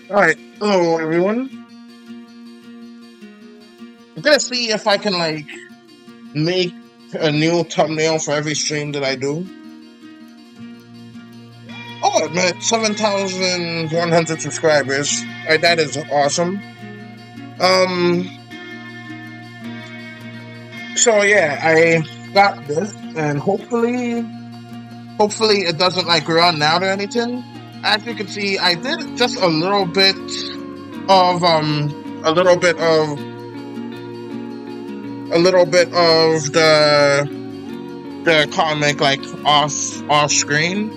Alright, hello everyone. I'm gonna see if I can make a new thumbnail for every stream that I do. Oh, I'm at 7,100 subscribers. Alright, that is awesome. Um, so yeah, I got this, and hopefully it doesn't run out or anything. As you can see, I did just of a little bit of the comic off screen.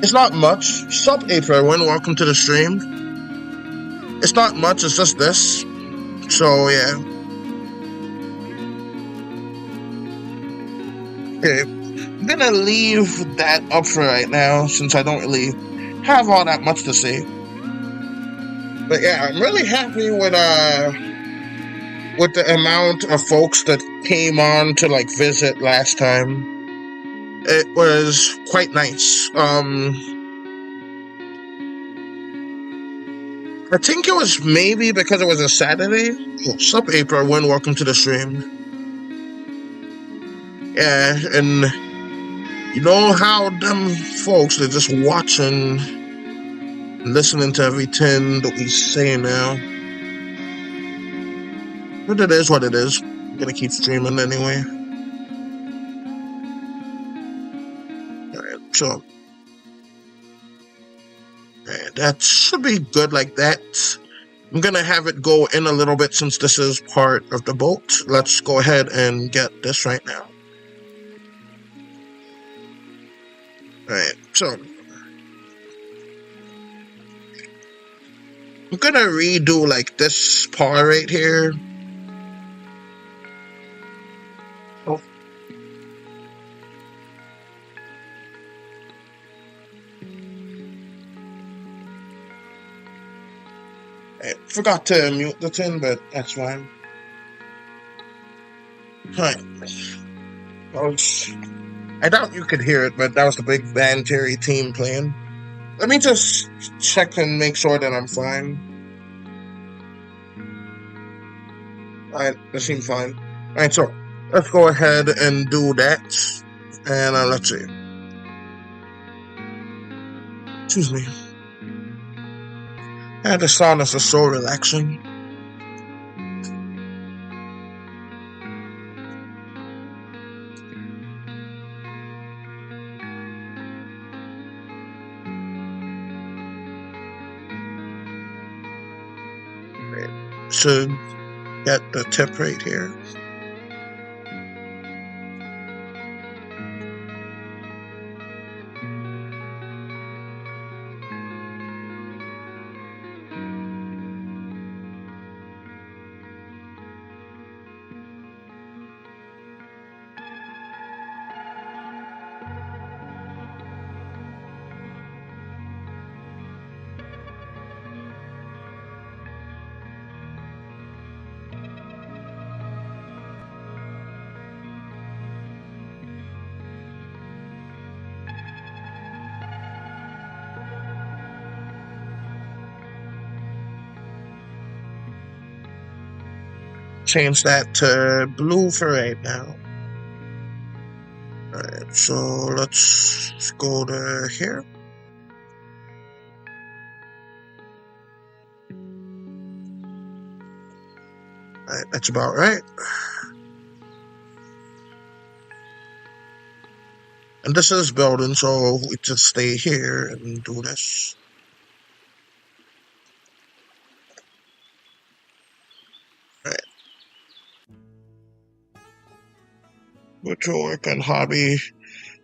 It's not much. Sup, Ep.37, welcome to the stream. It's not much, it's just this. So, yeah. Okay, I'm gonna leave that up for right now, since I don't really have all that much to say. But yeah, I'm really happy with the amount of folks that came on to visit last time. It was quite nice. I think it was maybe because it was a Saturday. Oh, sup, Ep.37, welcome to the stream. Yeah, and you know how them folks, they're just watching, listening to everything that we say now. But it is what it is. I'm gonna keep streaming anyway. Alright, so that should be good like that. I'm gonna have it go in a little bit since this is part of the boat. Let's go ahead and get this right now. Alright, so I'm gonna redo this part right here. Oh. I forgot to mute the thing, but that's fine. Alright. I doubt you could hear it, but that was the Big Bang Theory team playing. Let me just check and make sure that I'm fine. Alright, that seems fine. Alright, so let's go ahead and do that. And let's see. Excuse me. The sound is just so relaxing. Should get the tip right here. Change that to blue for right now. Alright, so let's go to here. Alright, that's about right. And this is building, so we just stay here and do this. Alright. What's your work and hobby?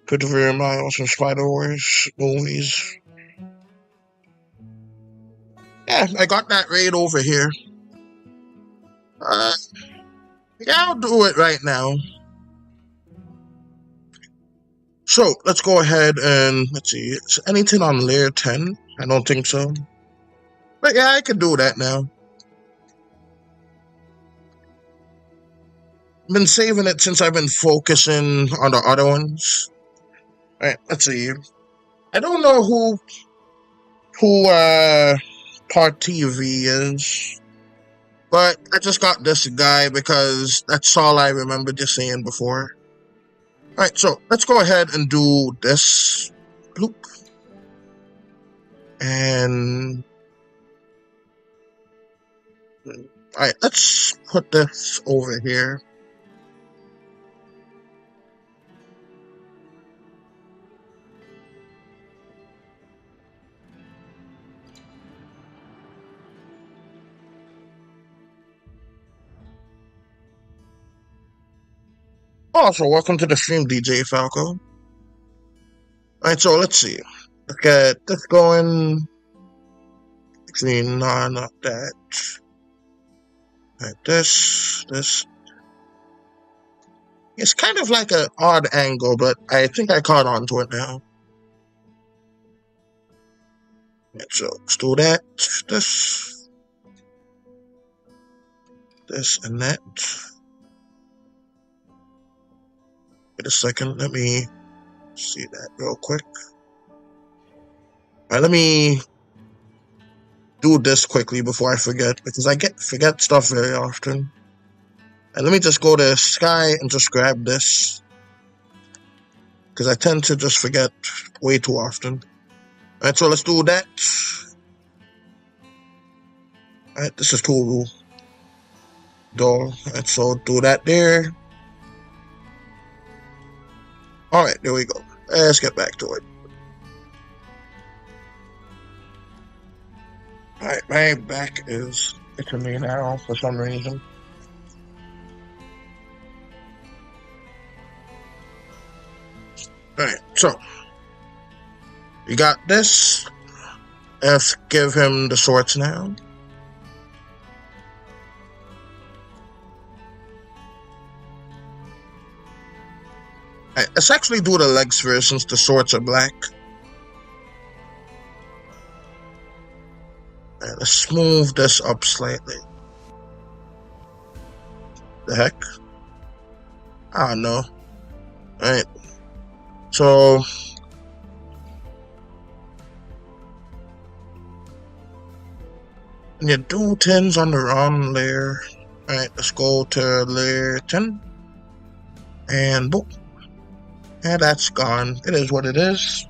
Christopher Miles and Spider-Wars movies. Yeah, I got that right over here. Yeah, I'll do it right now. So, let's go ahead and, let's see, is anything on layer 10? I don't think so. But yeah, I can do that now. I've been saving it since I've been focusing on the other ones. Alright, let's see. I don't know who who Party V is, but I just got this guy because that's all I remember just seeing before. Alright, so let's go ahead and do this. Bloop. And alright, let's put this over here. Also, welcome to the stream, DJ Falco. Alright, so let's see. Let's get this going. Actually, no, not that. Alright, this. It's kind of like an odd angle, but I think I caught on to it now. Alright, so let's do that. This and that. Wait a second, let me see that real quick. Alright, let me do this quickly before I forget, because I forget stuff very often. And let me just go to Sky and just grab this, because I tend to just forget way too often. Alright, so let's do that. Alright, this is too dull. Alright, so do that there. Alright, there we go. Let's get back to it. Alright, my back is itching me now for some reason. Alright, so we got this. Let's give him the swords now. Alright, let's actually do the legs first since the swords are black. Alright, let's move this up slightly. The heck? I don't know. Alright. So you do 10s on the wrong layer. Alright, let's go to layer 10. And boom. And that's gone. It is what it is.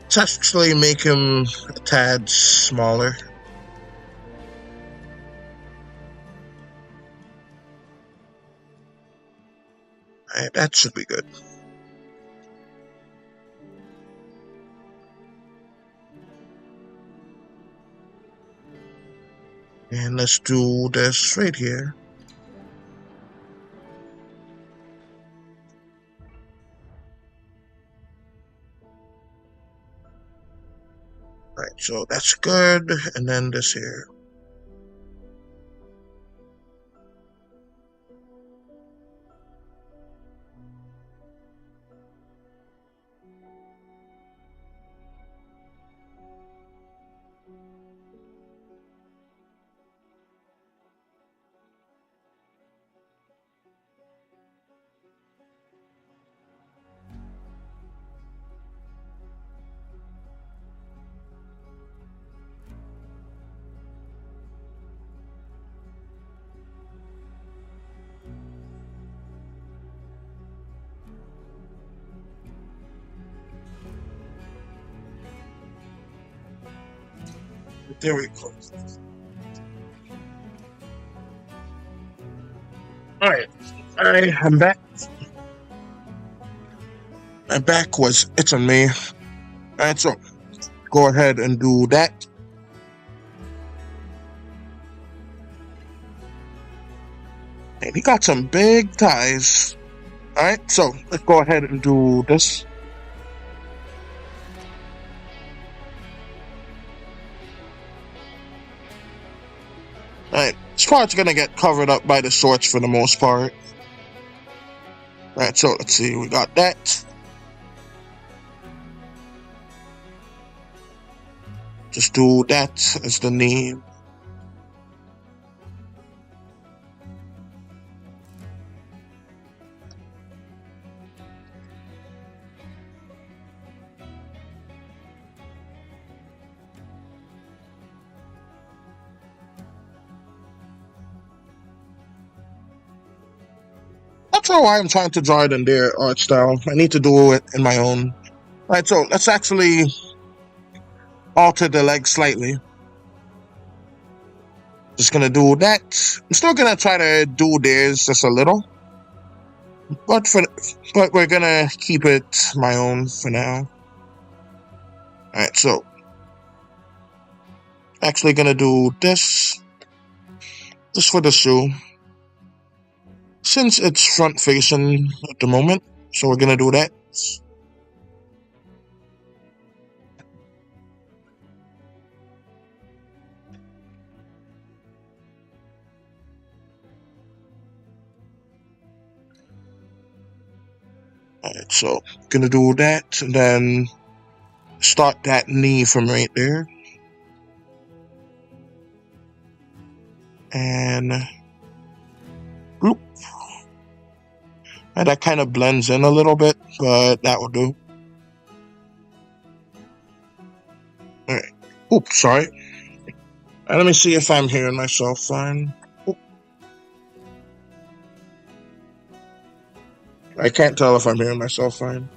Let's actually make him a tad smaller. Alright, that should be good. And let's do this right here. Right, so that's good. And then this here. There we go. Alright, I'm back. My back was itching me. Alright, so go ahead and do that. And he got some big ties. Alright, so let's go ahead and do this. Alright, this part's gonna get covered up by the swords for the most part. Alright, so let's see, we got that. Just do that as the knee. Not sure why I'm trying to draw it in their art style. I need to do it in my own. Alright, so let's actually alter the leg slightly. Just gonna do that. I'm still gonna try to do theirs just a little. But we're gonna keep it my own for now. Alright, so actually gonna do this. Just for the shoe. Since it's front facing at the moment, so we're gonna do that. Alright, so gonna do that and then start that knee from right there. And bloop. And that kind of blends in a little bit, but that will do. Alright. Oops, sorry. Let me see if I'm hearing myself fine. Oop. I can't tell if I'm hearing myself fine.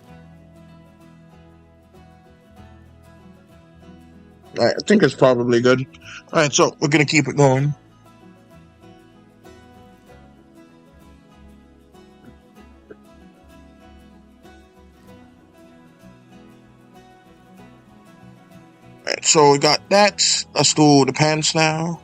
Alright, I think it's probably good. Alright, so we're gonna keep it going. Alright, so we got that. Let's do the pants now.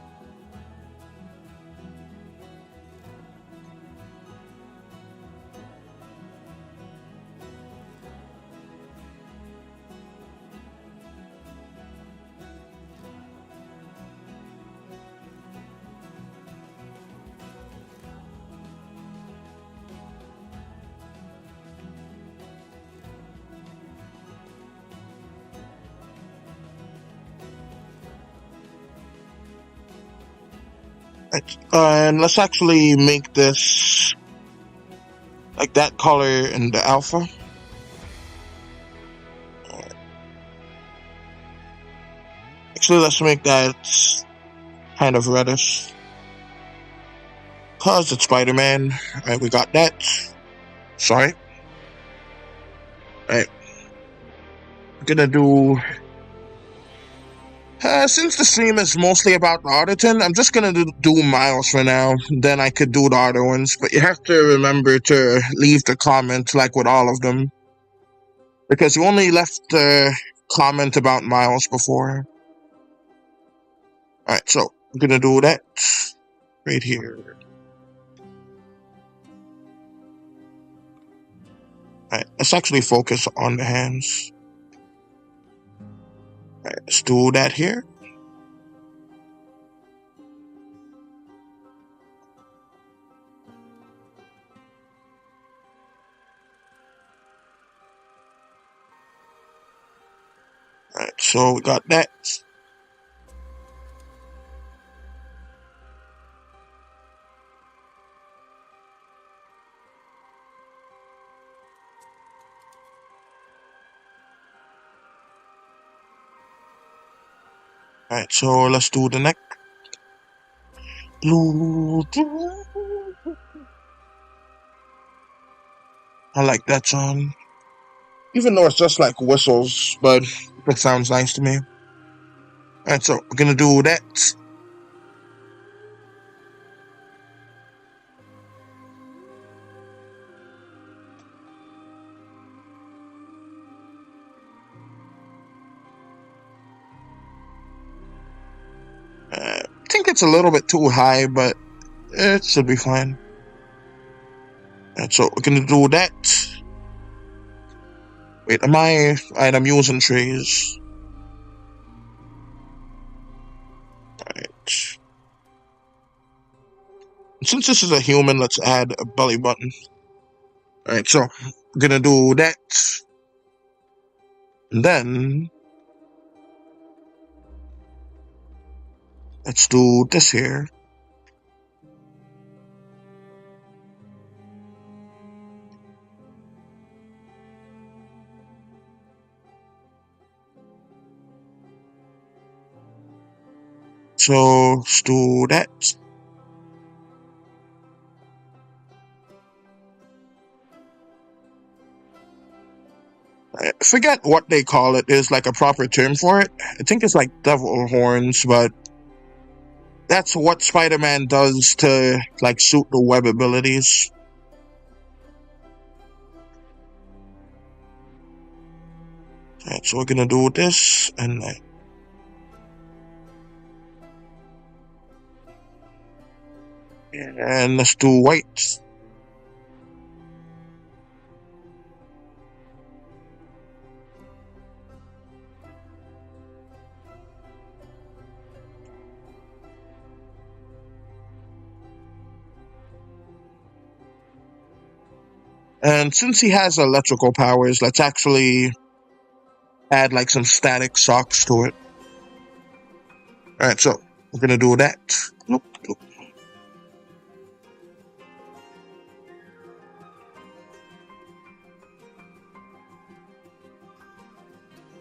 And let's actually make this like that color in the alpha. Actually, let's make that kind of reddish. Cause it's Spiderman. Alright, we got that. Sorry. Alright. Gonna do... since the stream is mostly about the Auditon, I'm just gonna do Miles for now. Then I could do the other ones. But you have to remember to leave the comment, like with all of them. Because you only left the comment about Miles before. Alright, so I'm gonna do that right here. Alright, let's actually focus on the hands. Alright, let's do that here. Alright, so we got that. Alright, so let's do the neck. I like that song. Even though it's just like whistles, but it sounds nice to me. Alright, so we're gonna do that. I think it's a little bit too high, but it should be fine. Alright, so we're gonna do that. Wait, I'm using trees. Alright. Since this is a human, let's add a belly button. Alright, so we're gonna do that. And then Let's do this here. So let's do that. I forget what they call it. There's like a proper term for it. I think it's like devil horns, but that's what Spider-Man does to like suit the web abilities. Alright, so we're gonna do this and let's do white. And since he has electrical powers, let's actually add like some static shocks to it. Alright, so we're gonna do that. Nope, nope.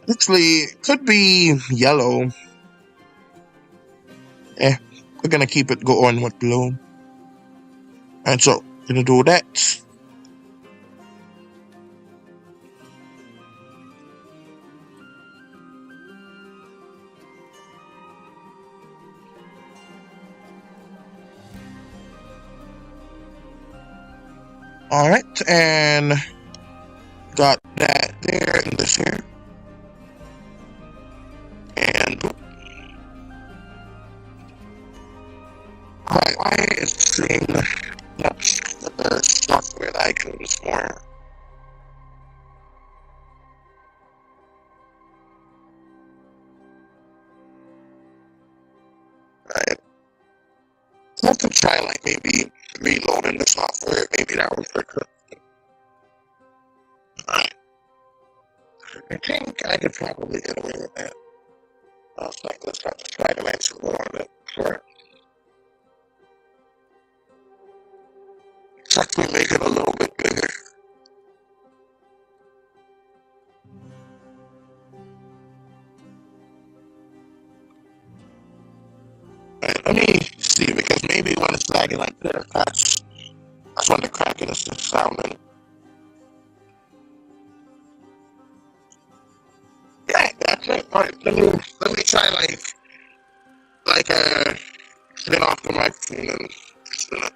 Actually, it could be yellow. We're gonna keep it going with blue. Alright, so we're gonna do that. Alright, and got that there and this here. And why is seeing the software icons more? Right. I have to try like maybe reloading the software. Maybe that will fix it. Alright. I think I could probably get away with that. I was like, let's have the Spider-Man symbol on it. Sure. Let's actually make it a little bit bigger. Right, let me see, because maybe when it's lagging like this, that's when the crackiness is sounding. Yeah, that's it. Alright, let me try get off the microphone and spin it.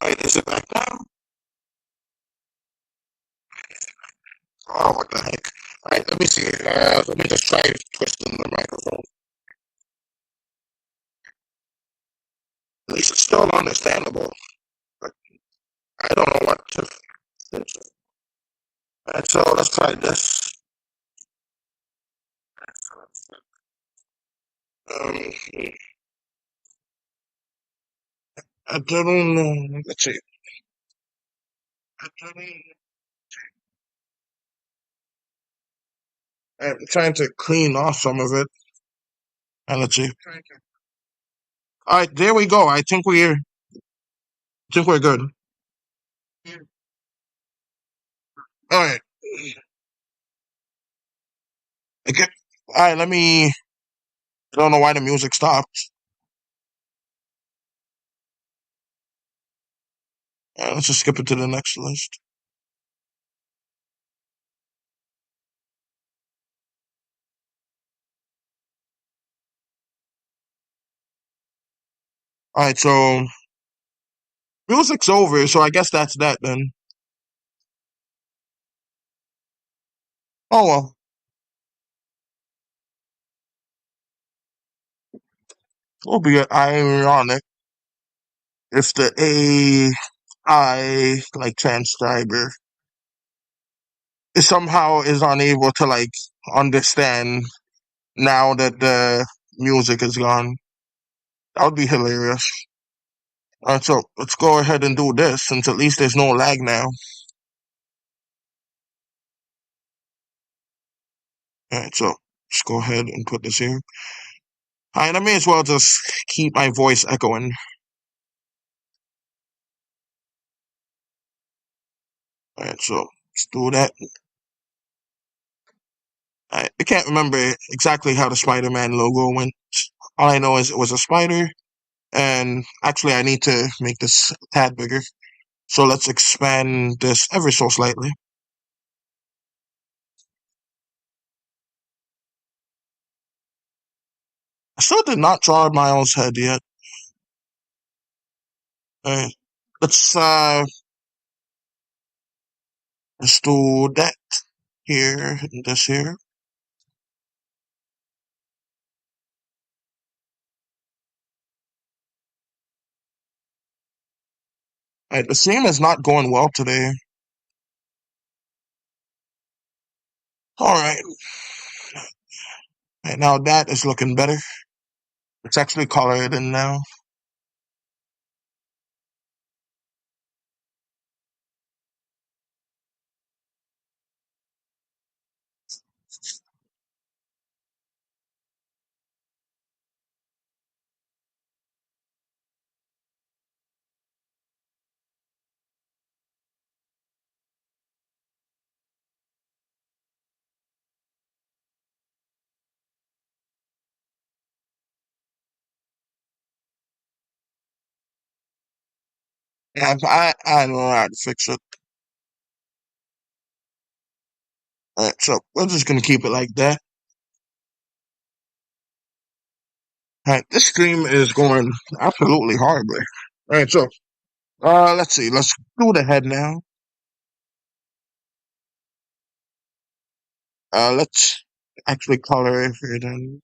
Alright, is it back now? Oh, what the heck? Alright, let me see. Let me just try twisting the microphone. At least it's still understandable. But I don't know what to. Alright, so let's try this. Um, I don't know. Let's see. I'm trying to clean off some of it. And let's see. All right, there we go. I think we're good. All right. Okay. All right. I don't know why the music stopped. Let's just skip it to the next list. All right. So music's over. So I guess that's that then. Oh well. It'll be ironic if the AI like transcriber somehow is unable to like understand now that the music is gone. That would be hilarious. Alright, so let's go ahead and do this since at least there's no lag now. Alright, so let's go ahead and put this here. Alright, I may as well just keep my voice echoing. Alright, so let's do that. I can't remember exactly how the Spider-Man logo went. All I know is it was a spider, and actually I need to make this a tad bigger. So let's expand this ever so slightly. I still did not draw Miles' head yet. Alright, let's let's do that here and this here. Alright, the stream is not going well today. Alright. Right, now that is looking better. It's actually colored in now. Yeah, I don't know how to fix it. Alright, so we're just gonna keep it like that. Alright, this stream is going absolutely horribly. Alright, so let's see. Let's do the head now. Let's actually color it here then.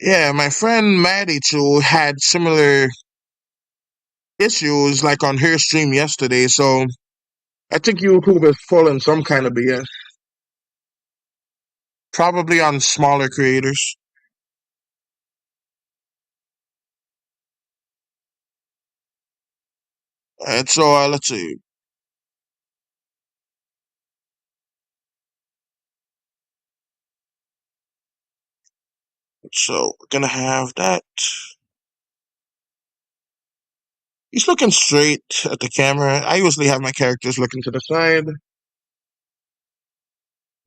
Yeah, my friend Maddie too had similar issues like on her stream yesterday, so I think YouTube is full in some kind of BS. Probably on smaller creators. And so let's see. So we're gonna have that. He's looking straight at the camera. I usually have my characters looking to the side,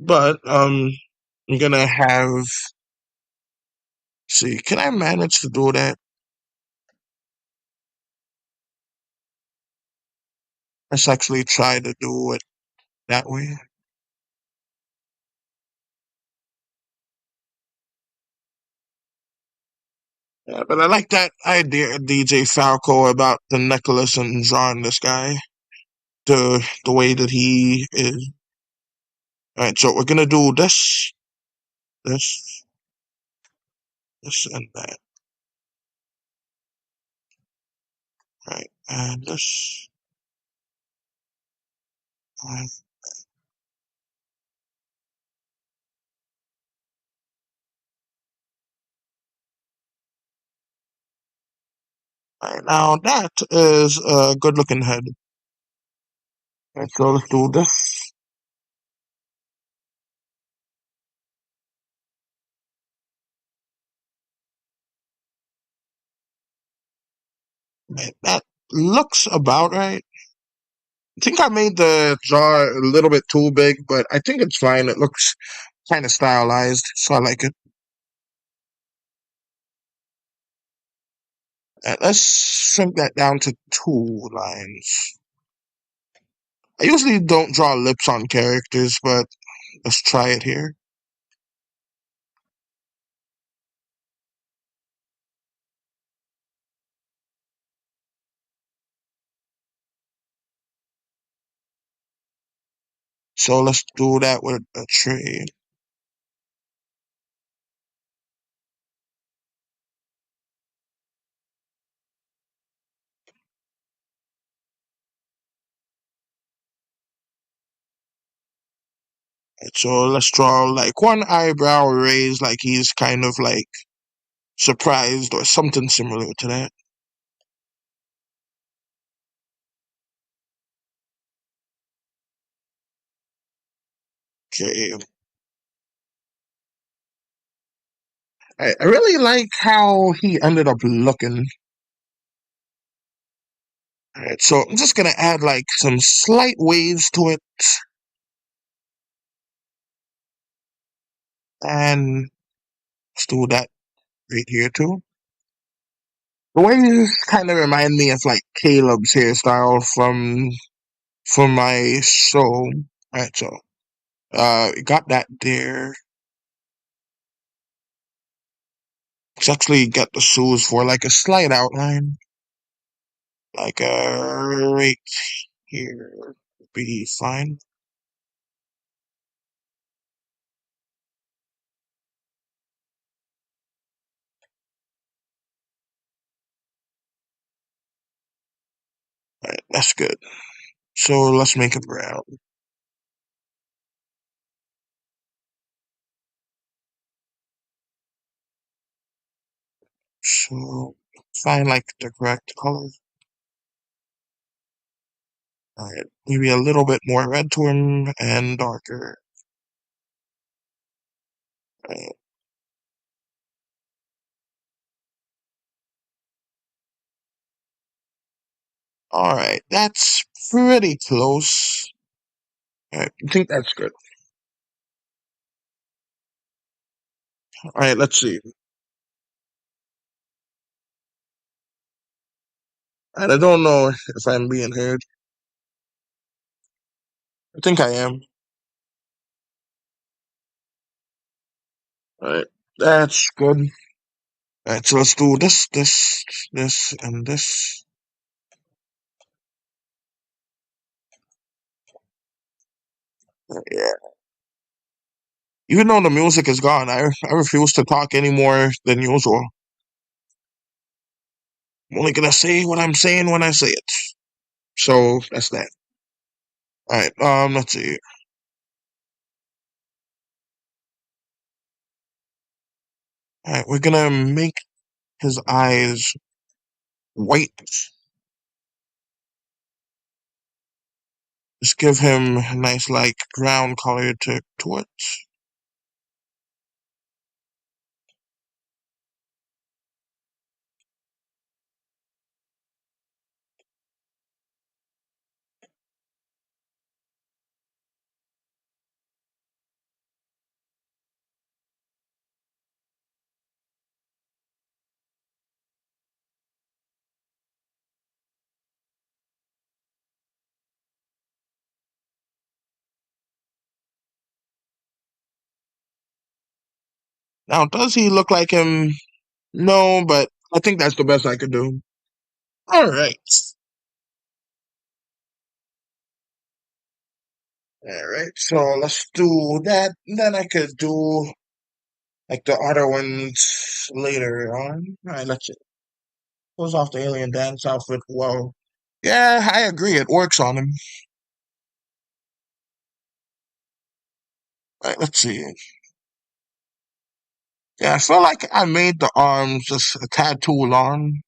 but I'm gonna have. See, can I manage to do that? Let's actually try to do it that way. Yeah, but I like that idea, DJ Falco, about the necklace and drawing this guy. The way that he is. Alright, so we're gonna do this, this, this, and that. Right, and this. Right. Right, now that is a good looking head. Right, so let's do this. Right, that looks about right. I think I made the jaw a little bit too big, but I think it's fine. It looks kind of stylized, so I like it. Let's shrink that down to 2 lines. I usually don't draw lips on characters, but let's try it here. So let's do that with a tree. So let's draw like one eyebrow raised, like he's kind of like surprised or something similar to that. Okay. I really like how he ended up looking. Alright, so I'm just gonna add like some slight waves to it. And let's do that right here too. The waves kind of remind me of like Caleb's hairstyle from my show. Alright, so got that there. Let's actually get the shoes for like a slight outline. Like right here would be fine. Alright, that's good. So let's make it brown. So find like the correct color. Alright, maybe a little bit more red to him and darker. Alright, alright, that's pretty close. Alright, I think that's good. Alright, let's see. And I don't know if I'm being heard. I think I am. Alright, that's good. Alright, so let's do this, and this. Yeah. Even though the music is gone, I refuse to talk any more than usual. I'm only gonna say what I'm saying when I say it. So that's that. Alright, let's see. Alright, we're gonna make his eyes white. Just give him a nice, like, brown color to it. Now, does he look like him? No, but I think that's the best I could do. Alright. Alright, so let's do that. Then I could do like the other ones later on. Alright, let's see. Pulls off the alien dance outfit. Whoa. Yeah, I agree. It works on him. Alright, let's see. Yeah, I feel like I made the arms just a tad too long.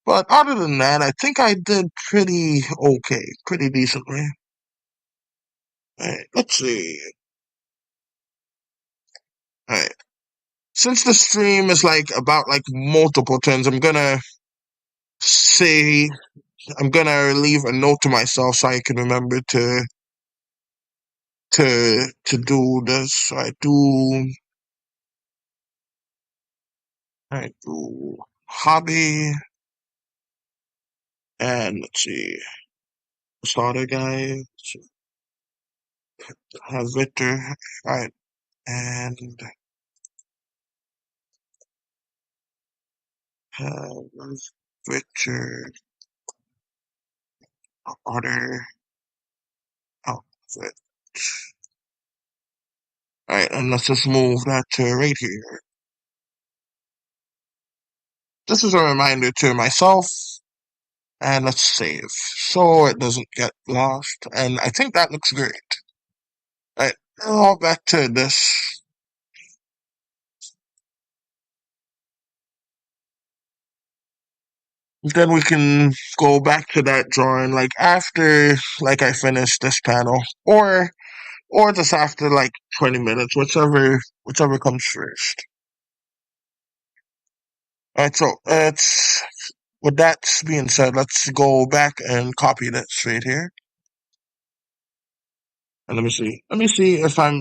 But other than that, I think I did pretty okay, pretty decently. Alright, let's see. Alright. Since the stream is like about like multiple turns, say I'm gonna leave a note to myself so I can remember to do this. So I do hobby, and let's see, starter guy, have Victor, alright, and have Victor order outfit. Alright, and let's just move that to right here. This is a reminder to myself, and let's save so it doesn't get lost. And I think that looks great. Alright, now back to this. Then we can go back to that drawing, like after, like I finish this panel, or just after like 20 minutes, whichever comes first. Alright, so it's with that being said, let's go back and copy that straight here. And let me see. Let me see if I'm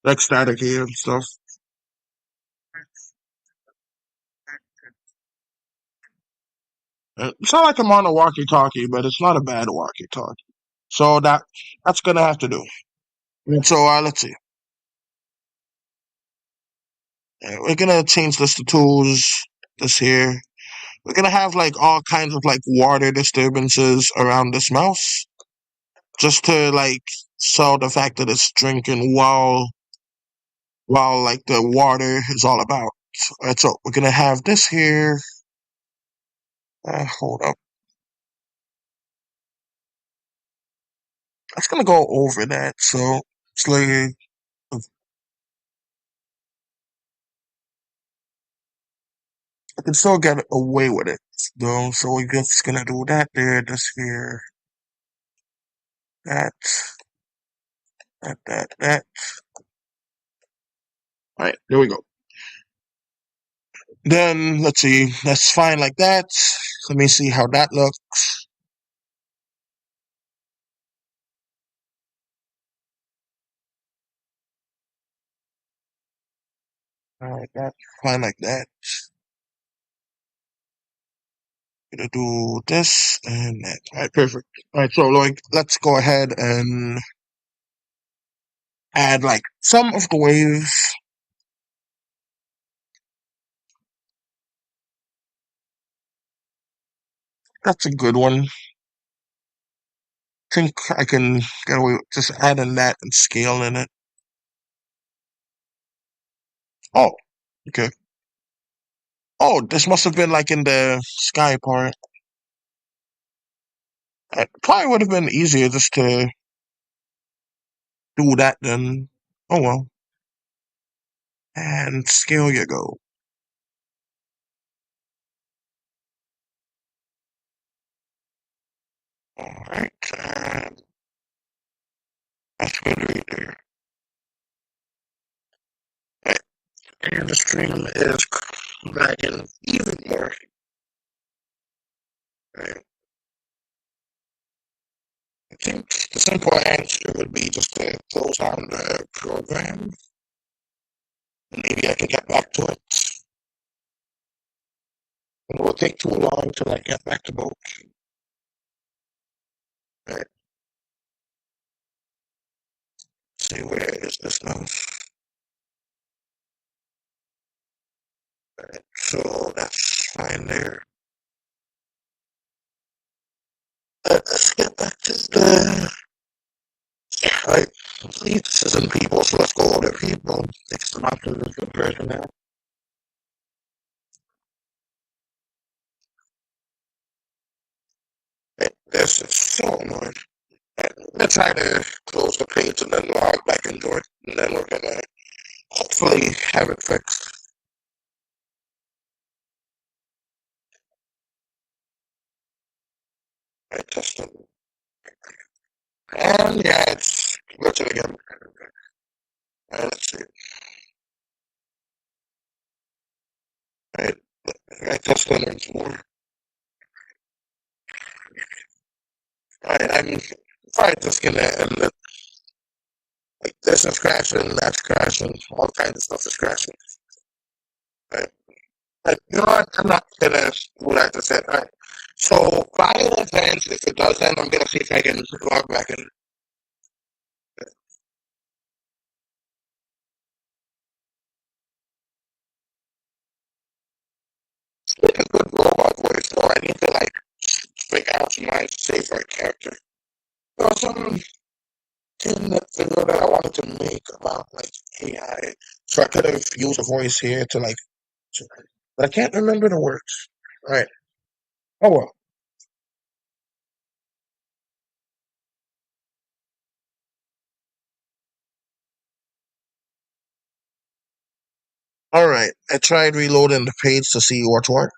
like static here and stuff. It's not like I'm on a walkie-talkie, but it's not a bad walkie-talkie. So that's gonna have to do. And so let's see. We're gonna change this to tools. This here. We're gonna have like all kinds of like water disturbances around this mouse, just to like sell the fact that it's drinking while like the water is all about. Alright, so we're gonna have this here. Hold up. That's gonna go over that. So it's like I can still get away with it though. So we're just gonna do that there, this here, that, that. Alright, there we go. Then let's see, that's fine like that. Let me see how that looks. Alright, that's fine like that. Gonna do this and that. Alright, perfect. Alright, so like let's go ahead and add like some of the waves. That's a good one. Think I can get away with just adding that and scaling it. Oh, okay. Oh, this must have been like in the sky part. It probably would have been easier just to do that then. Oh well. And scale you go. Alright, that's good right there. Right, and the stream is lagging even more. Right. I think the simple answer would be just to close down the program, and maybe I can get back to it. It will take too long to like get back to both. Right. See where is this now? Right. So that's fine there. Let's get back to the right. I believe this is in people, so let's go over people. Next option is the person now. Right. This is so annoying. Right. Let's try to close the page and then log back into it, and then we're gonna hopefully have it fixed. Right, testing. And yeah, it's glitching again. Right, let's see. Right, right, testing once more. Right, I'm probably just gonna end it. Like this is crashing, that's crashing, all kinds of stuff is crashing. Right. Like, you know what? I'm not gonna do what I just said. Right. So by in advance, if it does end, I'm gonna see if I can log back in. It's a good robot voice, so I need to like figure out my favorite character. There was some in that video that I wanted to make about like AI, so I could have used a voice here to like, but I can't remember the words. Right. Oh well. Alright, I tried reloading the page to see what's what.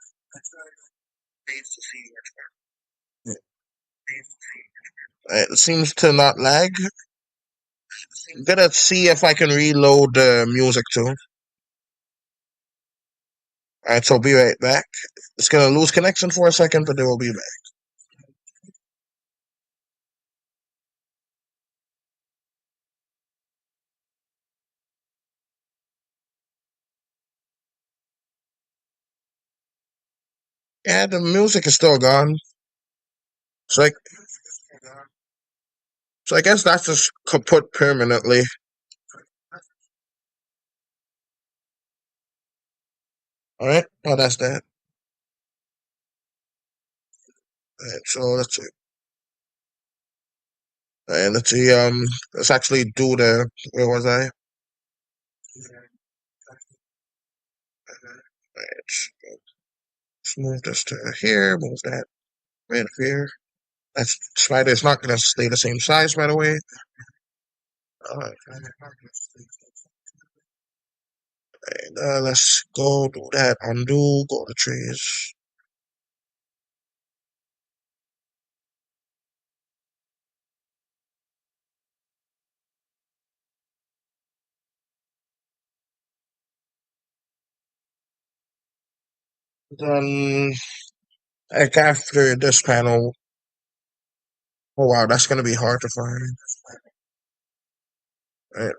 It seems to not lag. I'm gonna see if I can reload the music too. Alright, so be right back. It's gonna lose connection for a second, but they will be back. Yeah, the music is still gone. So I, so I guess that's just kaput permanently. Alright, oh, that's that. Alright, so let's see. And let's see, let's actually do the, where was I? Alright, let's move this to here, move that right here. That's spider. It's not gonna stay the same size, by the way. Alright, and, let's go do that. Undo. Go to trees. Then, like after this panel, oh wow, that's gonna be hard to find. Right.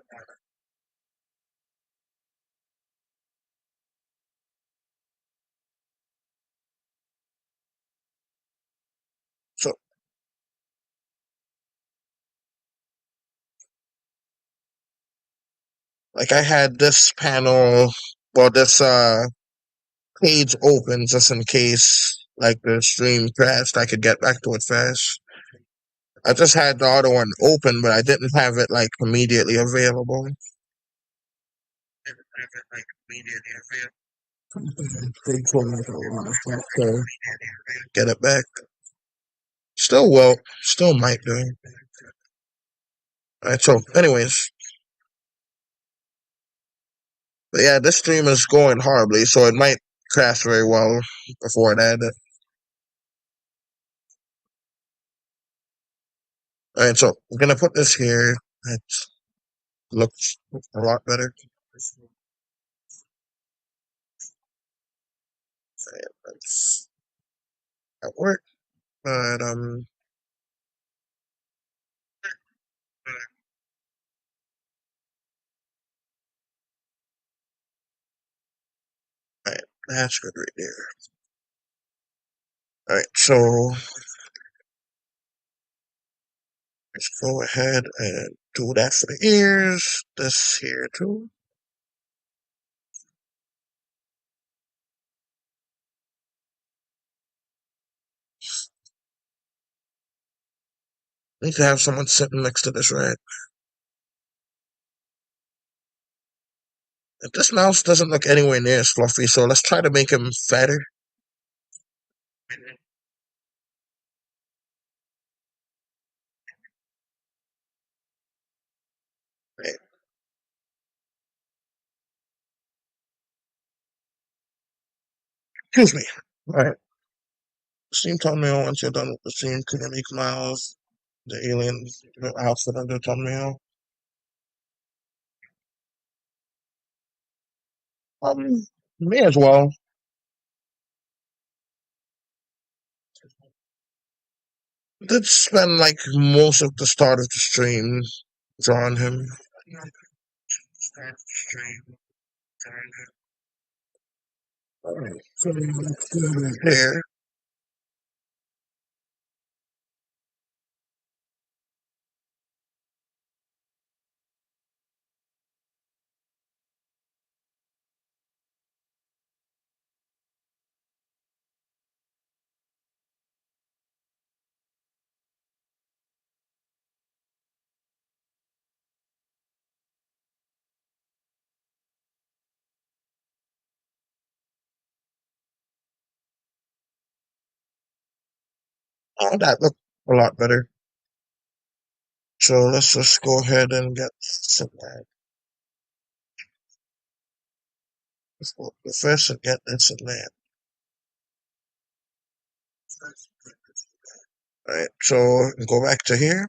So, like I had this panel, well, this page open just in case, like the stream crashed, I could get back to it fast. I just had the other one open, but I didn't have it like immediately available. So get it back. Still will. Still might do. Alright, so anyways. But yeah, this stream is going horribly, so it might crash very well before that. Alright, so we're gonna put this here. It looks a lot better. That's at work. But alright, that's good right there. Alright, so let's go ahead and do that for the ears. This here too. Need to have someone sitting next to this rack. This mouse doesn't look anywhere near as fluffy, so let's try to make him fatter. Right. Excuse me. Alright. Steam thumbnail. Once you're done with the stream, can you make Miles the alien outfit under thumbnail? May as well. Did spend like most of the start of the stream drawing him. Alright, so let's do it here. Oh, that looked a lot better. So let's just go ahead and get some Explore the fish and get into land. Alright, so go back to here.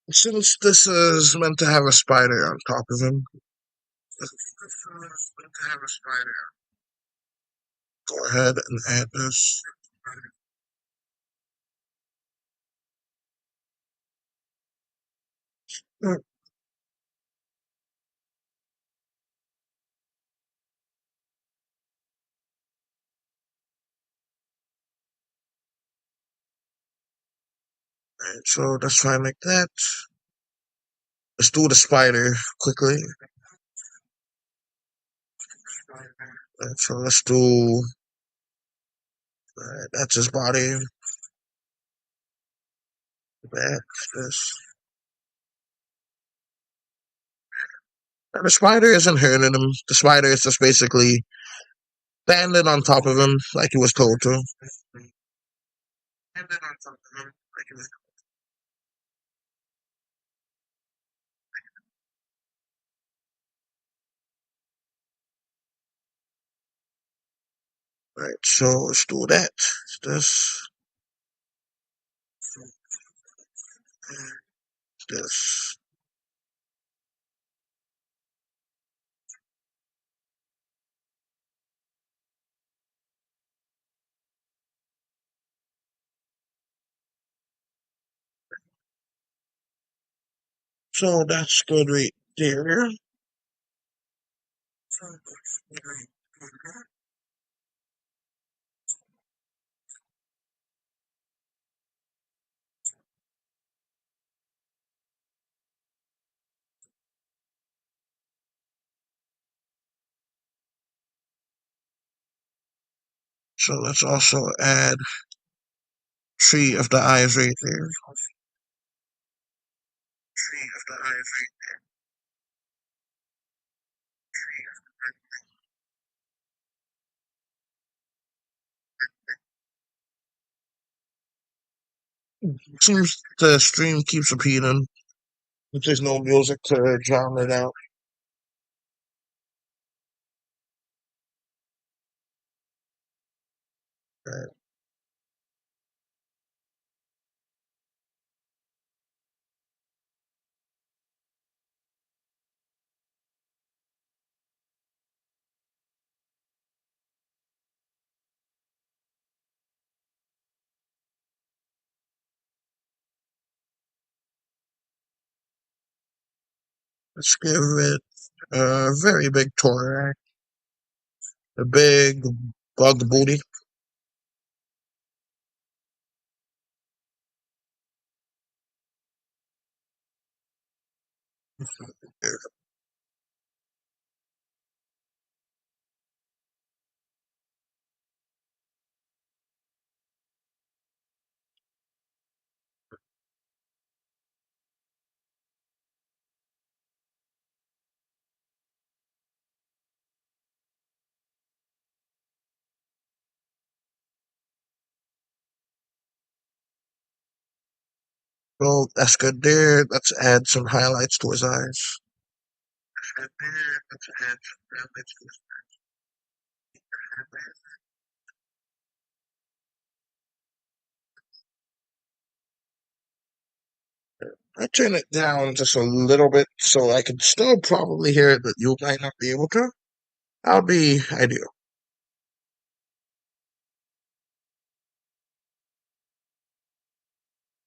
Since this is meant to have a spider on top of him, go ahead and add this. Alright, so that's fine like that. Let's do the spider quickly. So let's do that's his body. Back this. And the spider isn't hurting him. The spider is just basically standing on top of him like he was told to. Right, so let's do that. It's this. So that's good right there. So let's also add three of the eyes right there. Seems the stream keeps repeating. If there's no music to drown it out. Right. Let's give it a very big thorax, a big bug booty. So that's good there. Let's add some highlights to his eyes. I turn it down just a little bit so I can still probably hear it, but you might not be able to. That would be ideal.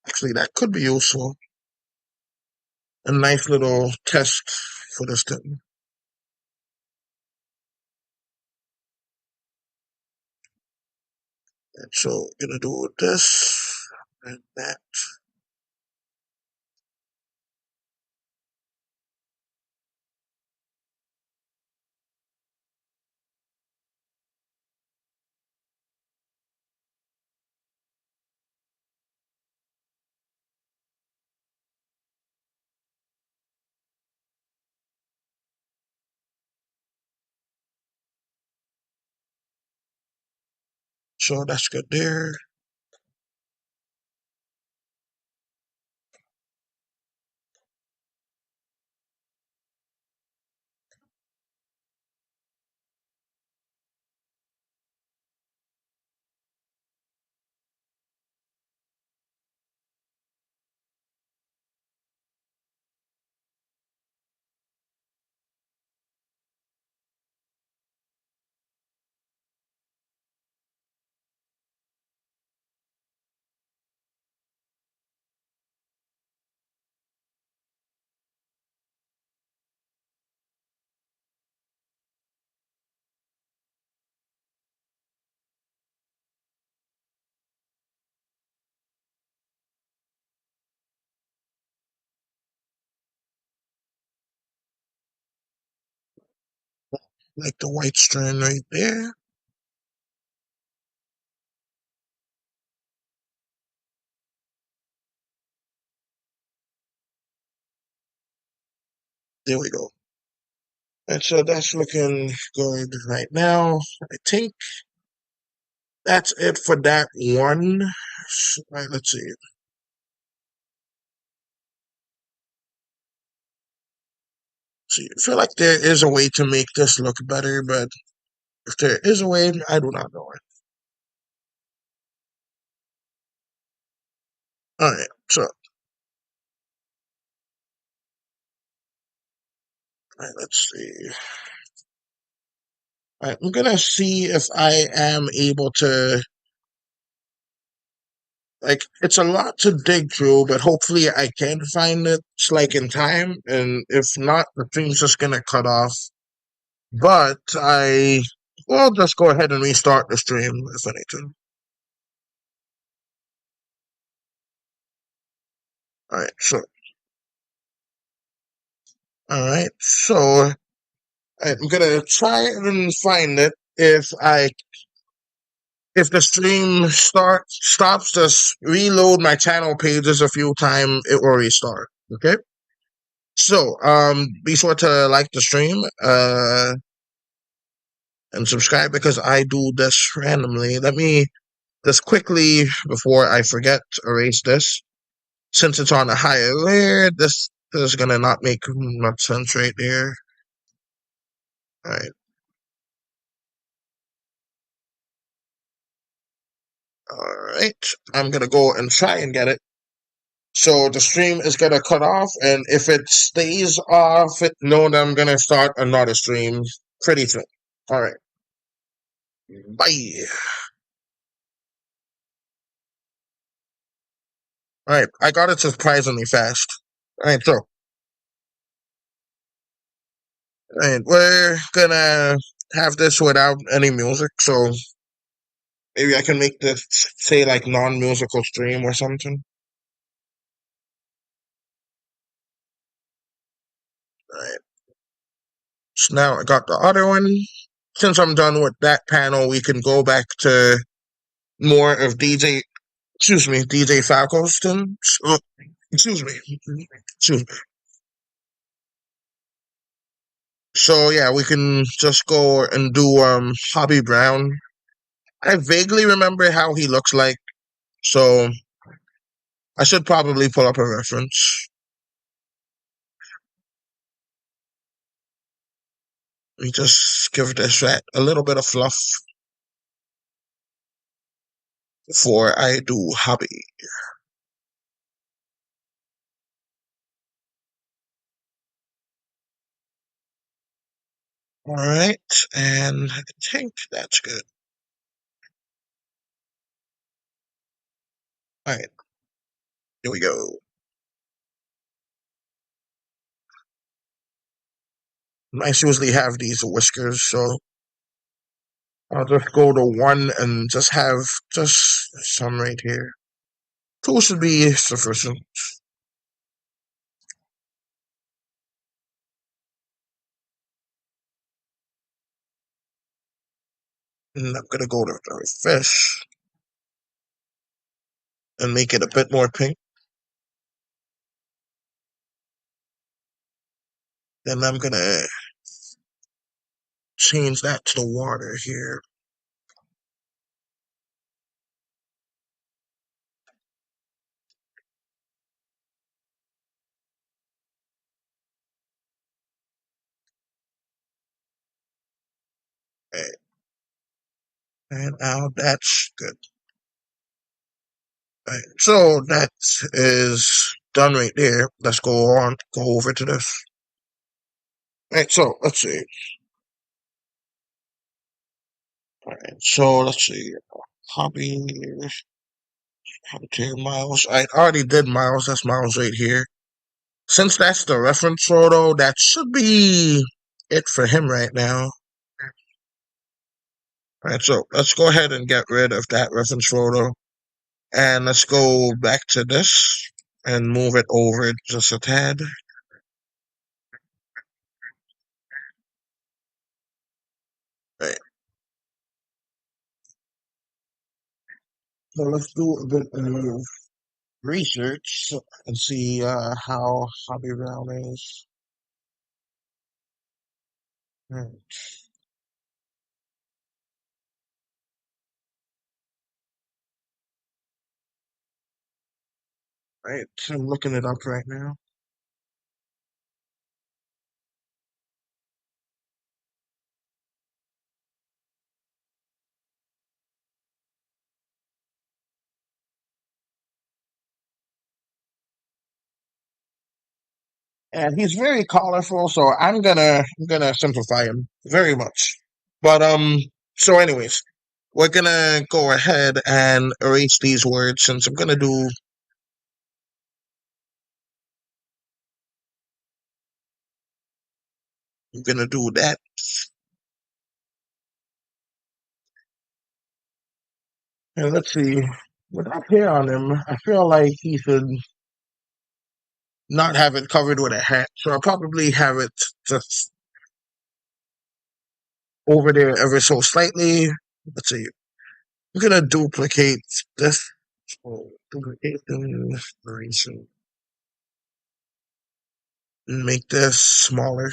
Actually, that could be useful. A nice little test for this thing. And so gonna do this and that. So that's good there. Like the white strand right there. There we go. And so that's looking good right now. I think that's it for that one. Right, let's see. See, I feel like there is a way to make this look better, but if there is a way, I do not know it. Alright, so alright, let's see. Alright, I'm gonna see if I am able to, like, it's a lot to dig through, but hopefully I can find it, like, in time, and if not, the stream's just gonna cut off. But I will just go ahead and restart the stream if anything. Alright, so alright, so I'm gonna try and find it. If the stream stops, just reload my channel pages a few times, it will restart. Okay? So be sure to like the stream, and subscribe because I do this randomly. Let me just quickly, before I forget, erase this. Since it's on a higher layer, this is gonna not make much sense right there. Alright. Alright. I'm gonna go and try and get it. So the stream is gonna cut off, and if it stays off, know that I'm gonna start another stream pretty soon. Alright. Bye. Alright, I got it surprisingly fast. Alright, so alright, we're gonna have this without any music, so maybe I can make this say like non-musical stream or something. Alright. So now I got the other one. Since I'm done with that panel, we can go back to more of DJ Falco's thing. Excuse me. Excuse me. So yeah, we can just go and do Hobby Brown. I vaguely remember how he looks like, so I should probably pull up a reference. We just give this rat a little bit of fluff before I do Hobby. Alright, and I think that's good. Alright, here we go. I usually have these whiskers, so I'll just go to 1 and just have just some right here. 2 should be sufficient. And I'm gonna go to the fish and make it a bit more pink. Then I'm gonna change that to the water here. Okay. And now that's good. Right. So that is done right there. Let's go over to this. Right, so let's see. Alright, so let's see. Hobby, commentated miles. I already did miles. That's miles right here. Since that's the reference photo, that should be it for him right now. Alright, so let's go ahead and get rid of that reference photo. And let's go back to this and move it over just a tad. Right. So let's do a bit of research and see how Hobby Brown is. Right. Right. I'm looking it up right now. And he's very colorful, so I'm gonna simplify him very much. But so anyways, we're gonna go ahead and erase these words since I'm gonna do that. And let's see. With that hair on him, I feel like he should not have it covered with a hat. So I'll probably have it just over there ever so slightly. Let's see. I'm gonna duplicate this. So duplicate this erasing and make this smaller.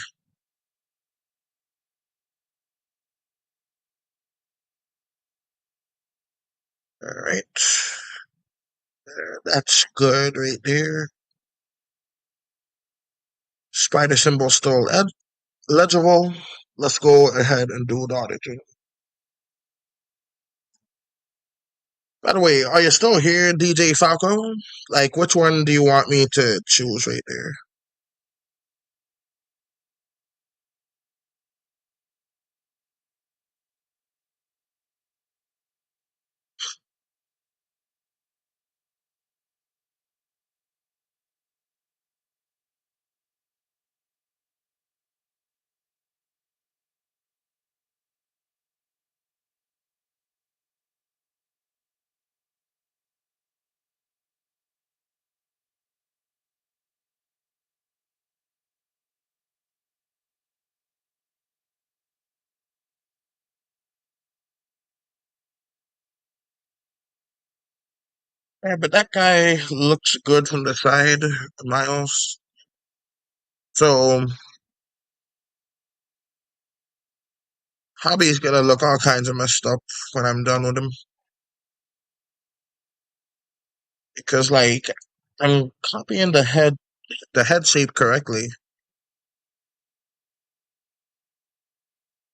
All right. There, that's good right there. Spider symbol still legible. Let's go ahead and do the auditing. By the way, are you still here, DJ Falco? Like, which one do you want me to choose right there? Yeah, but that guy looks good from the side, Miles. So Hobby's gonna look all kinds of messed up when I'm done with him because, like, I'm copying the head shape correctly.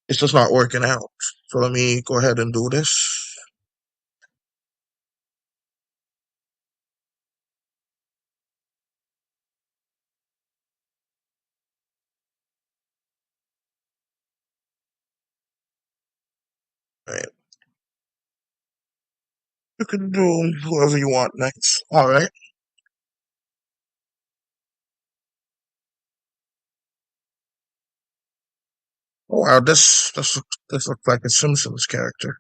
It's just not working out. So let me go ahead and do this. Right. You can do whoever you want next. All right. Oh wow, this looks like a Simpsons character.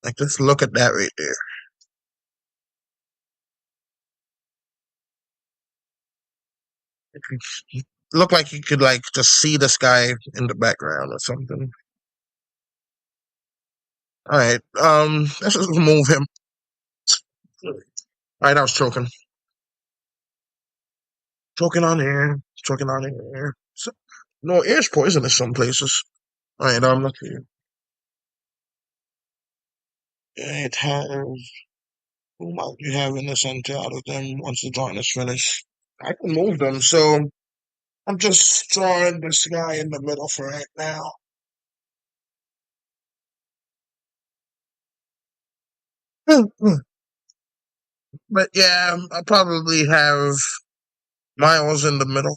Like, just look at that right there. It look like you could like just see the sky in the background or something. All right, let's just move him. All right, I was choking on air, choking on air. So, no, air's poisonous some places. All right, let's see. It has. Who might you have in the center out of them once the drawing is finished? I can move them, so I'm just drawing this guy in the middle for right now. But yeah, I'll probably have Miles in the middle.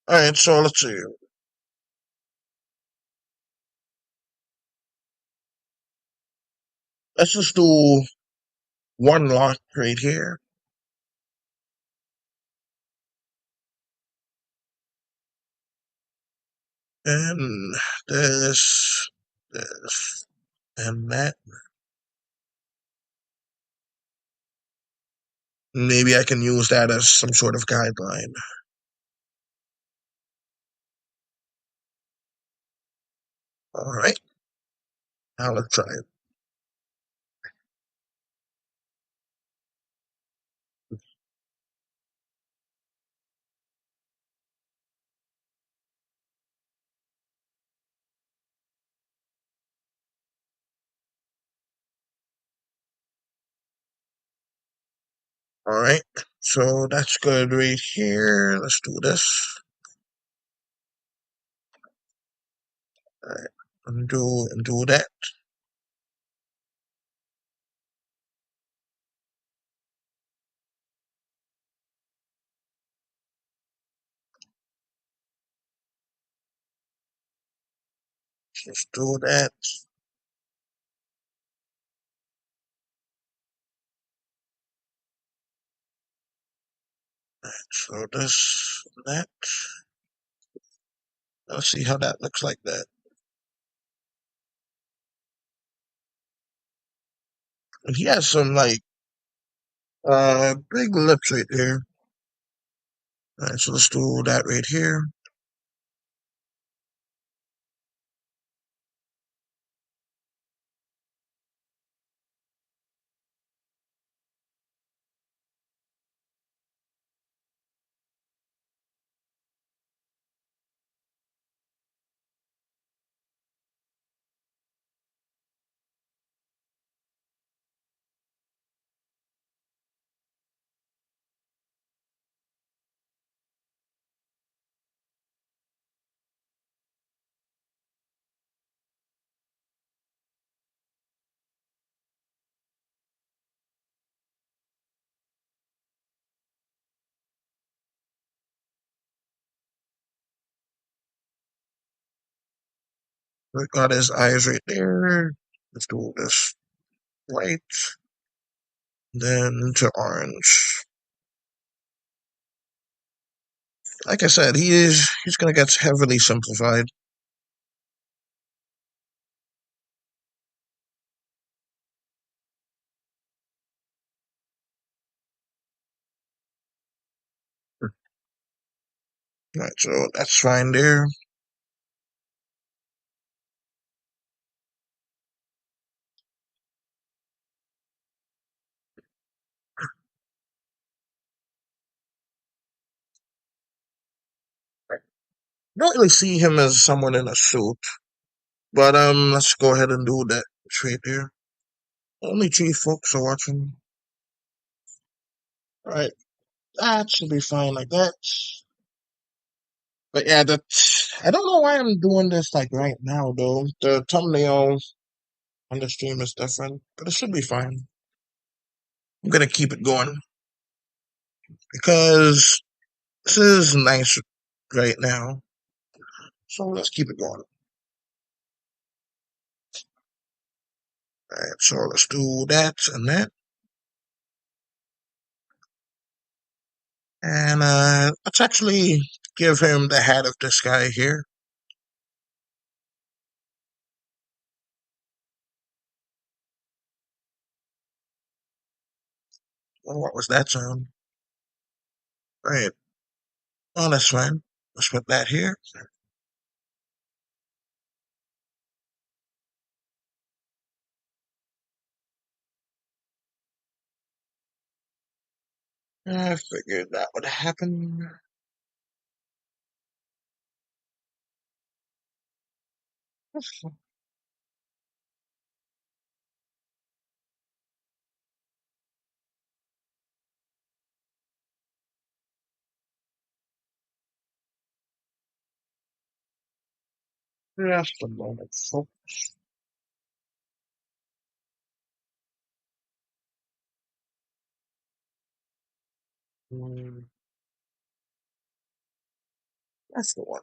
All right, so let's see. Let's just do one lock right here, and this, and that. Maybe I can use that as some sort of guideline. All right, now let's try it. All right, so that's good right here. Let's do this. All right, undo that. Just do that. So this, that. Let's see how that looks like that. And he has some like big lips right there. All right, so let's do that right here. We got his eyes right there. Let's do this white, then to orange. Like I said, he's gonna get heavily simplified. Right, so that's fine there. Don't really see him as someone in a suit, but let's go ahead and do that right there. Only three folks are watching. All right, that should be fine like that. But yeah, I don't know why I'm doing this like right now though. The thumbnail on the stream is different, but it should be fine. I'm gonna keep it going because this is nice right now. So let's keep it going. Alright, so let's do that and that. And let's actually give him the head of this guy here. Oh, what was that sound? Right. Oh, that's fine. Let's put that here. I figured that would happen. Just a moment, folks. Mm, that's the one.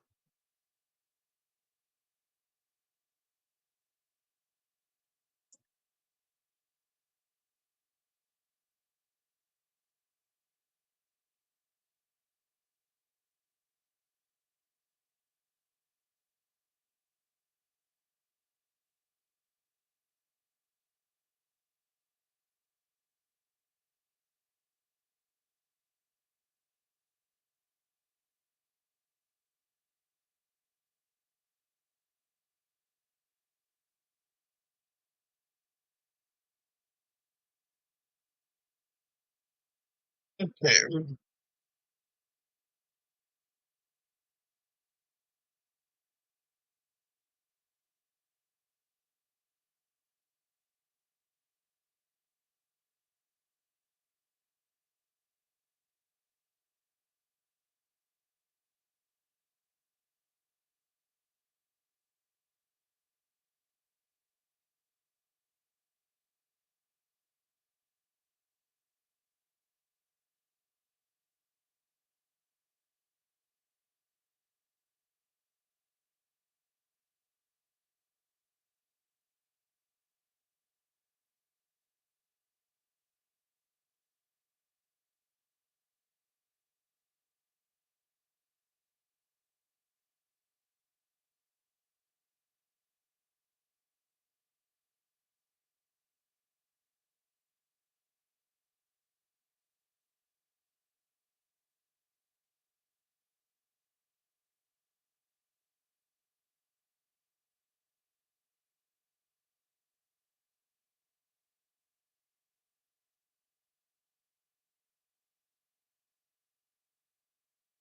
Okay.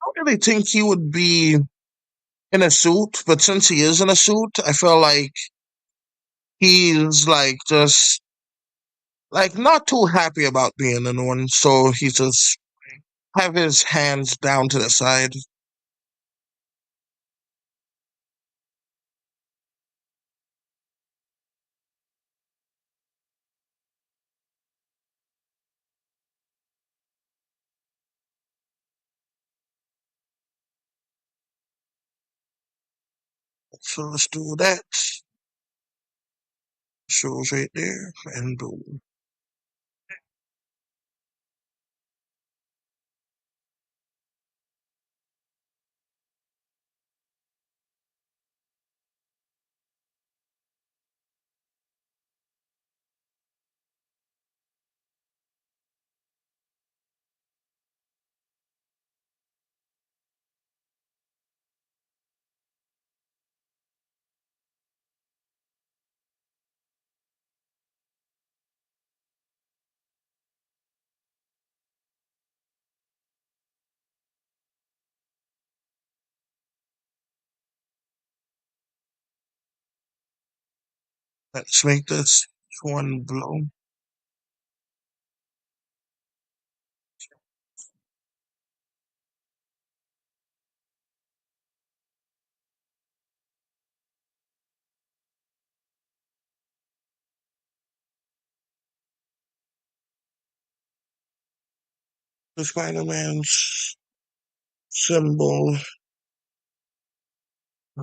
I don't really think he would be in a suit, but since he is in a suit, I feel like he's like just like not too happy about being in one, so he just have his hands down to the side. So let's do that. Shows right there, and boom. Let's make this one blow. The Spider-Man's symbol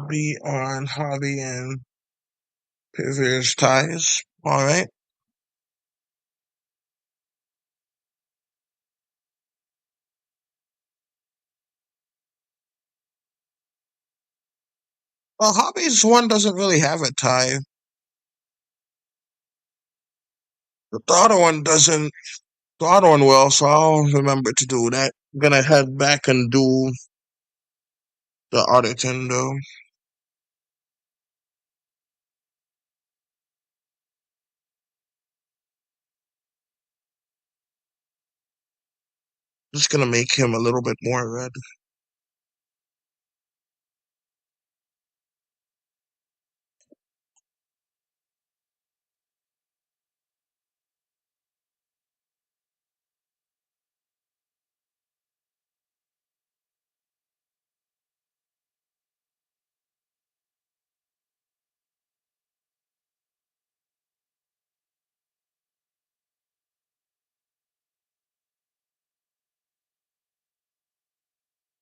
be on Hobby and Previous ties. Alright. Well, hobbies one doesn't really have a tie. But the other one doesn't. The other one will, so I'll remember to do that. I'm gonna head back and do the other thing though. Just gonna make him a little bit more red.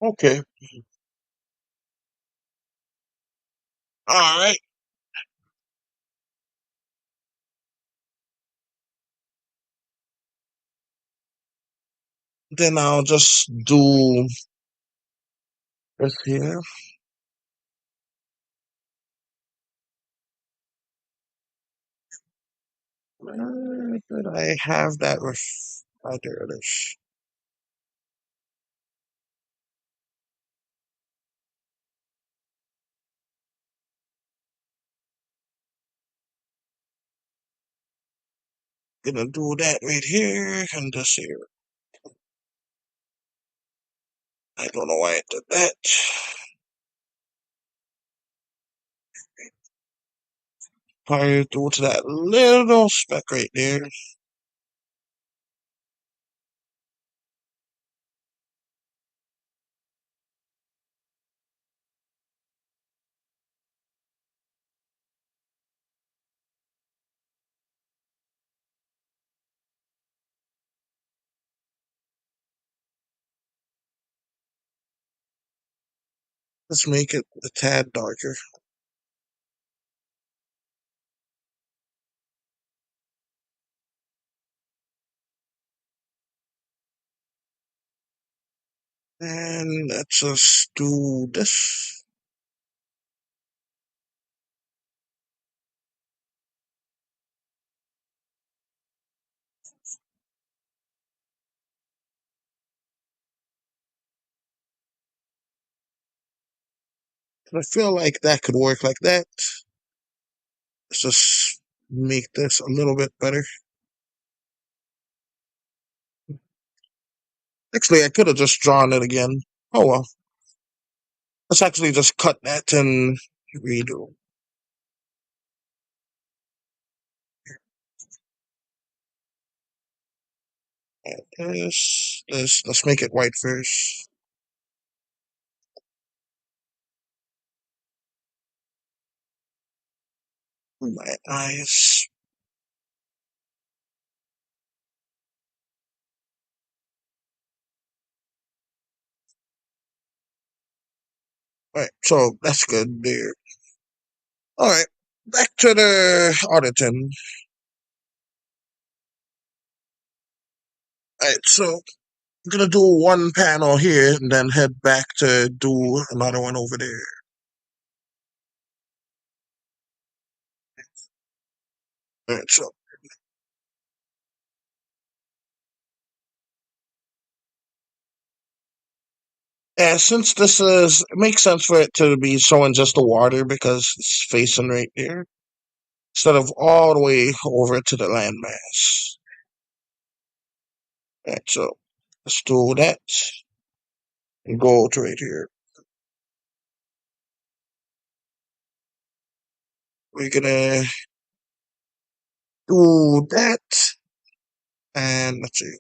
Okay. All right. Then I'll just do this here. Where did I have that? Right there it is. Gonna do that right here and this here. I don't know why I did that. Probably do to that little speck right there. Let's make it a tad darker. And let's just do this. I feel like that could work like that. Let's just make this a little bit better. Actually, I could have just drawn it again. Oh well. Let's actually just cut that and redo. Let's make it white first. My eyes. Alright, so that's good there. Alright, back to the auditing. Alright, so I'm gonna do one panel here and then head back to do another one over there. Alright, so yeah, since this is, it makes sense for it to be showing just the water because it's facing right there instead of all the way over to the landmass. Alright, so let's do that and go to right here. We're gonna do that and let's see.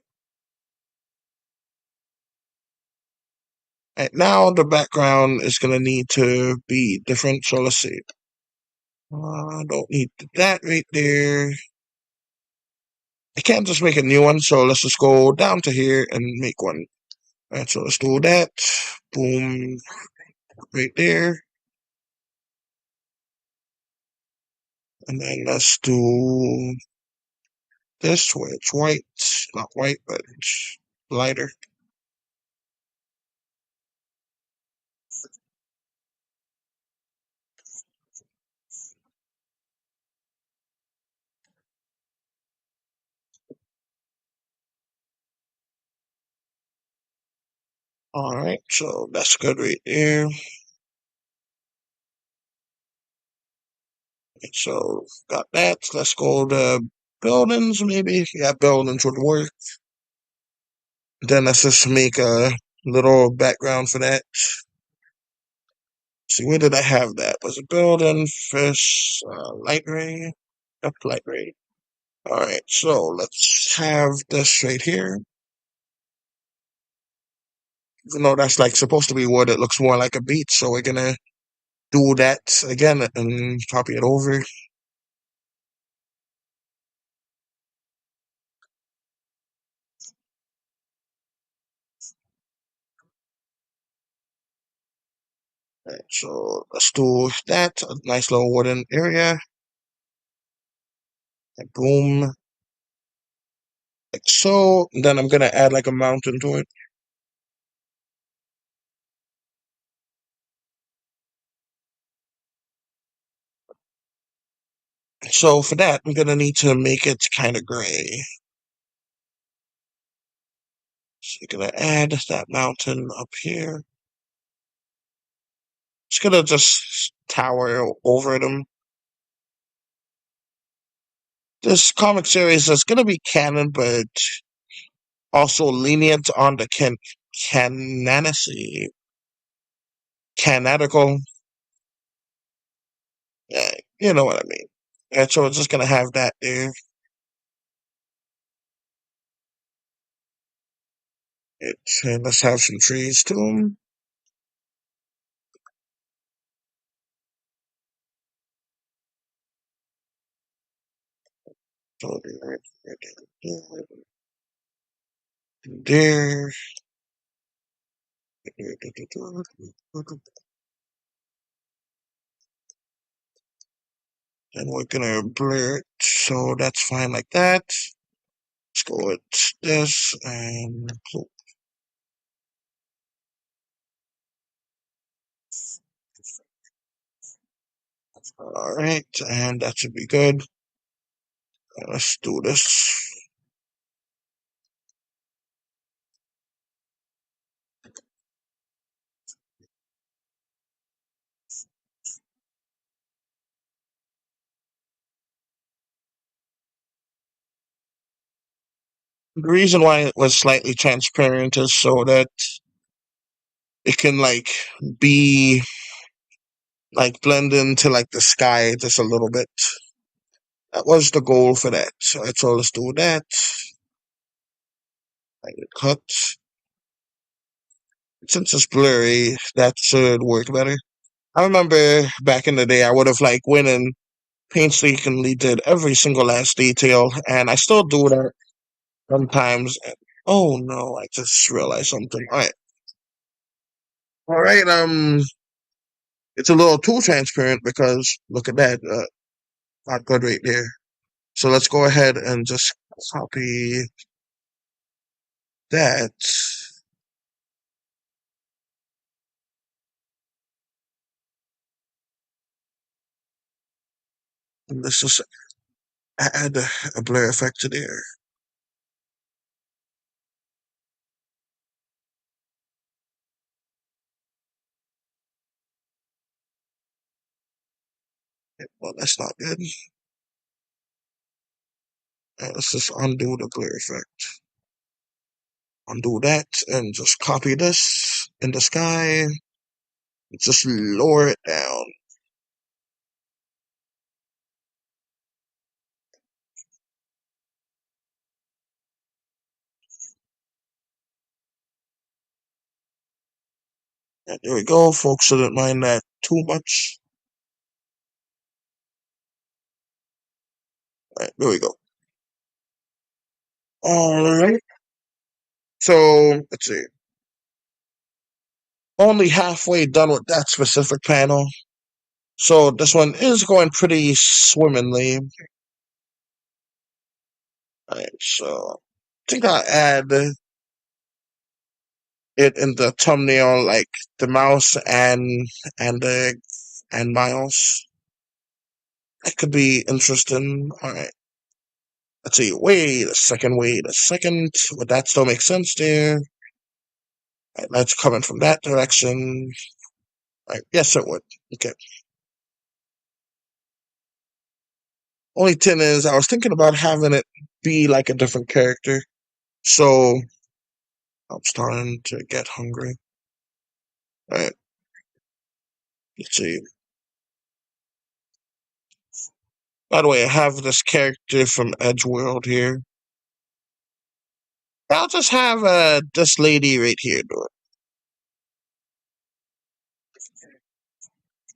Alright, now the background is gonna need to be different, so let's see. Don't need that right there. I can't just make a new one, so let's just go down to here and make one. Alright, so let's do that. Boom, right there. And then let's do this where it's white. Not white, but it's lighter. Alright, so that's good right there. So got that. Let's go to buildings, maybe. Yeah, buildings would work. Then let's just make a little background for that. See, where did I have that? Was it building, fish, light ray? Yep, light ray. Alright, so let's have this right here. Even though that's like supposed to be wood, it looks more like a beach, so we're gonna do that again and copy it over. Right, so let's do that. A nice little wooden area. And boom. Like so. Then I'm gonna add like a mountain to it. So for that, I'm gonna need to make it kind of gray. So you're gonna add that mountain up here. It's gonna just tower over them. This comic series is gonna be canon, but also lenient on the canonicy, canonical. Yeah, you know what I mean. And so it's just gonna have that there. And let's have some trees too. So there. And we're gonna blur it, so that's fine like that. Let's go with this and alright, and that should be good. Let's do this. The reason why it was slightly transparent is so that it can like be like blend into like the sky just a little bit. That was the goal for that. So let's do that. Like cut. Since it's blurry, that should work better. I remember back in the day, I would have like went and painstakingly did every single last detail, and I still do that sometimes. Oh no, I just realized something. All right. It's a little too transparent because look at that, not good right there. So let's go ahead and just copy that. And let's just add a blur effect to there. Well, that's not good. Let's just undo the blur effect. Undo that and just copy this in the sky. Just lower it down. And there we go. Folks shouldn't mind that too much. All right, there we go. All right. So let's see. Only halfway done with that specific panel. So this one is going pretty swimmingly. All right, so I think I'll add it in the thumbnail, like the mouse and the and Miles. That could be interesting. All right. Let's see. Wait a second. Wait a second. Would that still make sense there? Right, that's coming from that direction. Right, yes, it would. Okay. Only thing is, I was thinking about having it be like a different character. So I'm starting to get hungry. All right, let's see. By the way, I have this character from Edgeworld here. I'll just have this lady right here do it.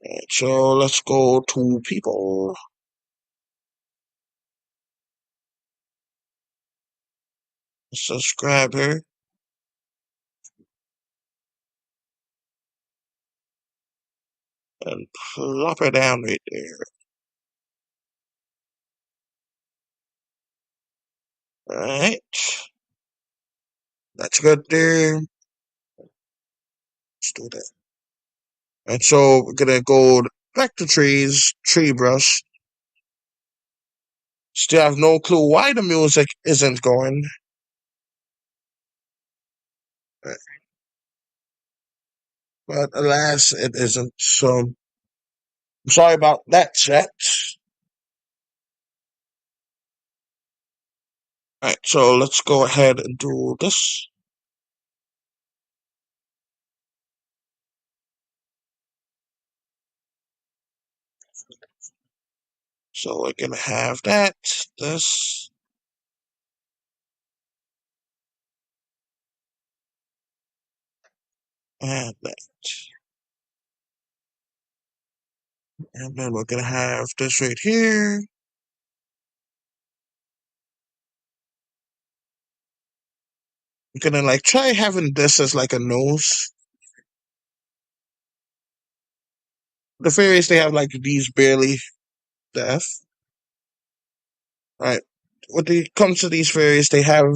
All right, so let's go to people. Let's just grab her and plop her down right there. All right, that's good there. Let's do that. And so we're gonna go back to trees, tree brush. Still have no clue why the music isn't going. But alas, it isn't. So I'm sorry about that, chat. Alright, so let's go ahead and do this. So we're gonna have that, this, and that. And then we're gonna have this right here. We're gonna like try having this as like a nose. The fairies, they have like these barely deaf. Right. When it comes to these fairies, they have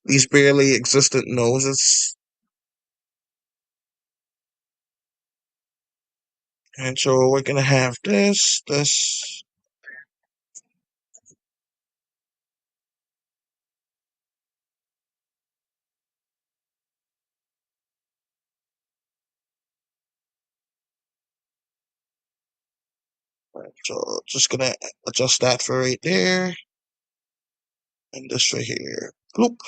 these barely existent noses. And so we're gonna have this. Right, so just gonna adjust that for right there. And this right here. Bloop.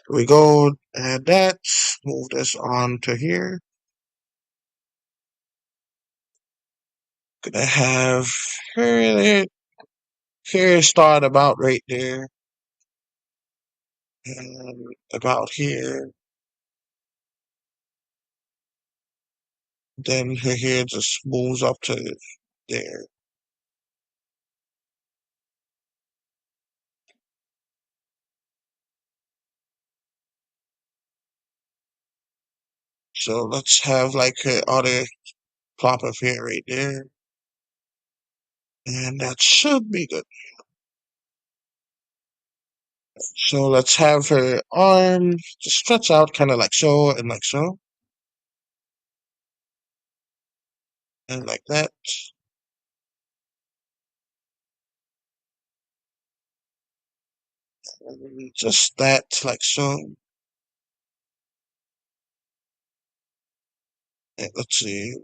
Here we go. Add that. Move this on to here. Gonna have her here start about right there. And about here. Then her hair just moves up to there. So let's have like her other plop of hair right there. And that should be good. So let's have her arm just stretch out kind of like so and like so. And like that. And just that like so. And let's see.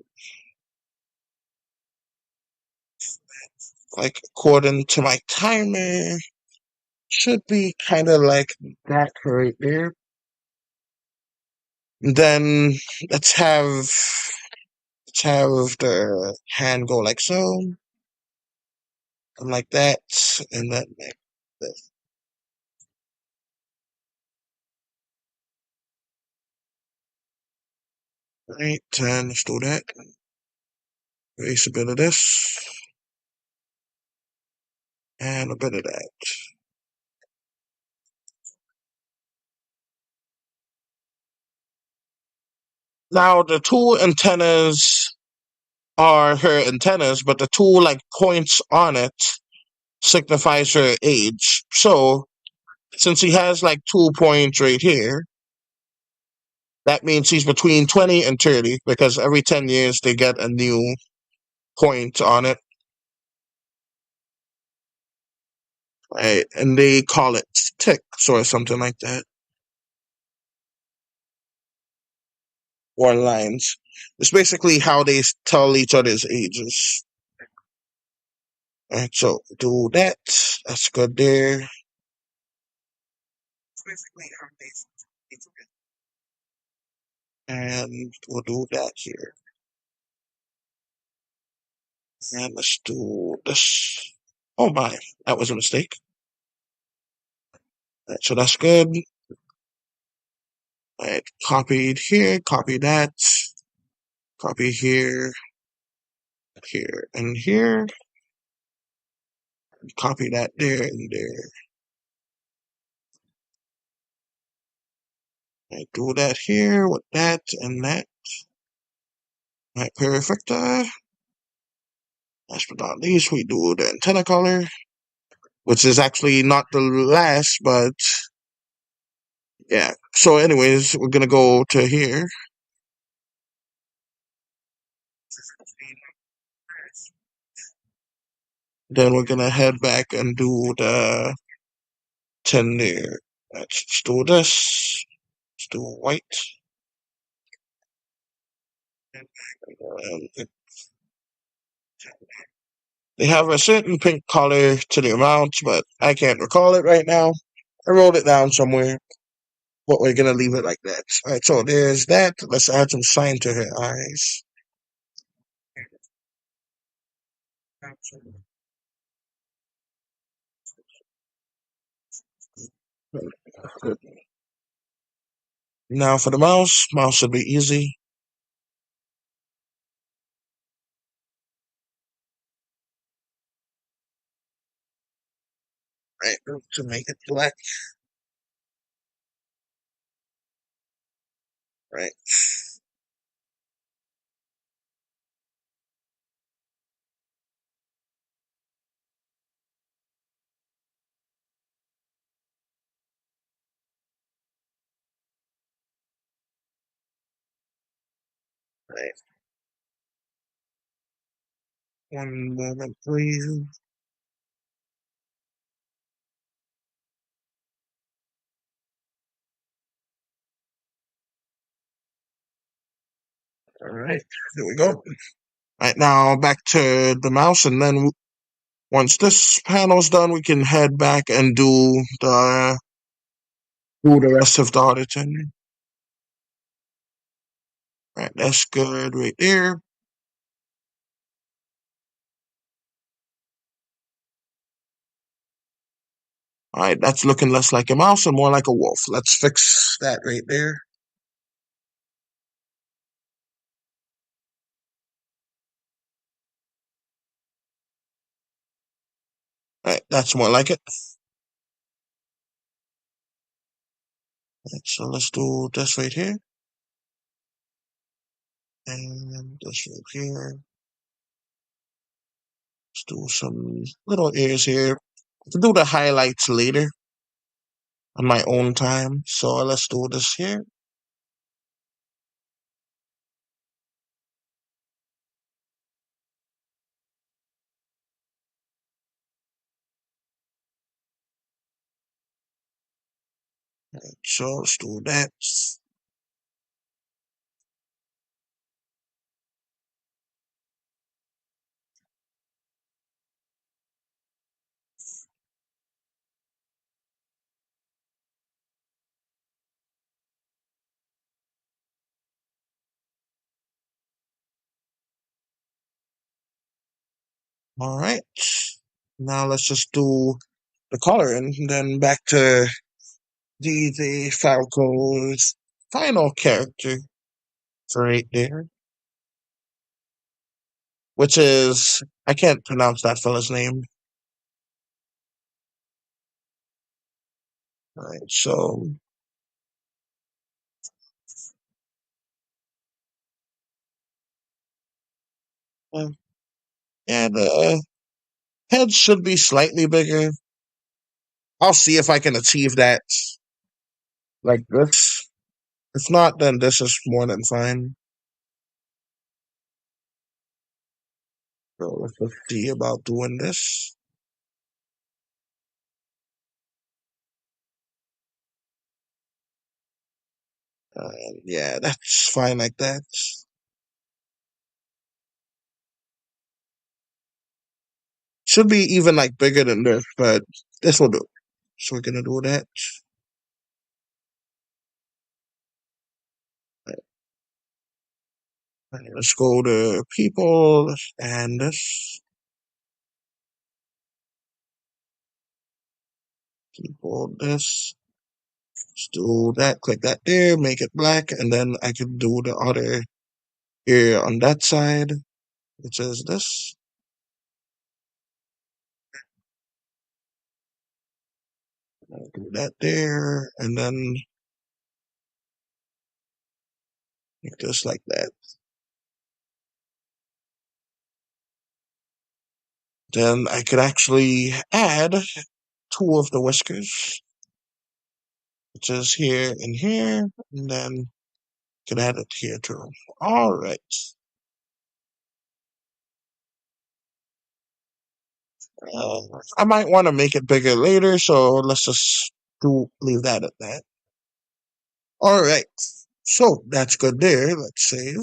Like according to my timer, should be kind of like that right there. And then let's have the hand go like so, and like that, and then like this. Right, and let's do that. Erase a bit of this, and a bit of that. Now the two antennas are her antennas, but the two like points on it signifies her age. So since he has like 2 points right here, that means he's between 20 and 30 because every 10 years they get a new point on it. Right? And they call it ticks or something like that. or lines. It's basically how they tell each other's ages. Alright, so do that. That's good there. It's basically how they and we'll do that here. And let's do this. Oh my, that was a mistake. Alright, so that's good. Alright, copied here, copy that, copy here, here, and here. Copy that there and there. I do that here with that and that. Alright, perfect. Last but not least, we do the antenna color, which is actually not the last, but yeah. So anyways, we're gonna go to here. Then we're gonna head back and do the 10 there. Let's do this. Let's do white. Um, they have a certain pink color to the amounts, but I can't recall it right now. I wrote it down somewhere, but we're gonna leave it like that. Alright, so there's that. Let's add some shine to her eyes. Now for the mouse. Mouse should be easy. Right, to make it black. Right. Right. One moment, please. Alright, there we go. Right now, back to the mouse, and then once this panel's done, we can head back and do the rest of the auditing. Right, that's good right there. Alright, that's looking less like a mouse and more like a wolf. Let's fix that right there. Alright, that's more like it. Right, so let's do this right here. And this right here. Let's do some little ears here. I can do the highlights later on my own time. So let's do this here. Right, so let's do that. All right. Now let's just do the color and then back to DJ Falco's final character right there, which is, I can't pronounce that fella's name. All right, so uh, yeah, the head should be slightly bigger. I'll see if I can achieve that like this. If not, then this is more than fine. So let's just see about doing this. Yeah, that's fine like that. Should be even like bigger than this, but this will do. So we're gonna do that. Let's go to people and this people this. Let's do that. Click that there, make it black, and then I can do the other here on that side, which is this. I'll do that there, and then make this like that. Then I could actually add two of the whiskers, which is here and here, and then can add it here too. All right. Uh, I might want to make it bigger later, so let's just do leave that at that. All right. So that's good there. Let's save.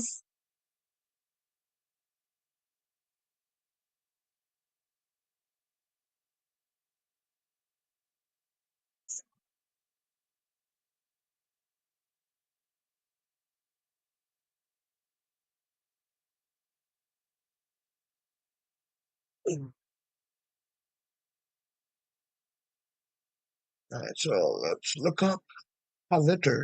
All right. So let's look up Havitter.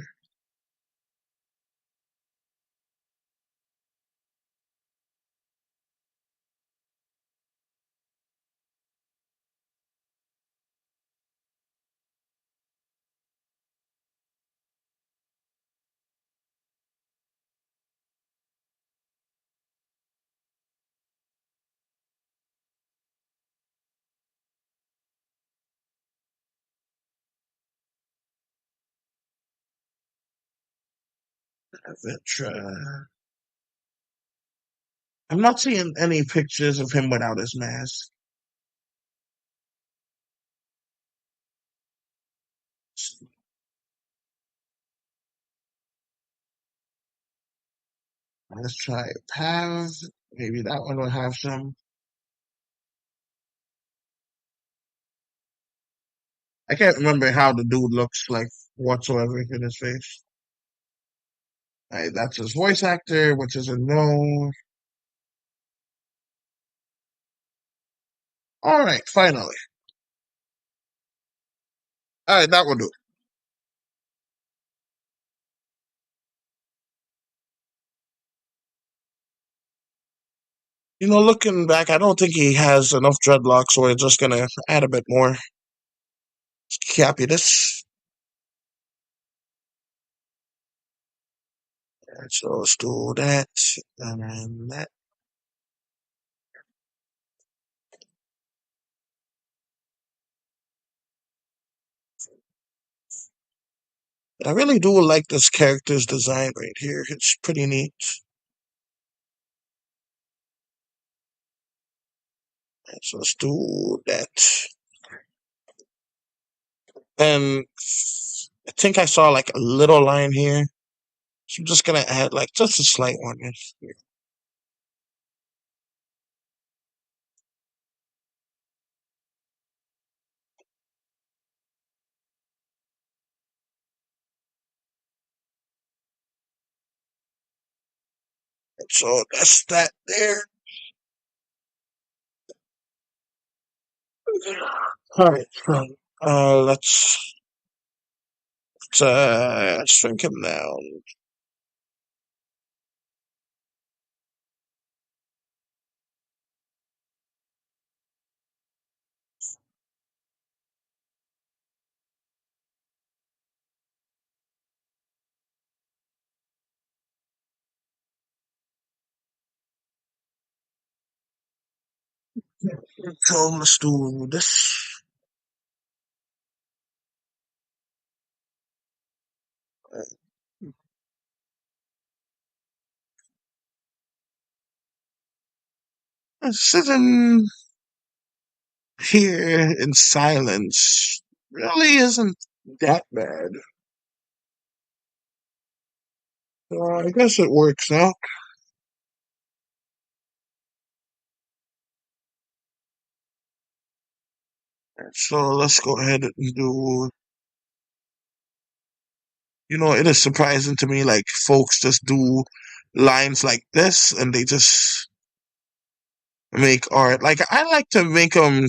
Havitter. I'm not seeing any pictures of him without his mask. Let's try Pav. Maybe that one will have some. I can't remember how the dude looks like whatsoever in his face. Alright, that's his voice actor, which is a no. Alright, finally. Alright, that will do. Looking back, I don't think he has enough dreadlocks, so we're just gonna add a bit more. Let's copy this. Alright, so let's do that, and then that. I really do like this character's design right here. It's pretty neat. Alright, so let's do that. And I think I saw like a little line here. So I'm just gonna add like just a slight one. So that's that there. All right, so let's shrink him down. So let's do this. Sitting here in silence really isn't that bad. I guess it works out. So let's go ahead and do. It is surprising to me, like folks just do lines like this, and they just make art. Like I like to make them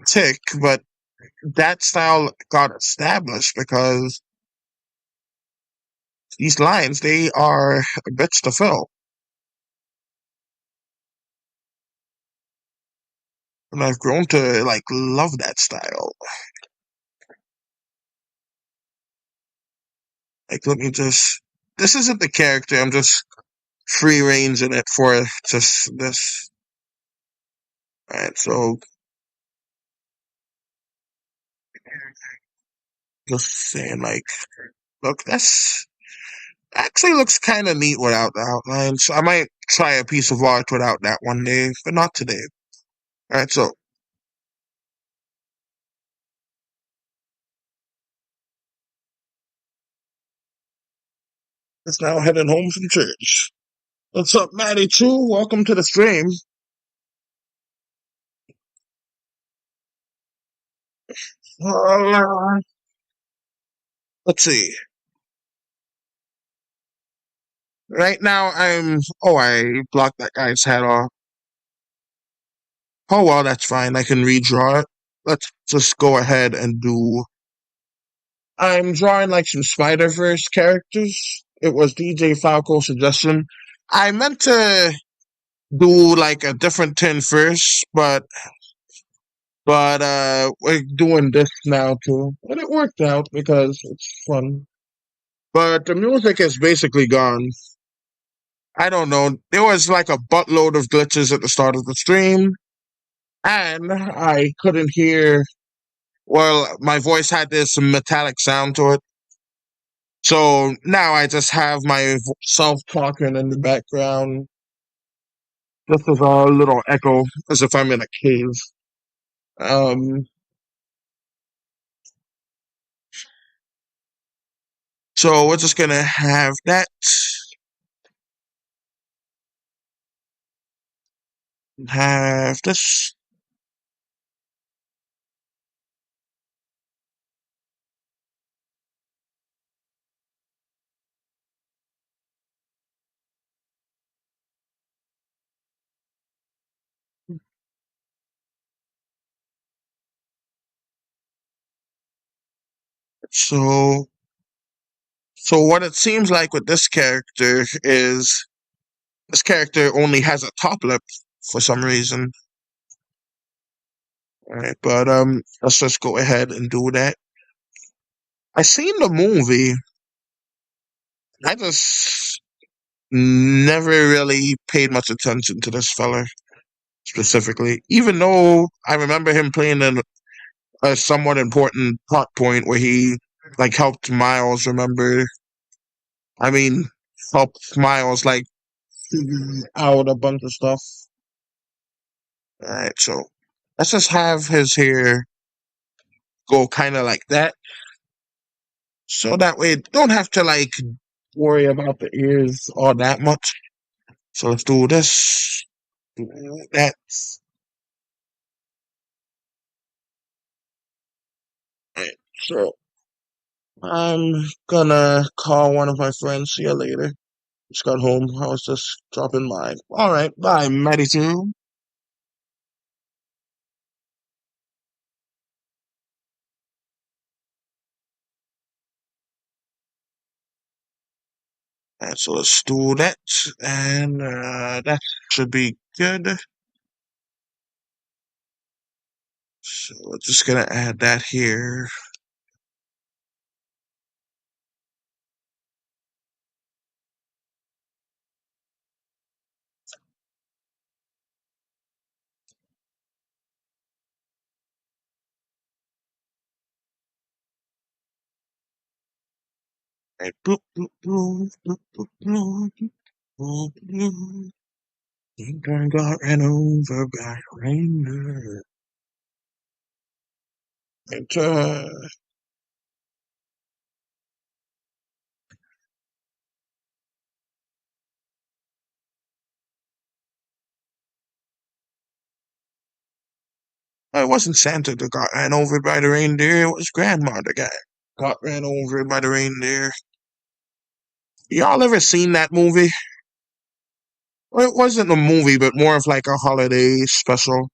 tick, but that style got established because these lines they are bits to fill, and I've grown to like love that style. Like let me just. This isn't the character. I'm just free ranging it for just this. All right, so just saying, like, look, that's actually looks kind of neat without the outlines. I might try a piece of art without that one day, but not today. All right, so it's now heading home from church. What's up, Maddie? Too welcome to the stream. Uh, let's see. Right now, I'm. Oh, I blocked that guy's head off. Oh well, that's fine. I can redraw it. Let's just go ahead and do. I'm drawing like some Spider-Verse characters. It was DJ Falco's suggestion. I meant to do like a different tin first, but we're doing this now too. And it worked out because it's fun. But the music is basically gone. I don't know. There was like a buttload of glitches at the start of the stream, and I couldn't hear. Well, my voice had this metallic sound to it. So now I just have my self talking in the background, just as a little echo, as if I'm in a cave. Um, so we're just gonna have that, have this. So, so what it seems like with this character is this character only has a top lip for some reason. All right, but let's just go ahead and do that. I seen the movie. I just never really paid much attention to this fella specifically, even though I remember him playing a somewhat important plot point where he like helped Miles. Remember, I mean, helped Miles like figure out a bunch of stuff. All right, so let's just have his hair go kind of like that, so that way don't have to like worry about the ears all that much. So let's do this, do that. All right, so I'm gonna call one of my friends. See you later. Just got home. I was just dropping by. All right, bye, Maddie too. And so let's do that, and that should be good. So we're just gonna add that here. Right, boop, boop, boop, boop, boop, boop, boop, boop. Think I got ran over by a reindeer. And, It wasn't Santa that got ran over by the reindeer. It was Grandma that got ran over by the reindeer. Y'all ever seen that movie? Well, it wasn't a movie, but more of like a holiday special.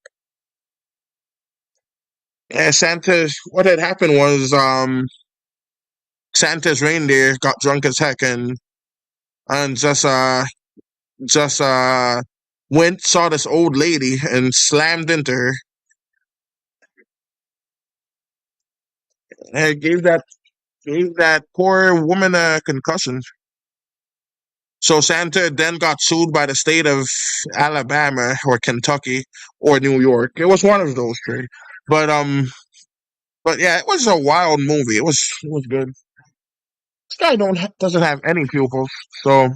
Yeah, what had happened was, Santa's reindeer got drunk as heck and just went, saw this old lady and slammed into her. And it gave that poor woman a concussion. So Santa then got sued by the state of Alabama or Kentucky or New York. It was one of those three. But but yeah, it was a wild movie. It was good. This guy doesn't have any pupils. So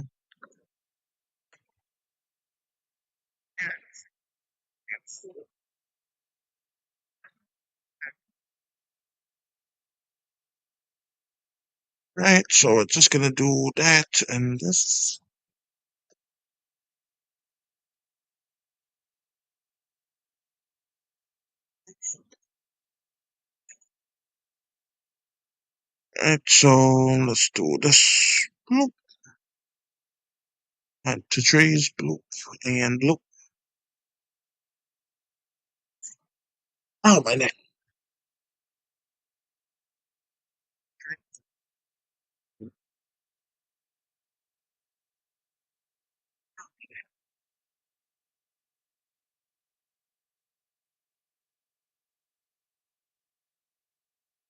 right, so it's just gonna do that and this. Right, so let's do this. Bloop. And to trees, bloop and bloop. Oh my neck.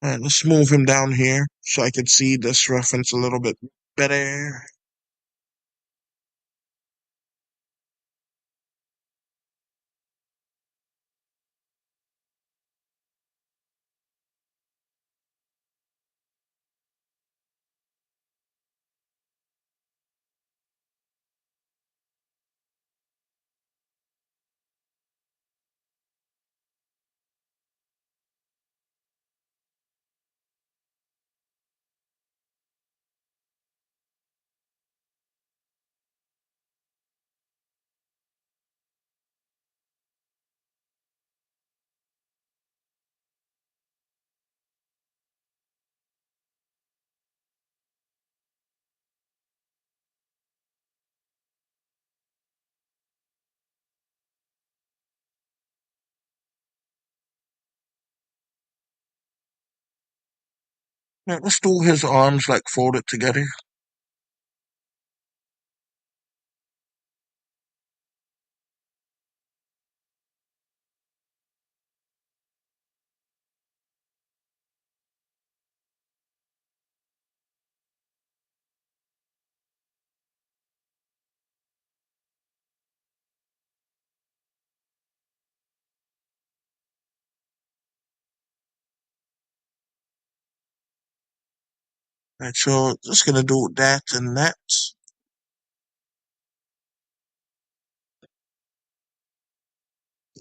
Alright, let's move him down here so I can see this reference a little bit better. Yeah, let's do his arms like folded together. Right, so just gonna do that and that.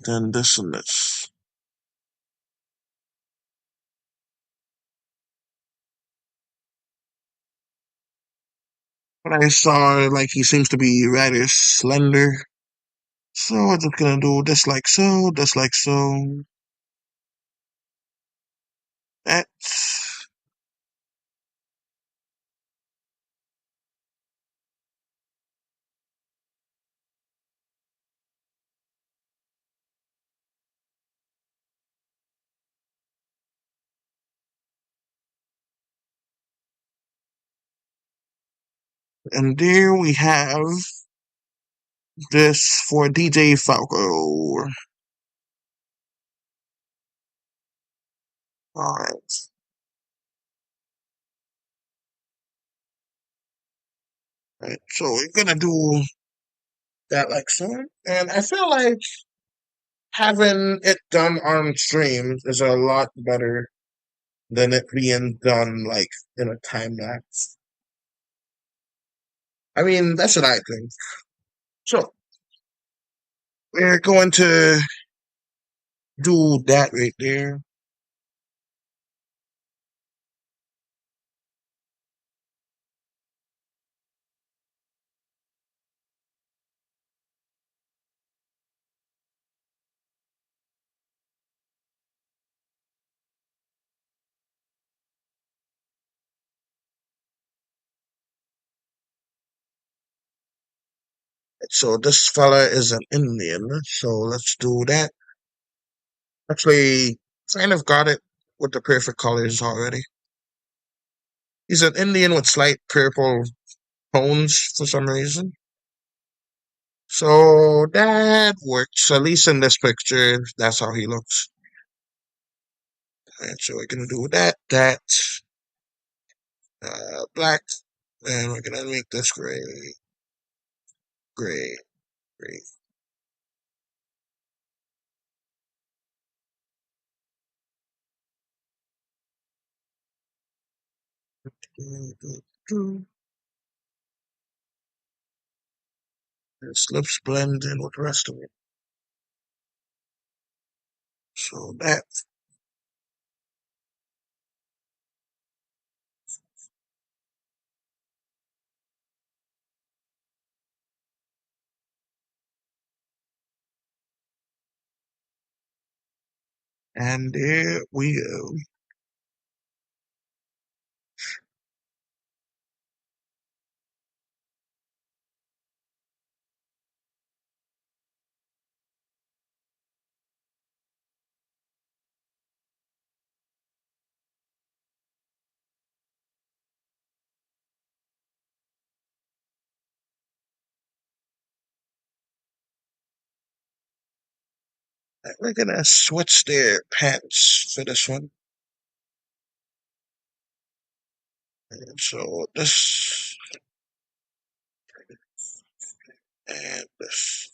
Then this and this. But I saw like he seems to be rather slender. So I'm just gonna do this like so, that. And there we have this for DJ Falco. Alright. Right. So we're gonna do that like so. And I feel like having it done on stream is a lot better than it being done like in a time lapse. I mean, that's what I think. So we're going to do that right there. So this fella is an Indian. So let's do that. Actually, kind of got it with the perfect colors already. He's an Indian with slight purple tones for some reason. So that works. At least in this picture, that's how he looks. And so we're gonna do that, black, and we're gonna make this gray, gray, gray. This lips blend in with the rest of it. So that, and there we go. We're gonna switch their pants for this one. And so this and this.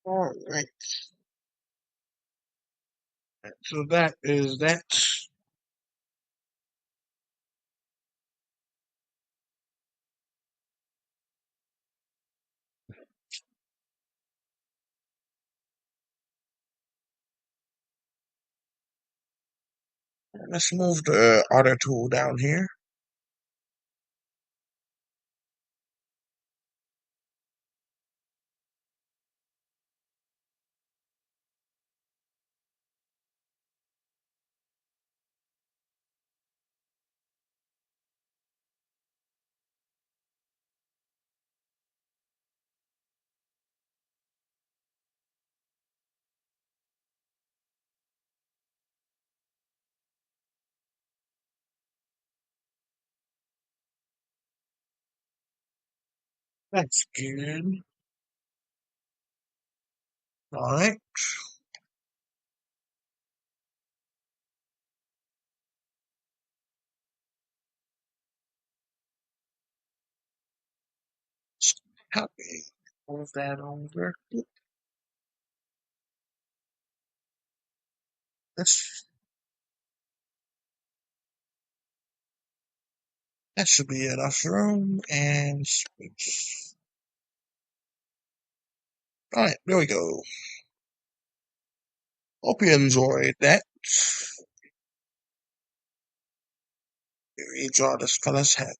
All right. So that is that. Let's move the other tool down here. That's good. All right. Copy. Move that over. This that should be enough room and switch. All right, there we go. Hope you enjoyed that. Redraw this fella's hat.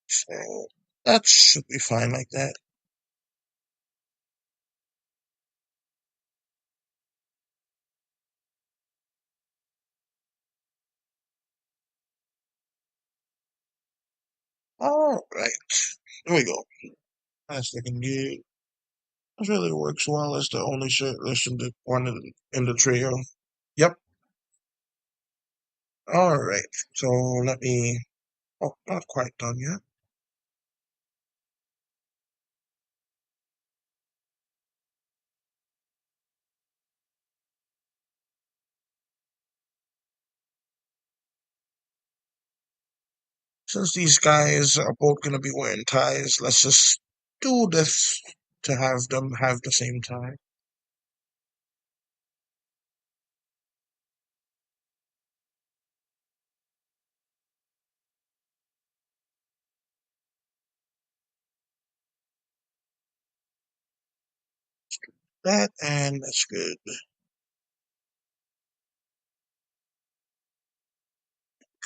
So that should be fine like that. All right, there we go. That's looking good. This really works well as the only shirtless in the one in the trio. Yep. All right. So let me. Oh, not quite done yet. Since these guys are both gonna be wearing ties, let's just do this to have them have the same tie. that, and that's good.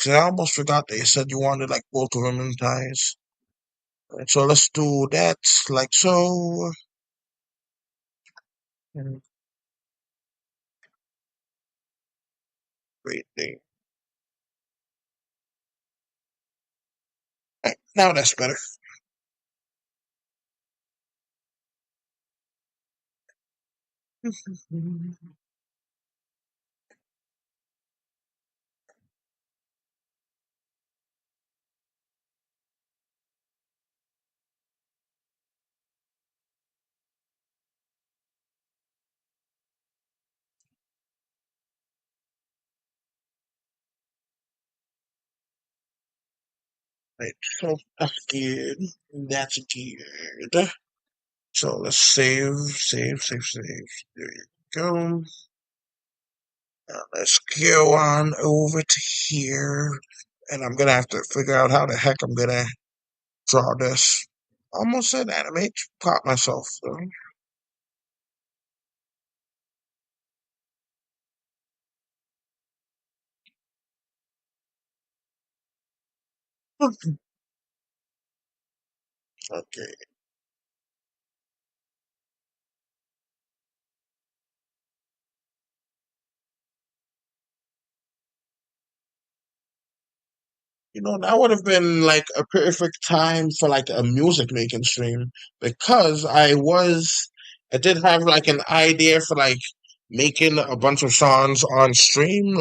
Cause I almost forgot that you said you wanted like both of them in ties. Right, so let's do that like so. And great thing. Right, now that's better. Right, so that's good. That's good. So let's save. There you go. Now let's go on over to here. And I'm gonna have to figure out how the heck I'm gonna draw this. Almost said animate. Caught myself though. Okay. You know, that would have been like a perfect time for like a music making stream because I did have like an idea for like making a bunch of songs on stream,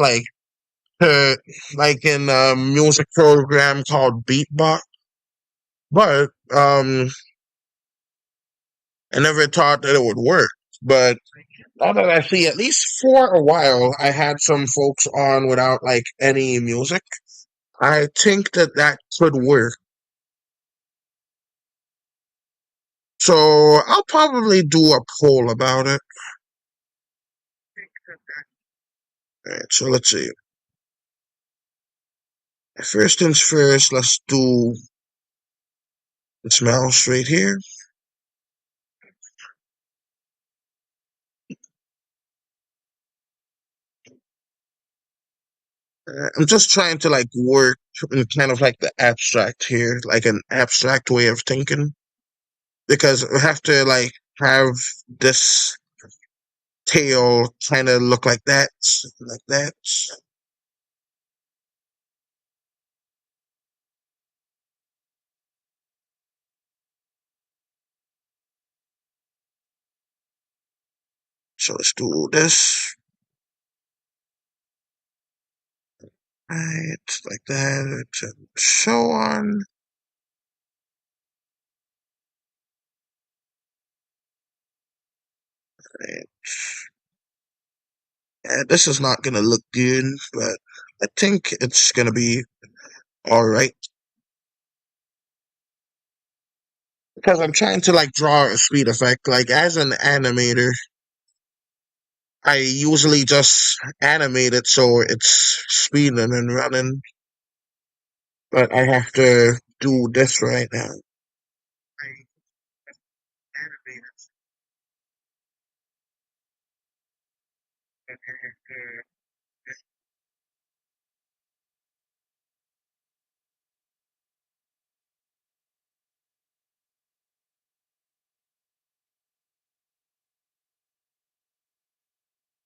uh, like in a music program called Beatbox. But I never thought that it would work. But now that I see, at least for a while, I had some folks on without like any music. I think that that could work. So I'll probably do a poll about it. Alright, so let's see. First things first, let's do this mouse right here. I'm just trying to like work in kind of like the abstract here, like an abstract way of thinking, because we have to like have this tail kind of look like that, like that. So let's do this, right, like that, and so on. Right. Yeah, this is not gonna look good, but I think it's gonna be all right because I'm trying to like draw a speed effect. Like as an animator, I usually just animate it so it's speeding and running, but I have to do this right now.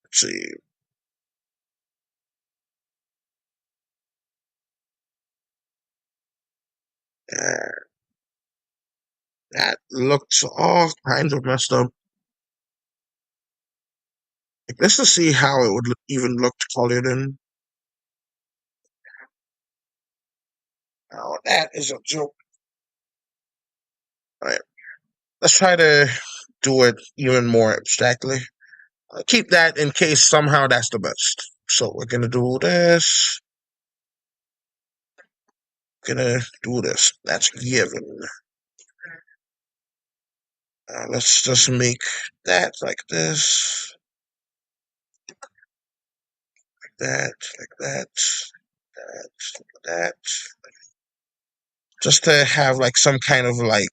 Let's see. Uh, that looks all kinds of messed up. Like, let's just see how it would even look colored in. Oh, that is a joke. All right, let's try to do it even more abstractly. Keep that in case somehow that's the best. So we're gonna do this. Gonna do this. That's given. Let's just make that like this, that, like that, that. Just to have like some kind of like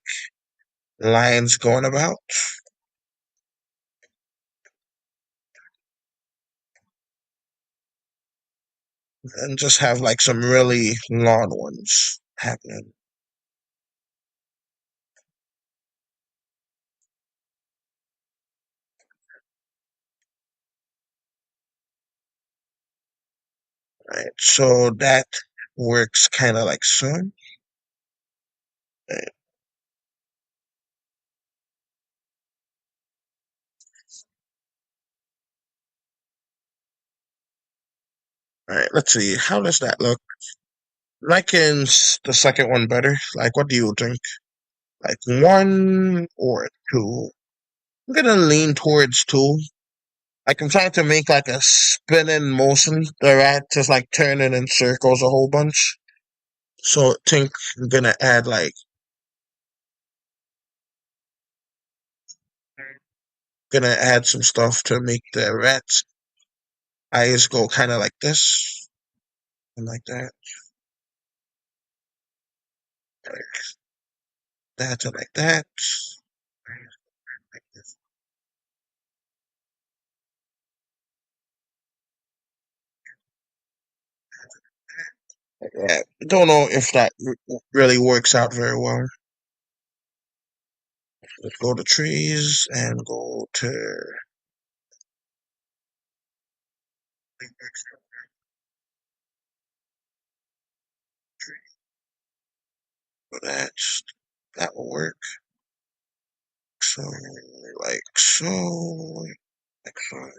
lines going about. and just have like some really long ones happening. Right, so that works kind of like so. Right, right, let's see. How does that look? Liking the second one better. Like, what do you think? Like one or two? I'm gonna lean towards two. Like I'm trying to make like a spinning motion. The rat just like turning in circles a whole bunch. So I think I'm gonna add like some stuff to make the rat's eyes go kind of like this and like that, like that and like that. Yeah, don't know if that really works out very well. Let's go to trees and go to that. That will work. So, like so, like so.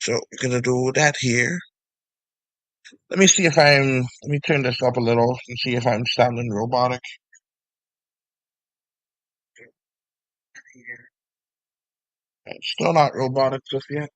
So we're gonna do that here. Let me see if let me turn this up a little and see if I'm sounding robotic. It's still not robotic just yet.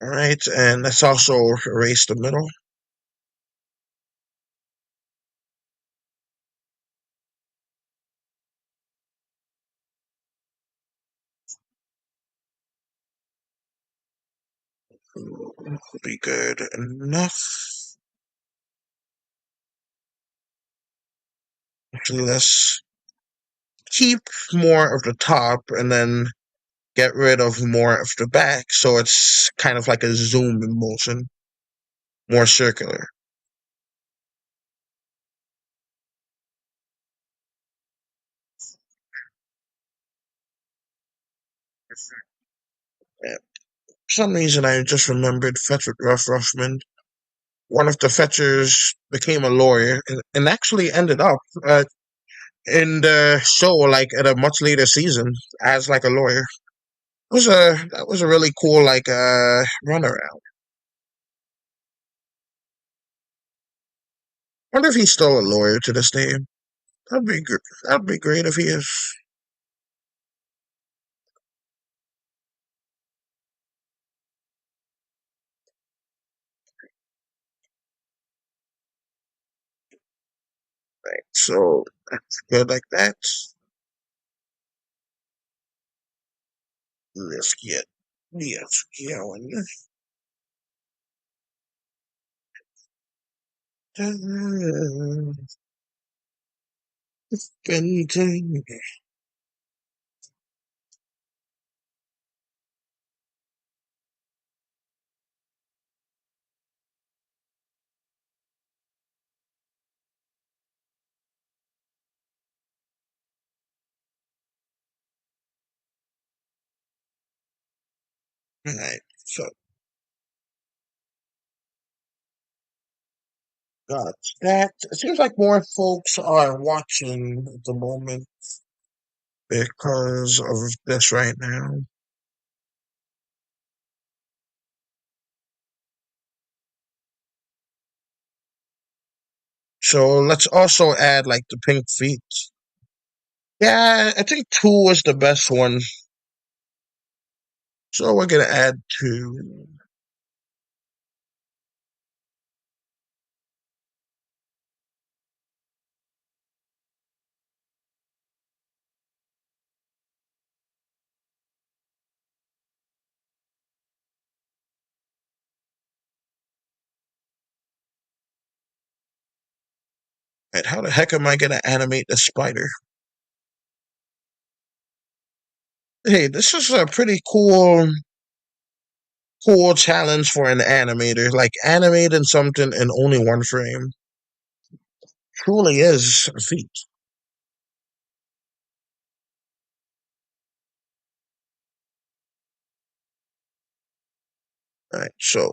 All right, and let's also erase the middle. Will be good enough. Actually, let's keep more of the top and then get rid of more of the back, so it's kind of like a zoom in motion, more circular. Yeah. For some reason, I just remembered Fetch with Rough Ruffman. One of the fetchers became a lawyer and actually ended up in the show, like at a much later season, as like a lawyer. That was a really cool like runaround. Wonder if he's still a lawyer to this day. That'd be great if he is. Right. So that's good like that. Let's get going. Spending. Right. So got that. It seems like more folks are watching at the moment because of this right now. So let's also add like the pink feet. Yeah, I think two was the best one. So we're gonna add two. Right, how the heck am I gonna animate the spider? Hey, this is a pretty cool challenge for an animator. Like animating something in only one frame truly is a feat. All right, so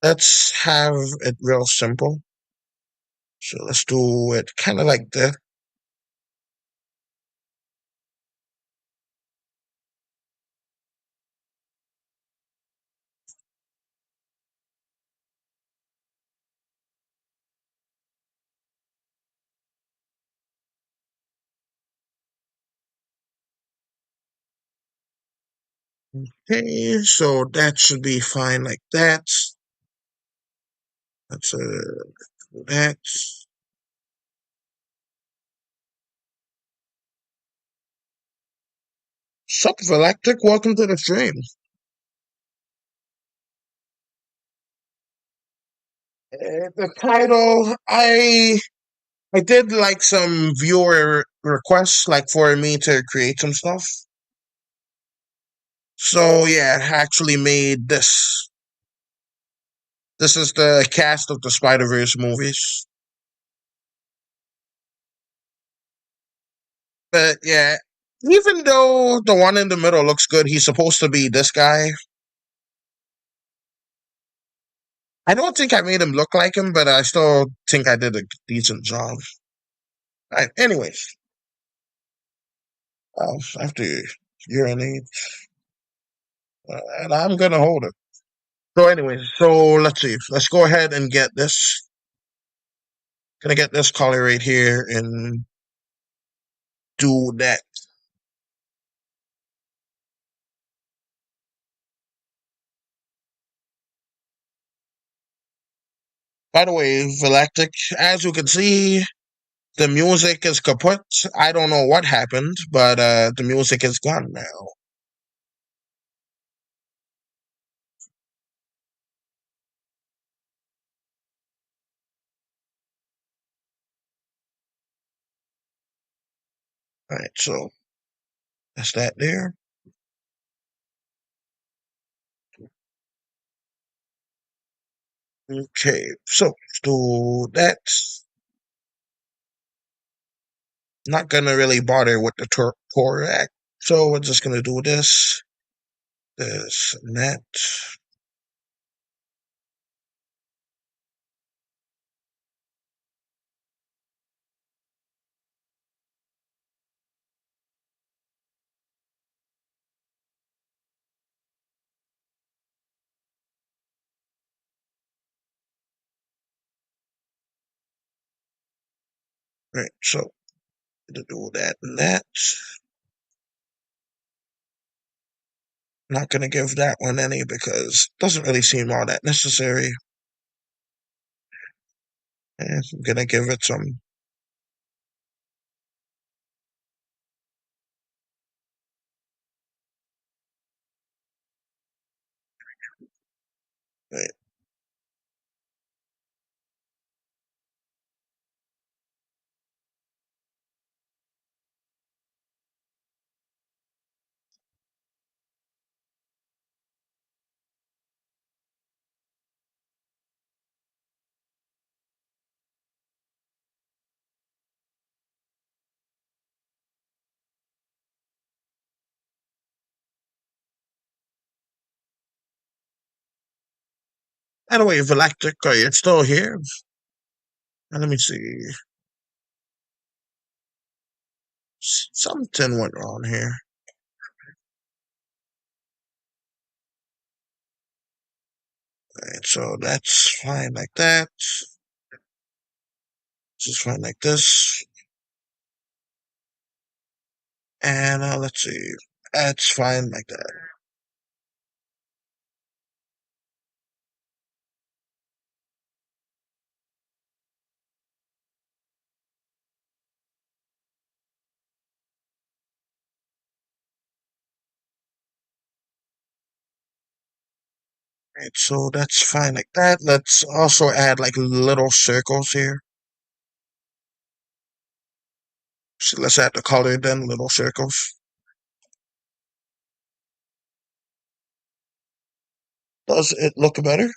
let's have it real simple. So let's do it kind of like this. Okay, so that should be fine like that. Let's do that. Sup, Galactic? Welcome to the stream. The title, I did like some viewer requests, like for me to create some stuff. So yeah, I actually made this. This is the cast of the Spider-Verse movies. But yeah, even though the one in the middle looks good, he's supposed to be this guy. I don't think I made him look like him, but I still think I did a decent job. Right, anyways, I have to urinate, and I'm gonna hold it. So, anyways, so let's see. Let's go ahead and get this. Gonna get this color right here and do that. By the way, Galactic, as you can see, the music is kaput. I don't know what happened, but the music is gone now. All right, so that's that there. Okay, so let's do that. Not gonna really bother with the thorax, so we're just gonna do this, and that. Right, so to do that and that. Not gonna give that one any because it doesn't really seem all that necessary. And I'm gonna give it some. Right, anyway, Galactic, are you still here? Let me see. Something went wrong here. Right, so that's fine like that. This is fine like this. And let's see. That's fine like that. Right, so that's fine like that. Let's also add like little circles here. So let's add the color then, little circles. Does it look better?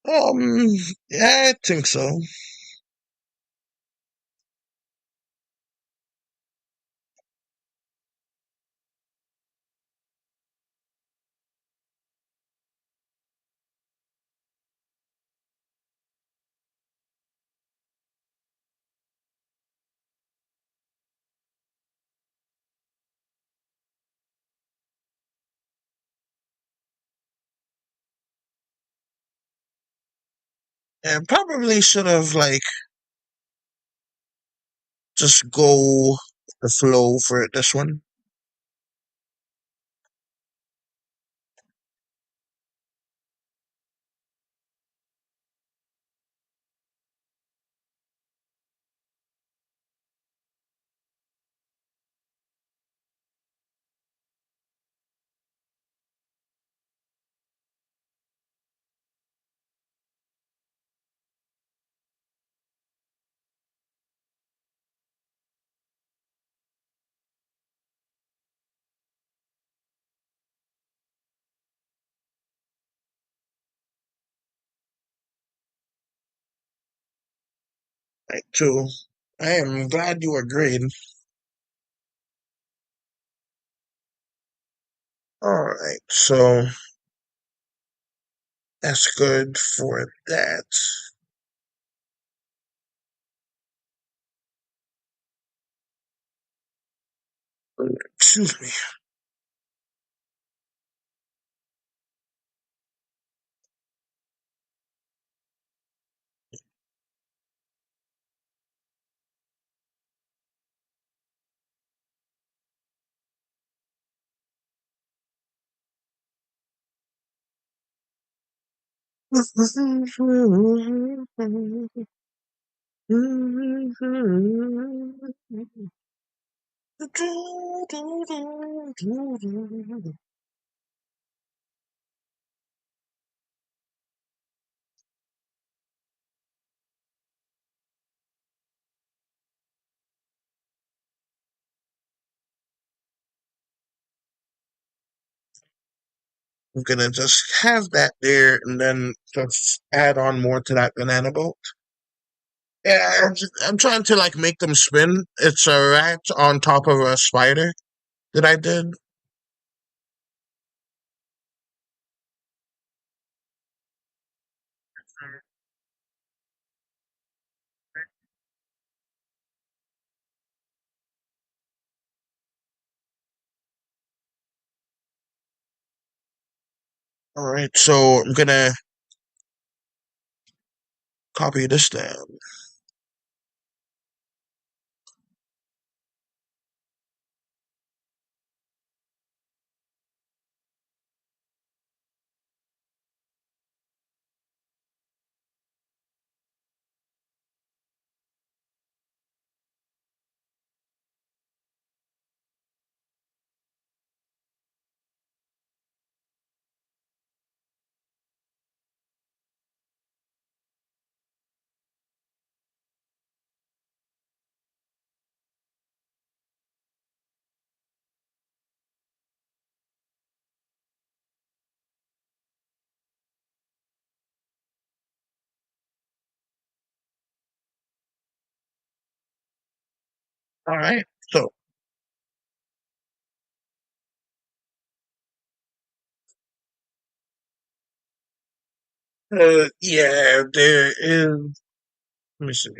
Yeah, I think so. And probably should have like just go the flow for this one. Right, too. I am glad you agreed. Alright, so that's good for that. Excuse me. I'm gonna just have that there and then just add on more to that banana boat. Yeah, I'm trying to like make them spin. It's a rat on top of a spider that I did. All right, so I'm gonna copy this down. All right, so yeah, there is. Let me see.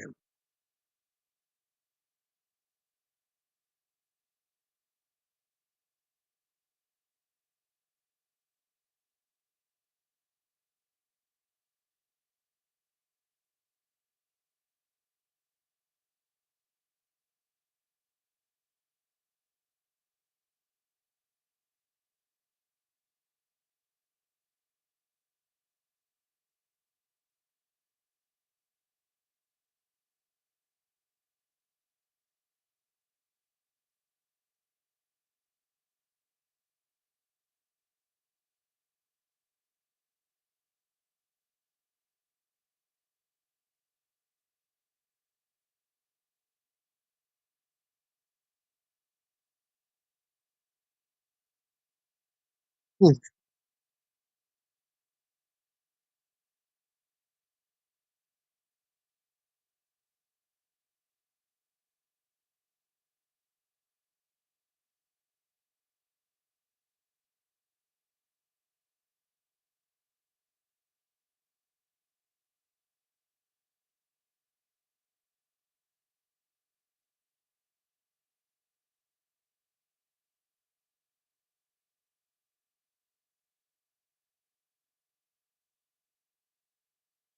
Ooh,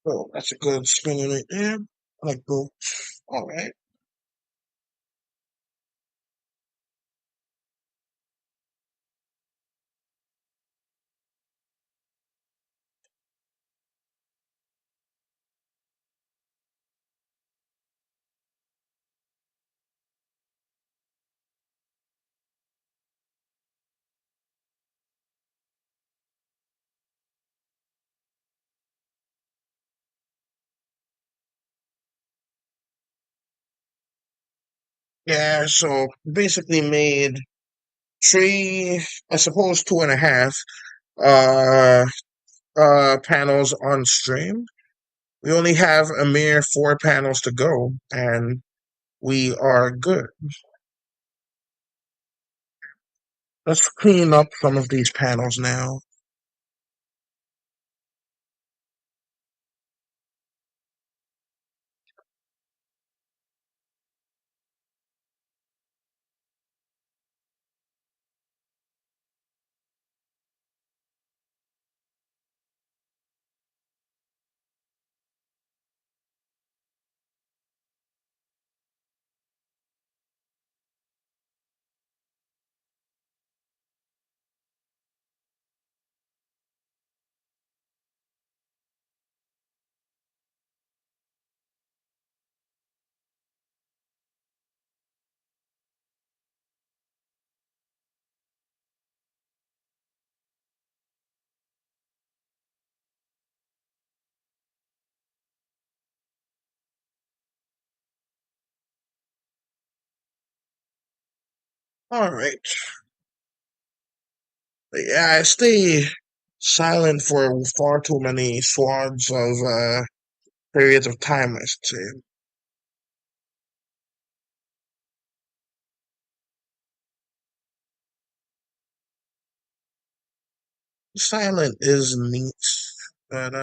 oh, that's a good spinning right there. I like both. All right. Yeah, so basically made three, I suppose two and a half, uh, panels on stream. We only have a mere four panels to go, and we are good. Let's clean up some of these panels now. All right. Yeah, I stay silent for far too many swaths of periods of time, I should say. Silent is neat, but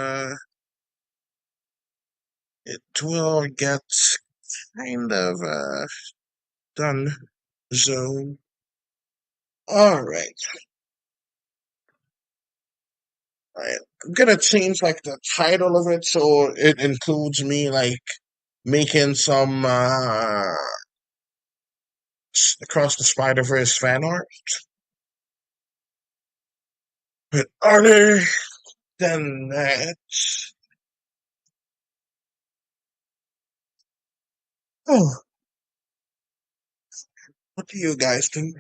it will get kind of done zone. All right. Alright, I'm gonna change like the title of it so it includes me like making some across the Spider Verse fan art. But other than that, oh, what do you guys think?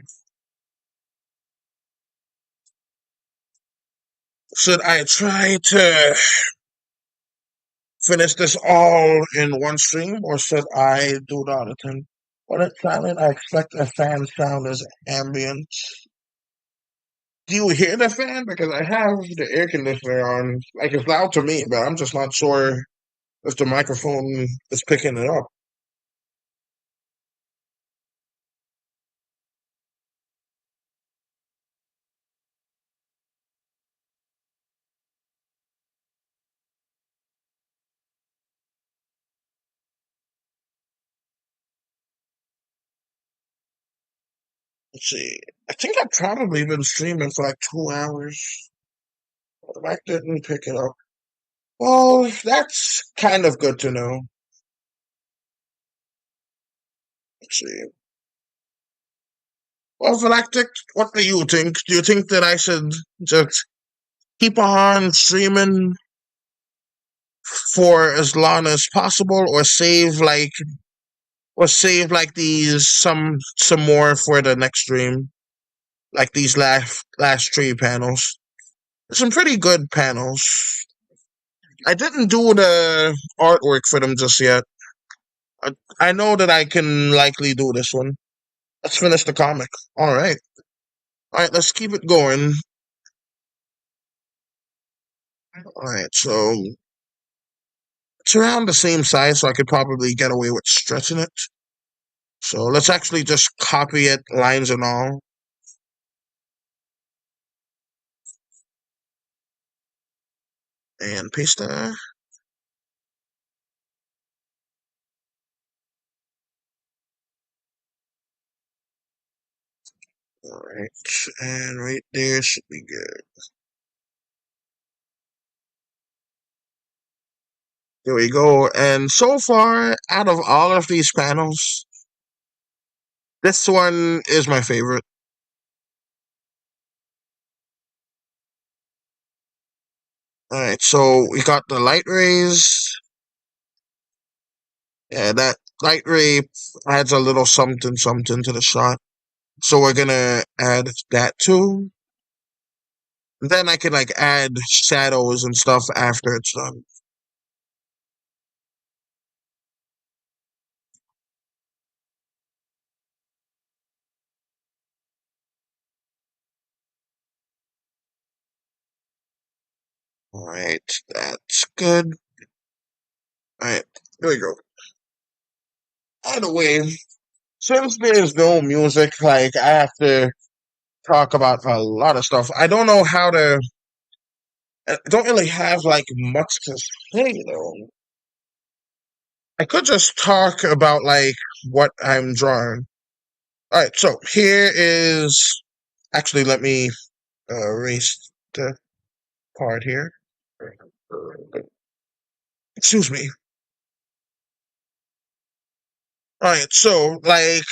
Should I try to finish this all in one stream, or should I do the other thing? When it's silent, I expect a fan sound as ambient. Do you hear the fan? Because I have the air conditioner on. Like it's loud to me, but I'm just not sure if the microphone is picking it up. Let's see. I think I've probably been streaming for like 2 hours. The mic didn't pick it up. Well, that's kind of good to know. Let's see. Well, Galactic, what do you think? Do you think that I should just keep on streaming for as long as possible, or save like these some more for the next stream, like these last three panels? Some pretty good panels. I didn't do the artwork for them just yet. I, I know that I can likely do this one. Let's finish the comic. All right. All right, let's keep it going. Alright, so it's around the same size, so I could probably get away with stretching it. So let's actually just copy it, lines and all, and paste that. Alright, and right there should be good. There we go. And so far, out of all of these panels, this one is my favorite. Alright, so we got the light rays. Yeah, that light ray adds a little something something to the shot. So we're gonna add that too. Then I can like add shadows and stuff after it's done. Alright, that's good. Alright, here we go. By the way, since there's no music, like I have to talk about a lot of stuff. I don't know how to. I don't really have like much to say though. I could just talk about like what I'm drawing. All right, so here is actually let me erase the part here. Excuse me. All right, so like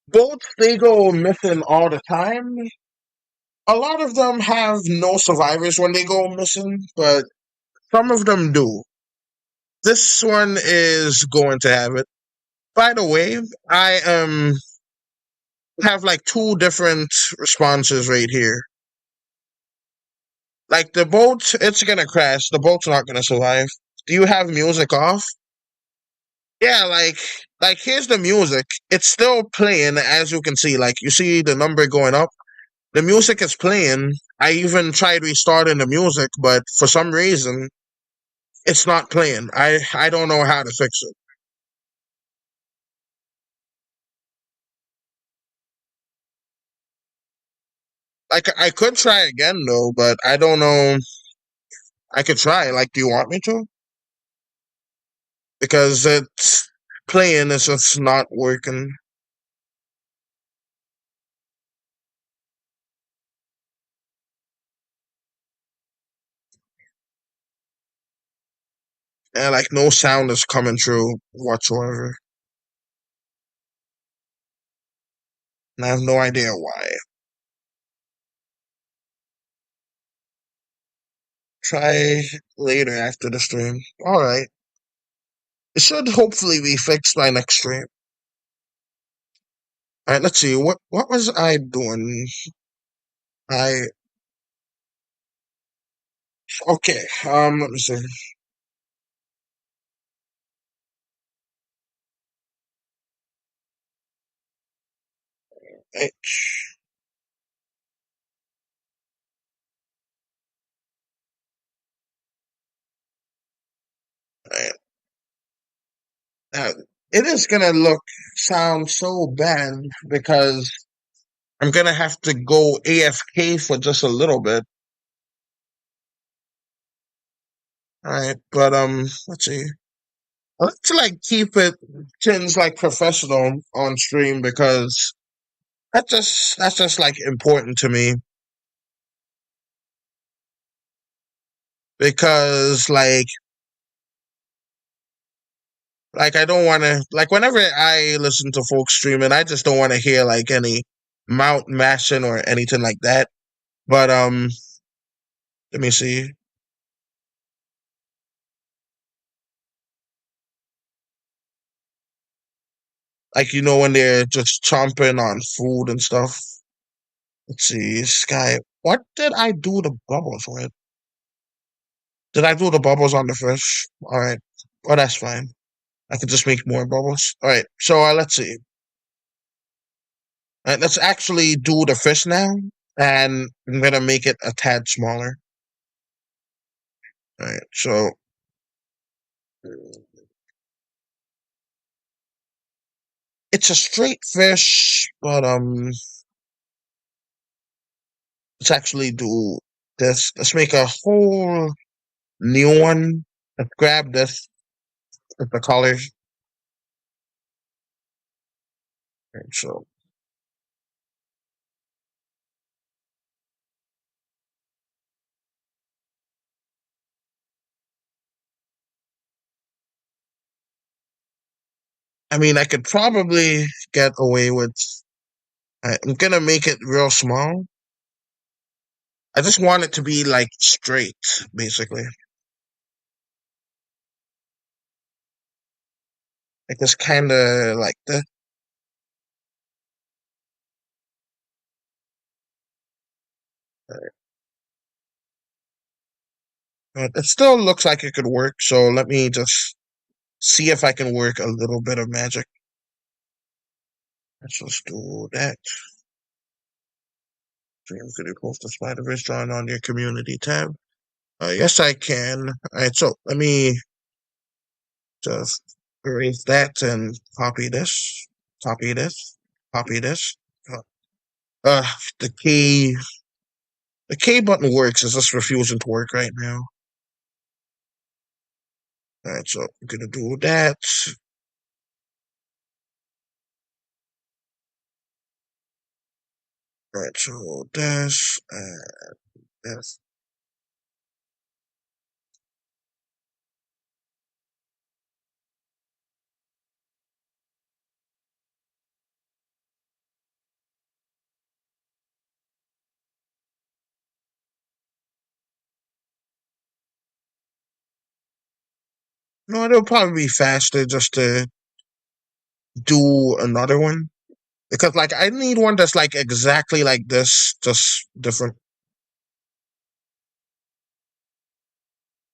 boats they go missing all the time. A lot of them have no survivors when they go missing, but some of them do. This one is going to have it. By the way, I have like two different responses right here. Like the boat, it's gonna crash. The boat's not gonna survive. Do you have music off? Yeah, like here's the music. It's still playing as you can see. Like you see the number going up. The music is playing. I even tried restarting the music, but for some reason it's not playing. I don't know how to fix it. Like I could try again though, but I don't know. I could try. Like, do you want me to? Because it's playing, it's just not working. And like no sound is coming through whatsoever. And I have no idea why. Try later after the stream. Alright. It should hopefully be fixed by next stream. Alright, let's see. What was I doing? I okay, let me see. H. Alright. Now, it is gonna sound so bad because I'm gonna have to go AFK for just a little bit. Alright, but let's see. I like to like keep it things like professional on stream because that's just like important to me because like I don't want to like whenever I listen to folks streaming I just don't want to hear like any mount mashing or anything like that. But let me see. Like when they're just chomping on food and stuff. Let's see, Sky. What did I do the bubbles with? Did I do the bubbles on the fish? All right. Well, that's fine. I could just make more bubbles. All right. So let's see. All right, let's actually do the fish now, and I'm gonna make it a tad smaller. Right, so it's a straight fish, but let's actually do this. Let's make a whole new one. Let's grab this with the colors. Right, so I mean, I could probably get away with. I'm gonna make it real small. I just want it to be like straight, basically. Like it's kind of like the. But it still looks like it could work. So let me just see if I can work a little bit of magic. Let's just do that. Stream, could you post the Spider-Verse drawing on your community tab? Yes, I can. All right, so let me just erase that and copy this, copy this, copy this. Uh, uh, the K button works. It's just refusing to work right now. All right, so I'm gonna do that. All right, so this and this. No, it'll probably be faster just to do another one because, like, I need one that's like exactly like this, just different.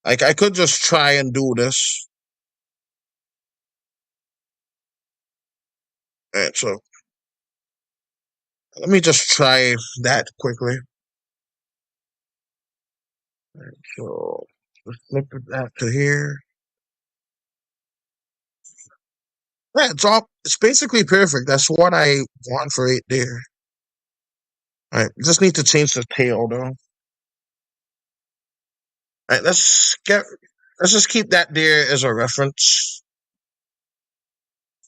Like, I could just try and do this. All right, so let me just try that quickly. All right, so let's flip that to here. Yeah, it's all. It's basically perfect. That's what I want for it there. All right, just need to change the tail though. All right, let's get. Let's just keep that there as a reference.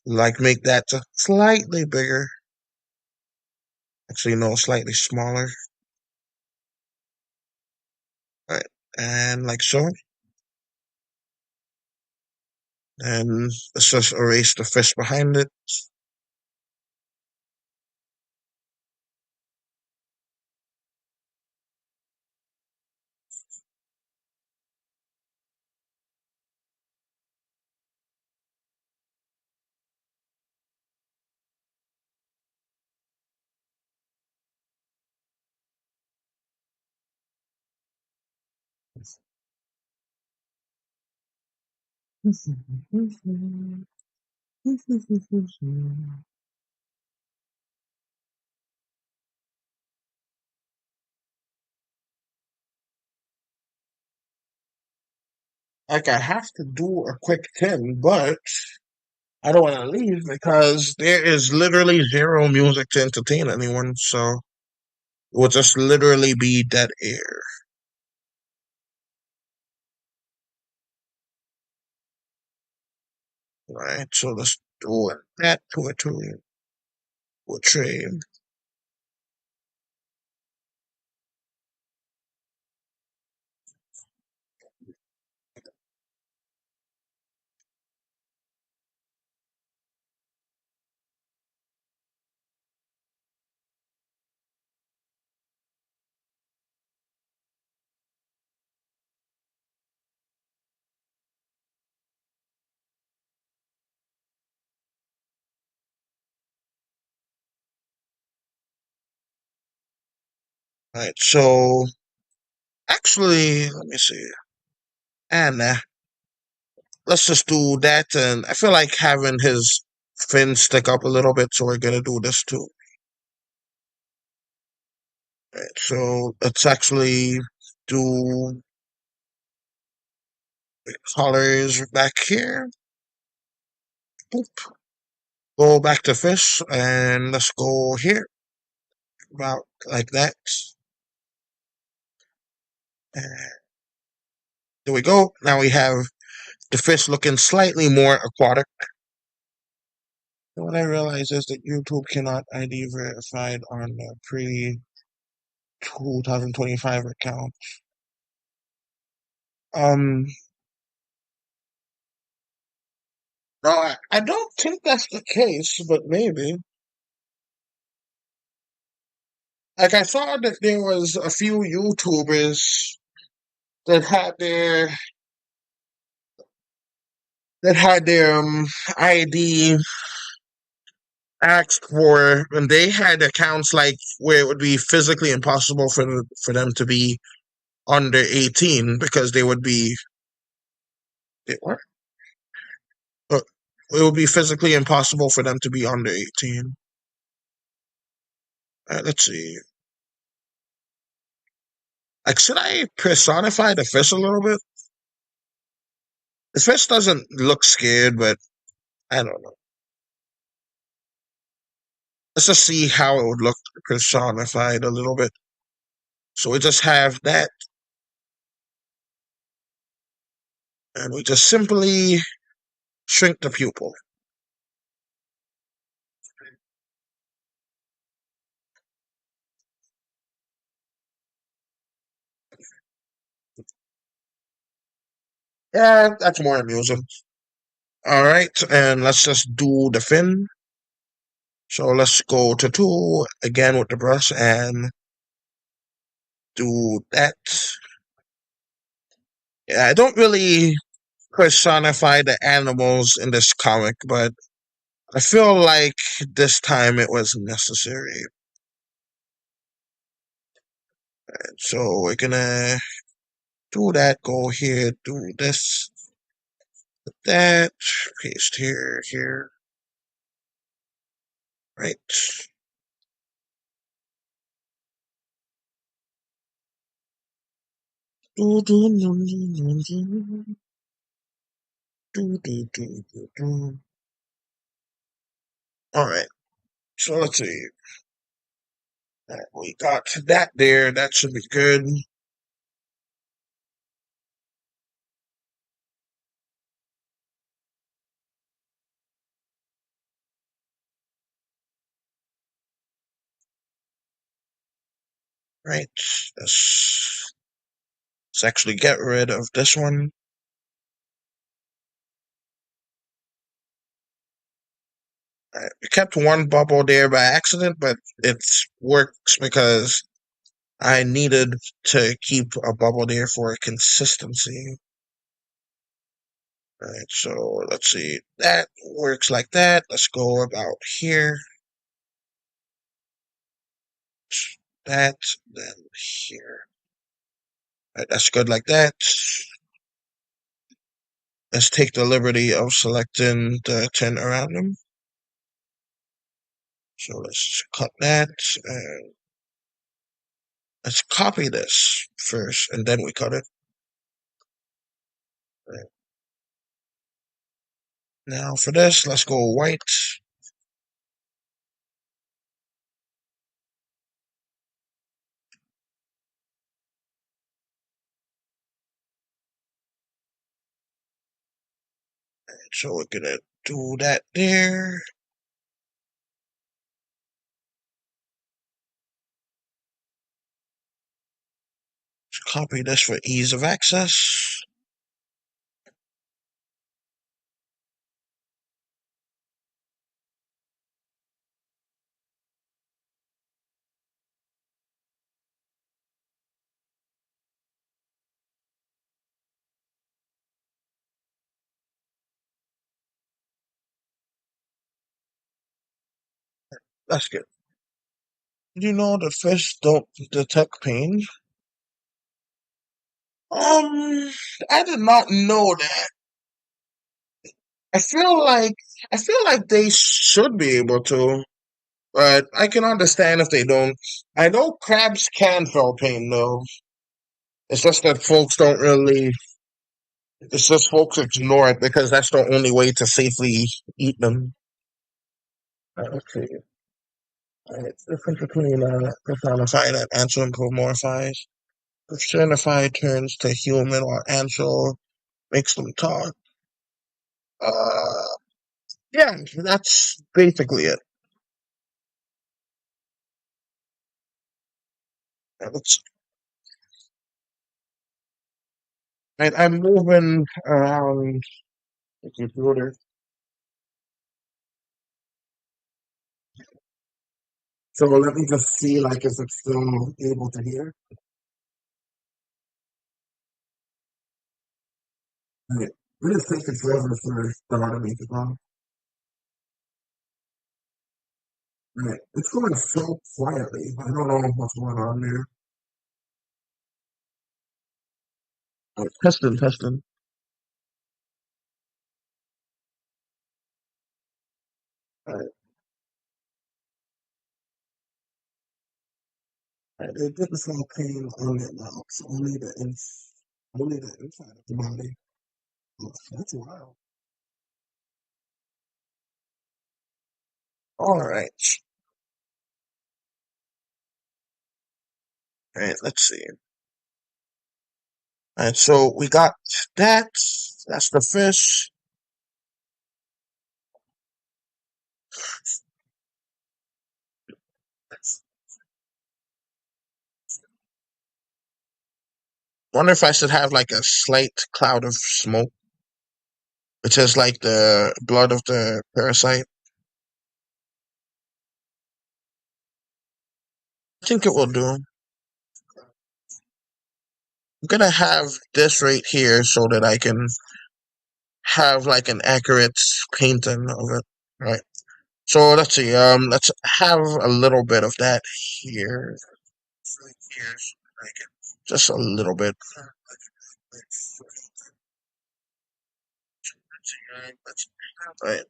Like, make that slightly bigger. Actually, no, slightly smaller. All right, and like so. And let's just erase the fish behind it. Like, I have to do a quick 10, but I don't want to leave because there is literally zero music to entertain anyone. So it will just literally be dead air. Right? So let's do it. That to a train. Right. So actually, let me see. And let's just do that. And I feel like having his fin stick up a little bit. So we're going to do this too. Right. So let's actually do Colors back here. Boop. Go back to fish and let's go here. About like that. And there we go. Now we have the fish looking slightly more aquatic. What I realize is that YouTube cannot ID verified on the pre 2025 account. Um, no, I don't think that's the case, but maybe. Like I saw that there was a few YouTubers that had their ID asked for, and they had accounts like where it would be physically impossible for them to be under 18 because they would be what? Uh, it would be physically impossible for them to be under 18. Let's see. Like, should I personify the fish a little bit? The fish doesn't look scared, but I don't know. Let's just see how it would look personified a little bit. So we just have that, and we just simply shrink the pupil. Yeah, that's more amusing. All right, and let's just do the fin. So let's go to tool again with the brush and do that. Yeah, I don't really personify the animals in this comic, but I feel like this time it was necessary. So we're gonna do that, go here, do this, that, paste here, right? Do, do, do, do, do, do, do, do, do, do. All right, so let's see. We got that there. That should be good. Right. Let's actually get rid of this one. I kept one bubble there by accident, but it works because I needed to keep a bubble there for consistency. Alright, so let's see. That works like that. Let's go about here. That, then here. Alright, that's good like that. Let's take the liberty of selecting the 10 around them. So let's cut that and let's copy this first and then we cut it. Right. Now for this, let's go white. So we're gonna do that there. Let's copy this for ease of access. That's good. You know the fish don't detect pain? I did not know that. I feel like they should be able to, but I can understand if they don't. I know crabs can feel pain though. It's just that folks don't really It's just folks ignore it because that's the only way to safely eat them. Let's see. It's different between personified and anthropomorphized. Personified turns to human or anthro, makes them talk. Uh, yeah, that's basically it. Let's, right, I'm moving around the computer. So let me just see like if it's still able to hear. Right. We just take it forever for the to make it wrong. Right. It's going so quietly. I don't know what's going on there. Right. Testing, testing. Right. Right. It didn't feel pain on it now. It's only the inside of the body. Oh, that's wild. All right. All right. Let's see. All right. So we got that. That's the fish. Wonder if I should have like a slight cloud of smoke, which is like the blood of the parasite. I think it will do. I'm gonna have this right here so that I can have like an accurate painting of it. Right. So let's see. Let's have a little bit of that here. Right here. Like just a little bit. Right.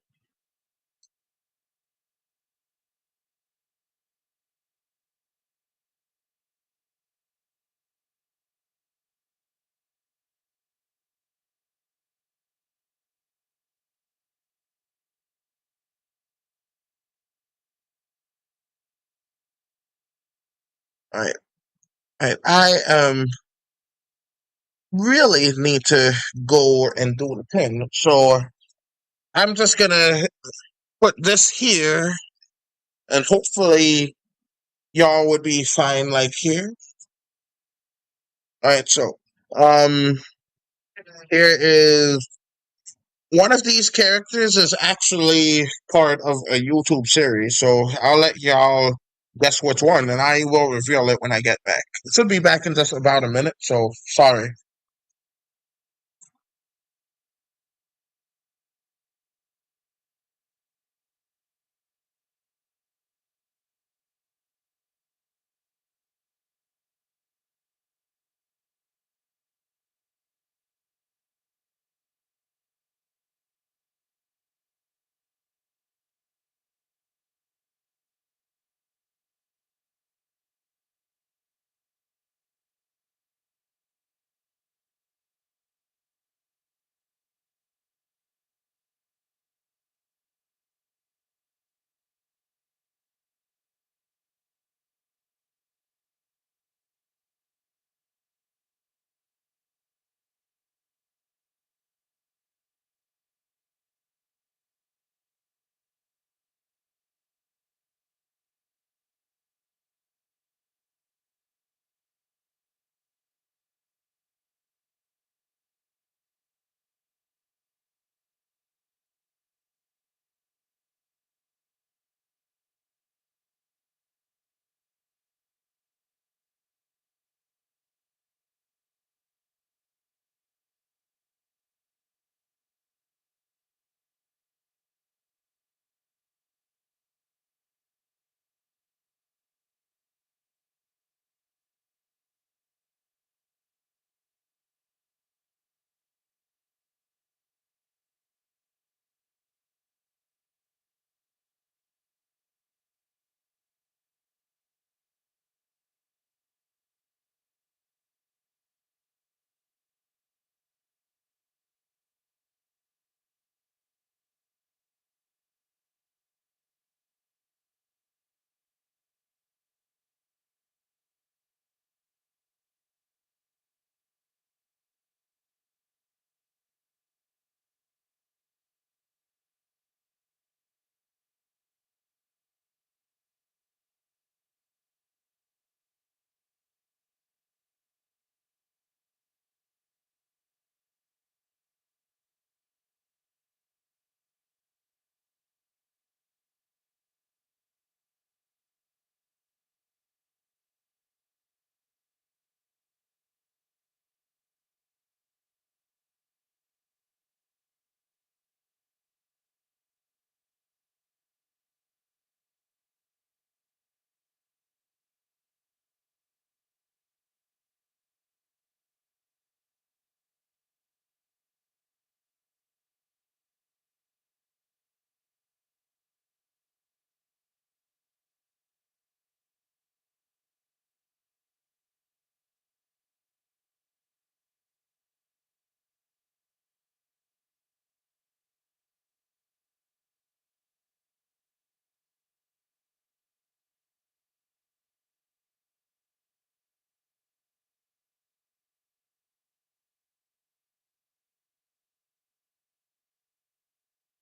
Right. Right. I really need to go and do the pin. So I'm just gonna put this here, and hopefully y'all would be fine. Like here. All right. So um, here is one of these characters is actually part of a YouTube series. So I'll let y'all guess which one, and I will reveal it when I get back. It should be back in just about a minute. So sorry.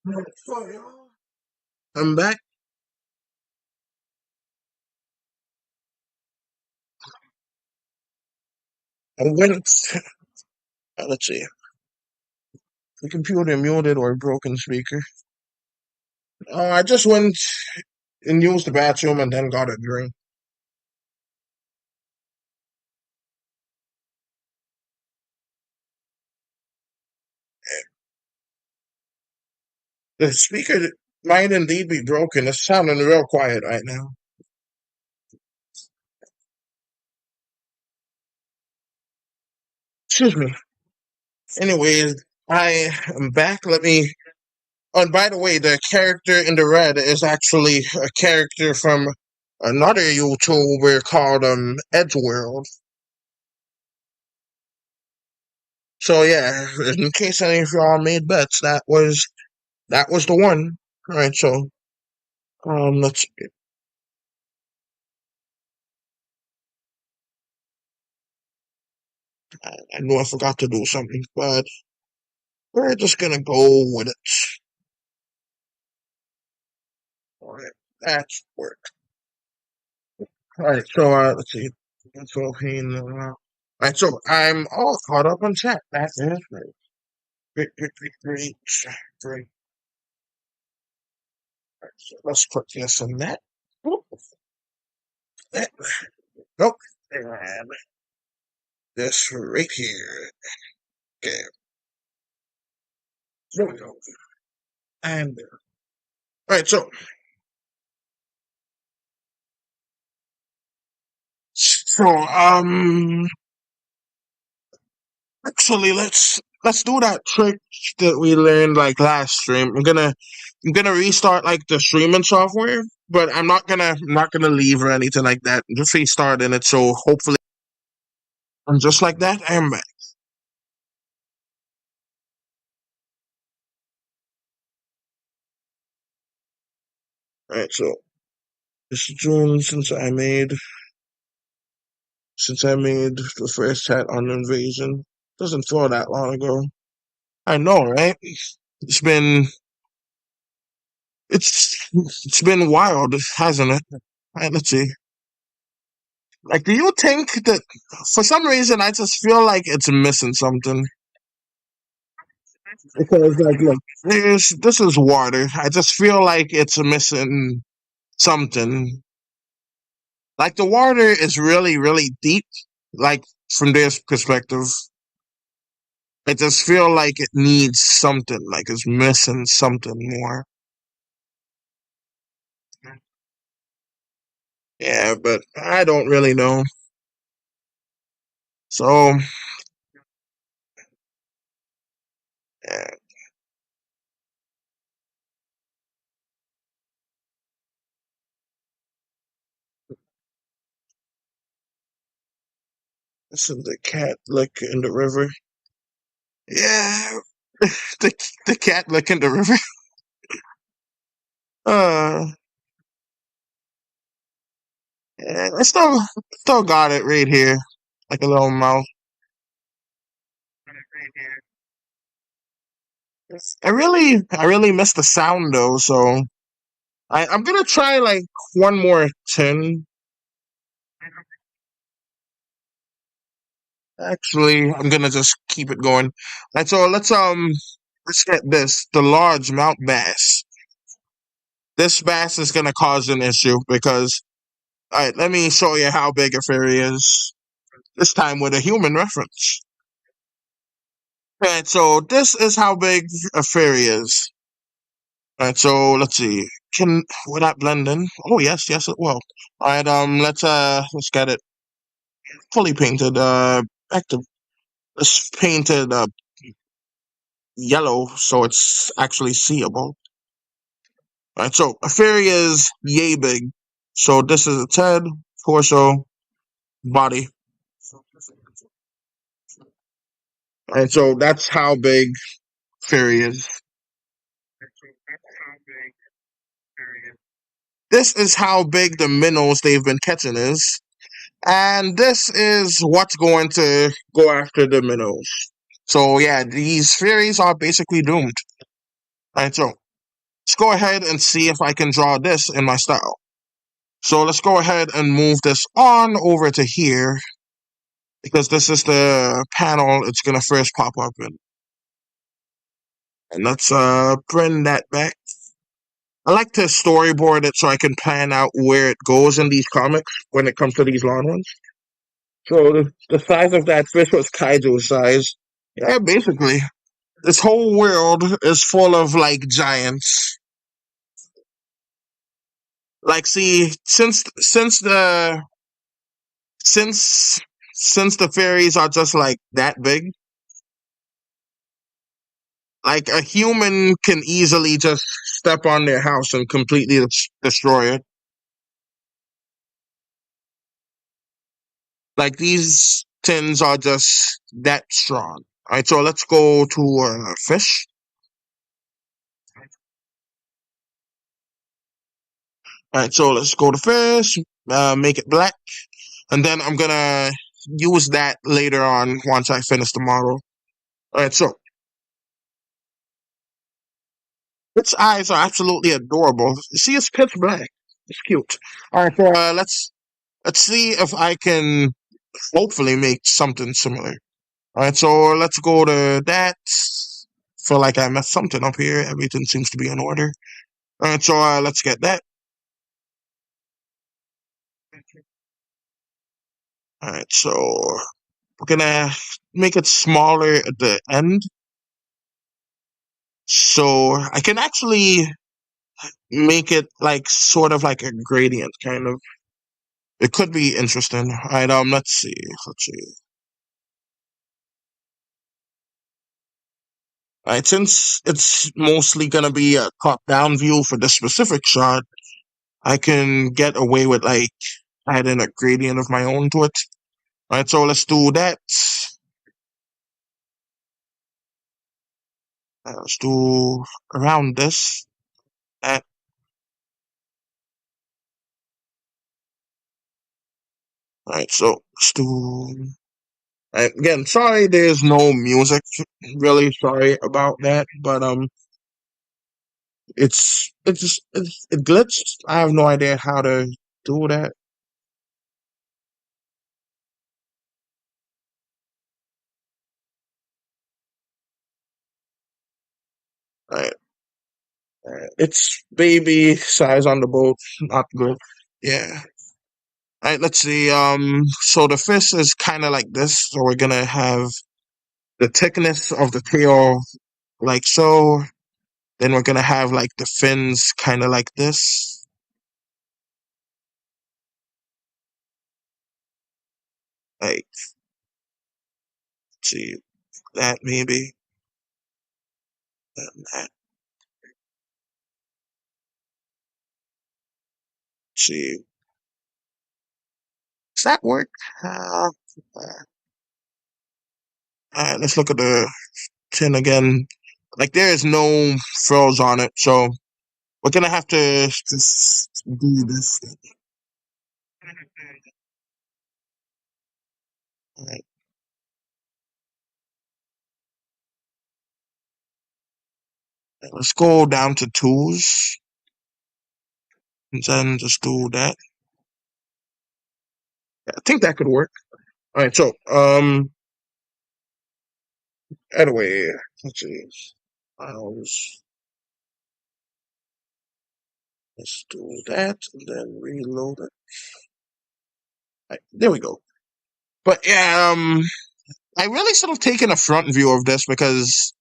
I'm back. I went. Let's see. The computer muted or broken speaker. I just went and used the bathroom and then got a drink. The speaker might indeed be broken. It's sounding real quiet right now. Excuse me. Anyways, I am back. Let me. Oh, and by the way, the character in the red is actually a character from another YouTuber called Edgeworld. So yeah, in case any of y'all made bets, that was the one. All right, so let's. I know I forgot to do something, but we're just gonna go with it. All right, that's work. All right, so let's see. So, all right, so I'm all caught up on chat. That is great. Great, great, great, great, great. Right, so let's put this in that. Oop, that. Nope. And this right here. Okay. There we go. And there. All right. So actually, let's do that trick that we learned like last stream. I'm gonna restart like the streaming software, but I'm not gonna leave or anything like that. Just restarting it. So hopefully, and just like that, I am back. All right. So this is June since I made the first chat on invasion. Doesn't feel that long ago. I know, right? It's been it's been wild, hasn't it? Right, let's see. Like, do you think that for some reason I just feel like it's missing something? Because like, look, this is water. I just feel like it's missing something. Like the water is really, really deep. Like from this perspective, I just feel like it needs something. Like it's missing something more. Yeah, but I don't really know. So, yeah, this is the cat lick in the river. Yeah, the the cat lick in the river. Uh, yeah, I still got it right here, like a little mouse. I really miss the sound though. So I'm gonna try like one more 10. Actually, I'm gonna just keep it going. Right, so let's get this. The largemouth bass. This bass is gonna cause an issue because alright, let me show you how big a fairy is. This time with a human reference. Alright, so this is how big a fairy is. Alright, so let's see. Will that blend in? Oh yes, yes it will. Alright, let's get it fully painted. Active. Let's paint it yellow so it's actually seeable. Alright, so a fairy is yay big. So this is its head, torso, body. And so that's how big fairy is. This is how big the minnows they've been catching is. And this is what's going to go after the minnows. So yeah, these fairies are basically doomed. Alright, so let's go ahead and see if I can draw this in my style. So let's go ahead and move this on over to here, because this is the panel it's gonna first pop up in. And let's bring that back. I like to storyboard it so I can plan out where it goes in these comics when it comes to these long ones. So the size of that fish was kaiju size. Yeah, basically. This whole world is full of like giants. Like, see, since since the fairies are just like that big, like a human can easily just step on their house and completely destroy it. Like these tins are just that strong. All right, so let's go to fish. All right, so let's go to fish, make it black, and then I'm gonna use that later on once I finish the model. All right, so its eyes are absolutely adorable. See, it's pitch black. It's cute. All right, so let's see if I can hopefully make something similar. All right, so let's go to that. Feel like I messed something up here. Everything seems to be in order. All right, so let's get that. All right, so we're gonna make it smaller at the end, so I can actually make it like sort of like a gradient, kind of. It could be interesting. All right, let's see. Let's see. All right, since it's mostly gonna be a top-down view for this specific shot, I can get away with like adding a gradient of my own to it. All right, so let's do that. Let's do around this. That. All right, so let's do. Again, sorry, there's no music. Really sorry about that, but it glitched. I have no idea how to do that. Right. It's baby size on the boat, not good. Yeah. All right, let's see. So the fish is kind of like this. So we're gonna have the thickness of the tail like so. Then we're gonna have like the fins kind of like this. Like, let's see that maybe. And that. Let's see. Does that work? Let's look at the tin again. Like there is no frills on it, so we're gonna have to just do this. Alright, let's go down to tools and then just do that. Yeah, I think that could work. Alright, so anyway, let's see. Files. Let's do that and then reload it. Right, there we go. But yeah, I really should have taken a front view of this because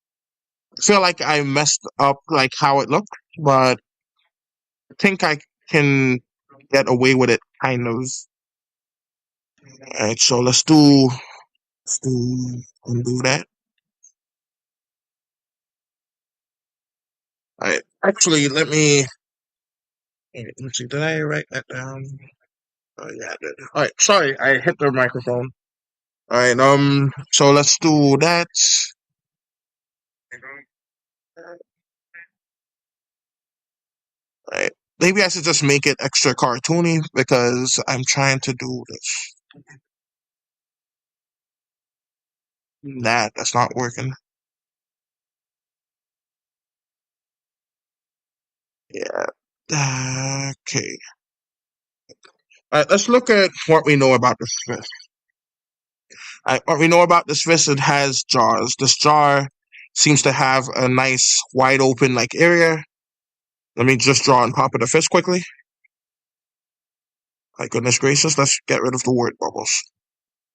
I feel like I messed up like how it looked, but I think I can get away with it kind of. Alright, so let's do undo that. Alright, actually let's see, did I write that down? Oh yeah, I did. Alright, sorry, I hit the microphone. Alright, so let's do that. Alright. Maybe I should just make it extra cartoony because I'm trying to do this. That's not working. Yeah. Okay. All right, let's look at what we know about this fish. All right, what we know about this fish, it has jaws. This jar seems to have a nice wide open like area. Let me just draw on top of the fish quickly. My goodness gracious, let's get rid of the word bubbles.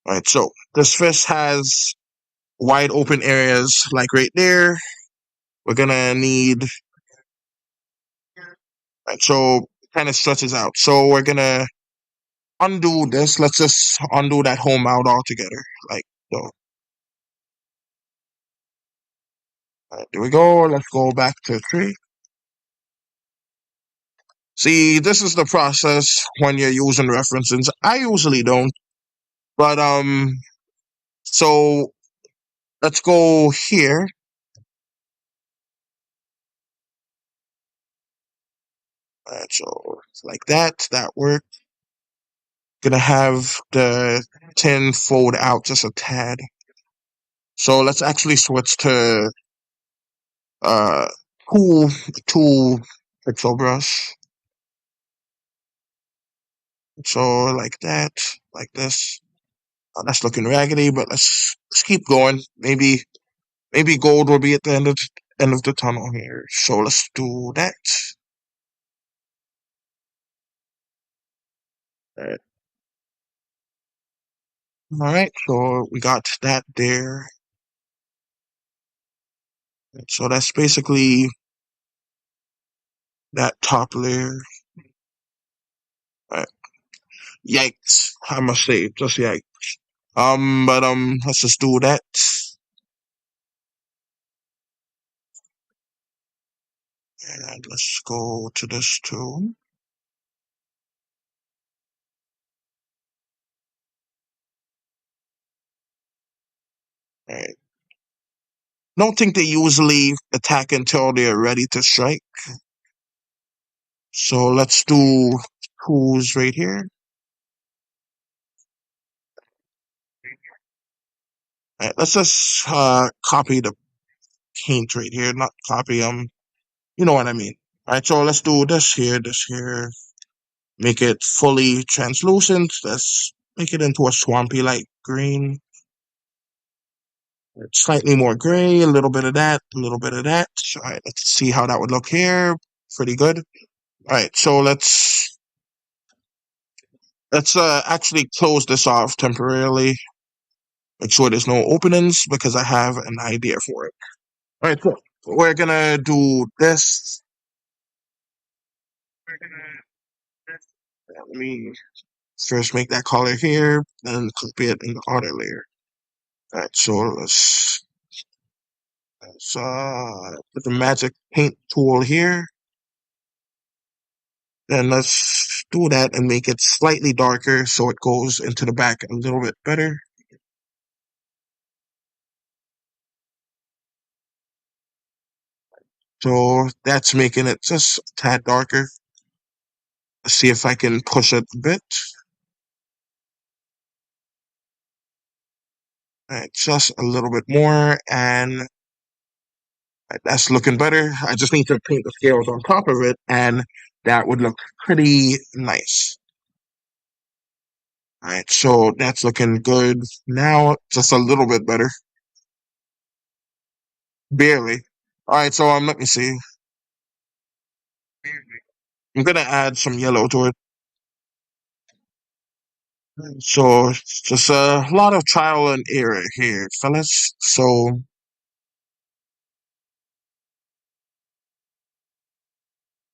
All right, so this fish has wide open areas like right there. We're gonna need, right, so it kind of stretches out. So we're gonna undo this. Let's just undo that whole mouth altogether. Like so. All right, there we go. Let's go back to 3. See, this is the process when you're using references. I usually don't, but so let's go here. All right, so like that. That worked. Gonna have the 10 fold out just a tad. So let's actually switch to uh tool tool pixel brush. So like that, like this. That's looking raggedy, but let's keep going. Maybe gold will be at the end of the tunnel here. So let's do that. Alright. Alright, so we got that there. So that's basically that top layer. Alright. Yikes. I must say, just yikes. But let's just do that. And let's go to this too. Alright. Don't think they usually attack until they're ready to strike. So let's do tools right here. Alright, let's just copy the paint right here, not copy you know what I mean. Alright, so let's do this here. Make it fully translucent. Let's make it into a swampy light green. Slightly more gray, a little bit of that, a little bit of that. Alright, let's see how that would look here. Pretty good. Alright, so let's actually close this off temporarily. Make sure there's no openings because I have an idea for it. Alright, so we're gonna do this. Let me first make that color here, then copy it in the other layer. Alright, so let's put the magic paint tool here. Then let's do that and make it slightly darker so it goes into the back a little bit better. So that's making it just a tad darker. Let's see if I can push it a bit. Alright, just a little bit more, and that's looking better. I just need to paint the scales on top of it, and that would look pretty nice. Alright, so that's looking good. Now, just a little bit better. Barely. Alright, so let me see. I'm gonna add some yellow to it. So it's just a lot of trial and error here, fellas. So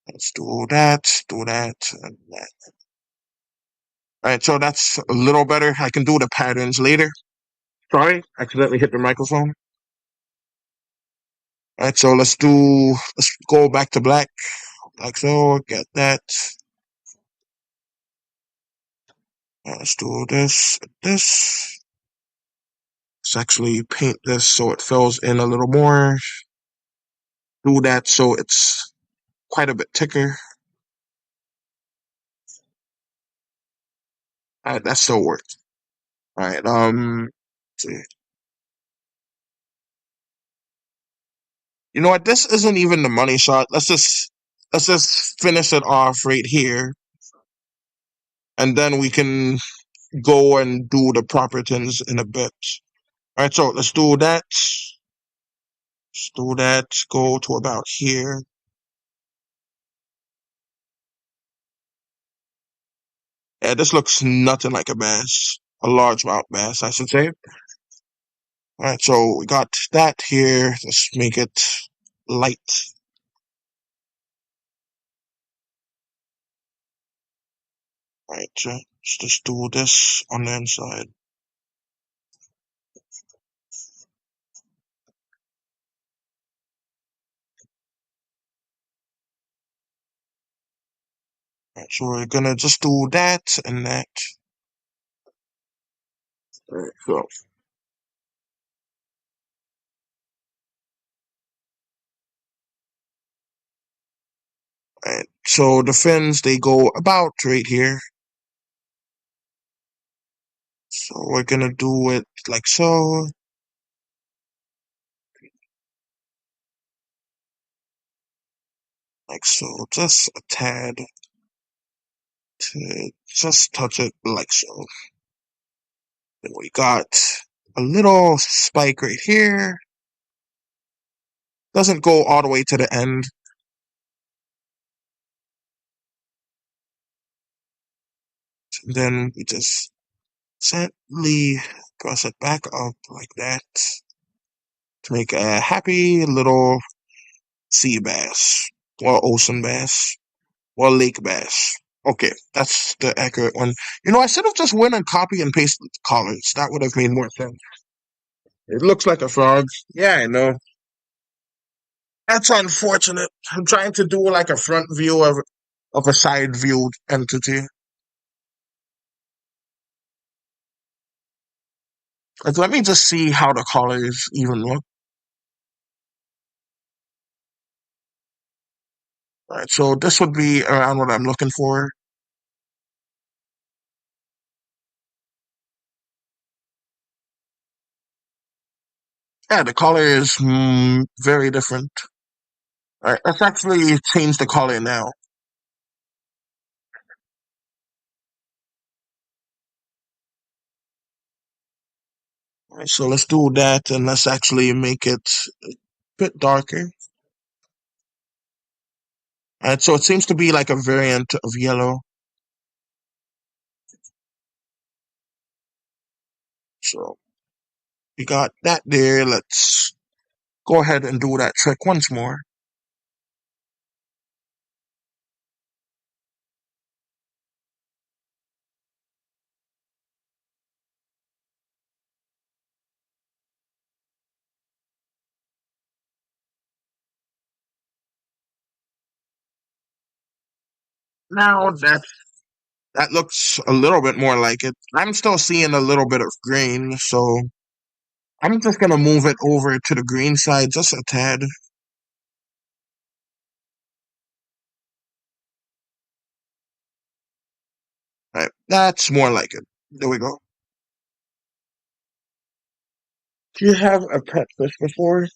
let's do that, and that. Alright, so that's a little better. I can do the patterns later. Sorry, accidentally hit the microphone. Alright, so let's go back to black. Like so, get that. Let's do this. Let's actually paint this so it fills in a little more. Do that so it's quite a bit thicker. Alright, that still works. Alright, let's see. You know what? This isn't even the money shot. let's just finish it off right here, and then we can go and do the proper things in a bit. All right, so let's do that. Let's do that. Go to about here. Yeah, this looks nothing like a bass. A largemouth bass, I should say. All right, so we got that here. Let's make it light. All right, so let's just do this on the inside. All right, so we're gonna just do that and that. All right, so right. So the fins, they go about right here. So we're gonna do it like so. Like so. Just a tad. To just touch it like so. Then we got a little spike right here. Doesn't go all the way to the end. Then we just gently press it back up like that to make a happy little sea bass, or ocean bass, or lake bass. Okay, that's the accurate one. You know, I should have just went and copy and pasted the colors. That would have made more sense. It looks like a frog. Yeah, I know. That's unfortunate. I'm trying to do like a front view of a side view entity. Like, let me just see how the colors even look. All right, so this would be around what I'm looking for. Yeah, the color is very different. All right, let's actually change the color now. All right, so let's do that and let's actually make it a bit darker. All right, so it seems to be like a variant of yellow. So we got that there. Let's go ahead and do that trick once more. Now that looks a little bit more like it. I'm still seeing a little bit of green, so I'm just gonna move it over to the green side just a tad. Right, that's more like it. There we go. Do you have a pet fish before?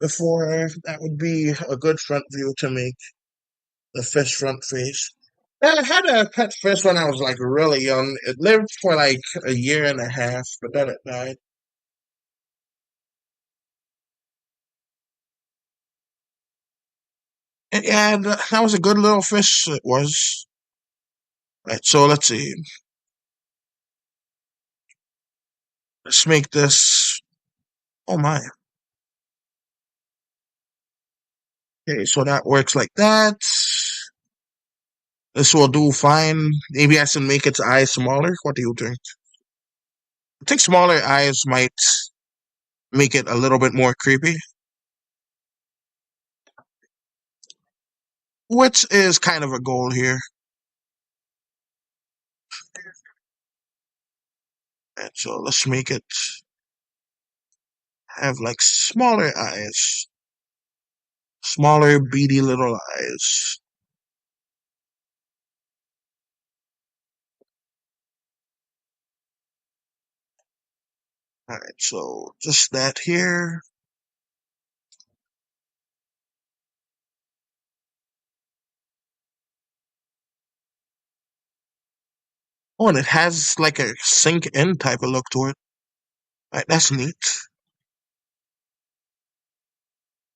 Before that would be a good front view to make the fish front face. Yeah, I had a pet fish when I was like really young. It lived for like a year and a half, but then it died. And that was a good little fish. It was. Right, so let's see. Let's make this. Oh my. Okay, so that works like that. This will do fine. Maybe I should make its eyes smaller. What do you think? I think smaller eyes might make it a little bit more creepy, which is kind of a goal here. And so let's make it have like smaller eyes, smaller beady little eyes. All right, so just that here. Oh, and it has like a sink in type of look to it. Right, that's neat.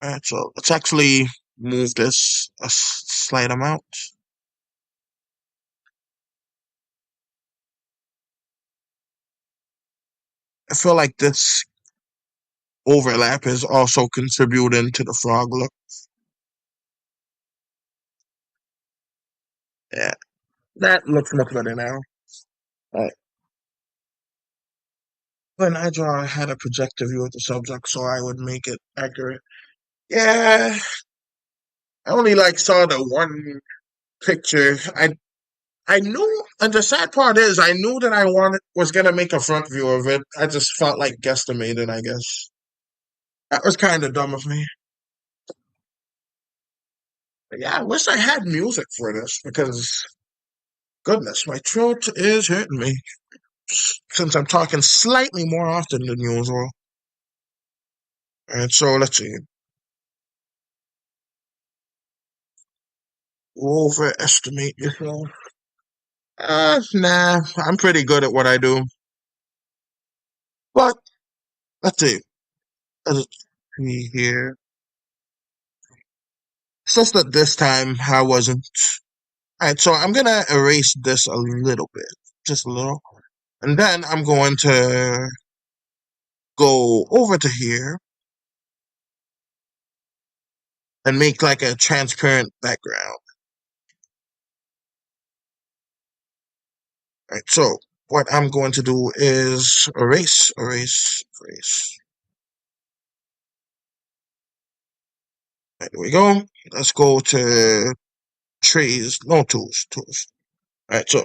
Alright, so let's actually move this a slight amount. I feel like this overlap is also contributing to the frog look. Yeah, that looks much better now. Alright. When I draw, I had a projector view of the subject so I would make it accurate. Yeah, I only like saw the one picture. I knew, and the sad part is, I knew that I was gonna make a front view of it. I just felt like guesstimating, I guess. That was kind of dumb of me. But yeah, I wish I had music for this because, goodness, my throat is hurting me since I'm talking slightly more often than usual. And so let's see. Overestimate yourself. Nah, I'm pretty good at what I do. But let's see. Let's see here. It's just that this time I wasn't. Alright, so I'm gonna erase this a little bit. Just a little. And then I'm going to go over to here and make like a transparent background. Alright, so what I'm going to do is erase, erase, erase. Alright, there we go. Let's go to trees, no tools, tools. Alright, so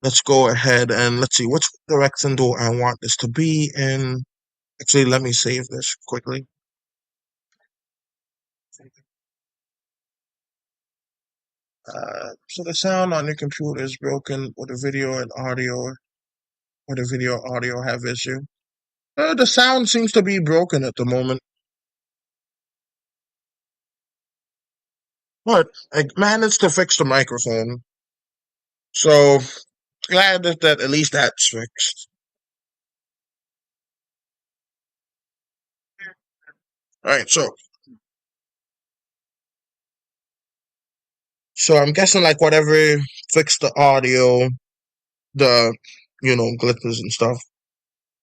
let's go ahead and let's see which direction do I want this to be in. Actually, let me save this quickly. So the sound on your computer is broken with the video and audio, or the video audio have issue. The sound seems to be broken at the moment, but I managed to fix the microphone. So glad that at least that's fixed. All right, so I'm guessing like whatever fixed the audio, the glitches and stuff,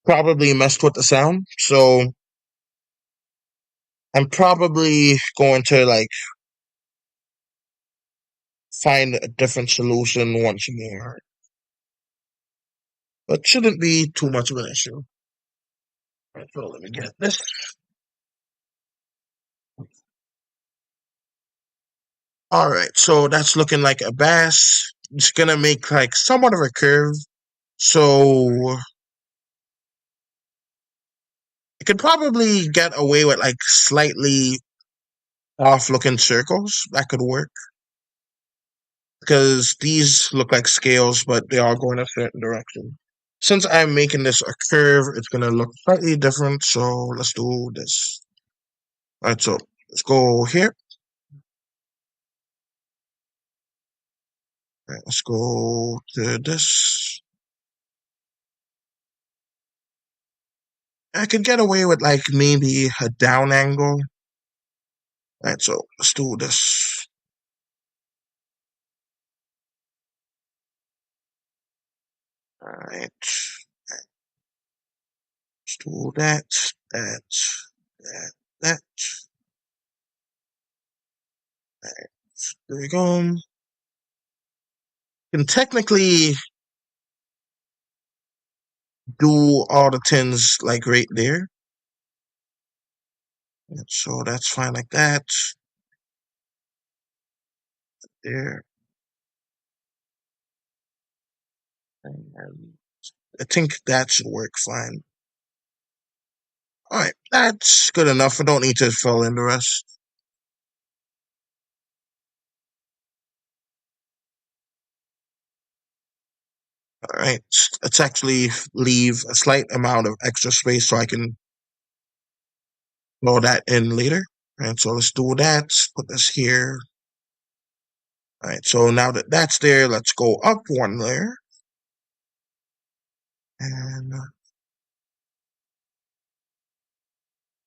probably messed with the sound. So I'm probably going to like find a different solution once more, but shouldn't be too much of an issue. Right, so let me get this. All right, so that's looking like a bass. It's gonna make like somewhat of a curve. So I could probably get away with like slightly off looking circles. That could work. Because these look like scales, but they are going a certain direction. Since I'm making this a curve, it's gonna look slightly different. So let's do this. All right, so let's go here. All right, let's go to this. I could get away with like maybe a down angle. All right, so let's do this. All right, let's do that, that, that, that. All right, there we go. Can technically do all the tins like right there. And so that's fine like that. There. And I think that should work fine. All right, that's good enough. I don't need to fill in the rest. All right, let's actually leave a slight amount of extra space so I can load that in later. And so let's do that. Put this here. Alright, so now that that's there, let's go up one layer. And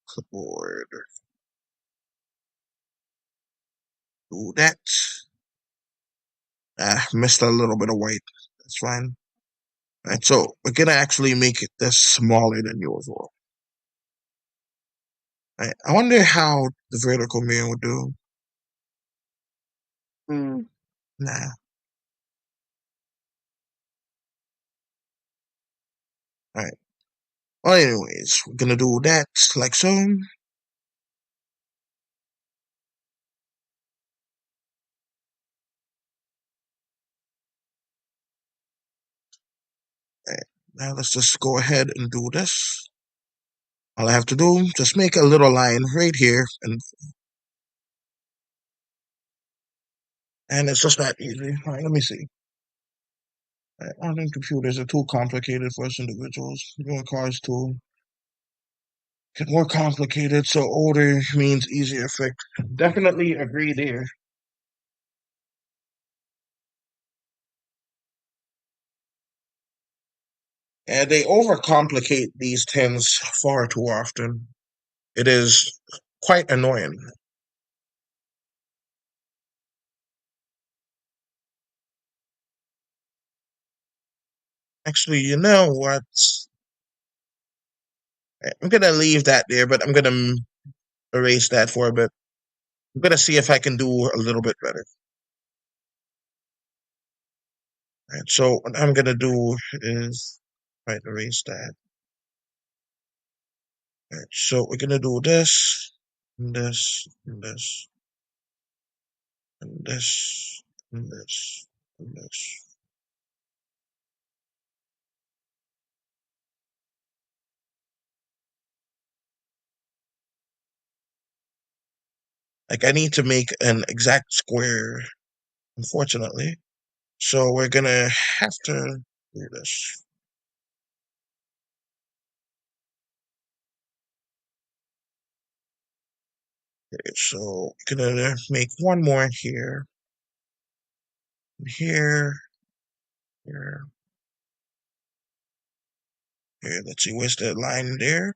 clipboard. Do that. Missed a little bit of white. That's fine. Alright, so we're gonna actually make it this smaller than usual. Alright, I wonder how the vertical mirror would do. Nah. Alright. Well, anyways, we're gonna do that like so. Alright, now let's just go ahead and do this. All I have to do, just make a little line right here, and it's just that easy. Alright, let me see. Modern computers are too complicated for us individuals. Newer cars too get more complicated, so older means easier fix. Definitely agree there. And they overcomplicate these things far too often. It is quite annoying. Actually, you know what? I'm gonna leave that there, but I'm gonna erase that for a bit. I'm gonna see if I can do a little bit better. Right, so what I'm gonna do is erase that. Right, so we're gonna do this, and this, and this, and this, and this, and this. Like I need to make an exact square, unfortunately. So we're gonna have to do this. Okay, so we're gonna make one more here, here, here, here. Let's see, where's the line there?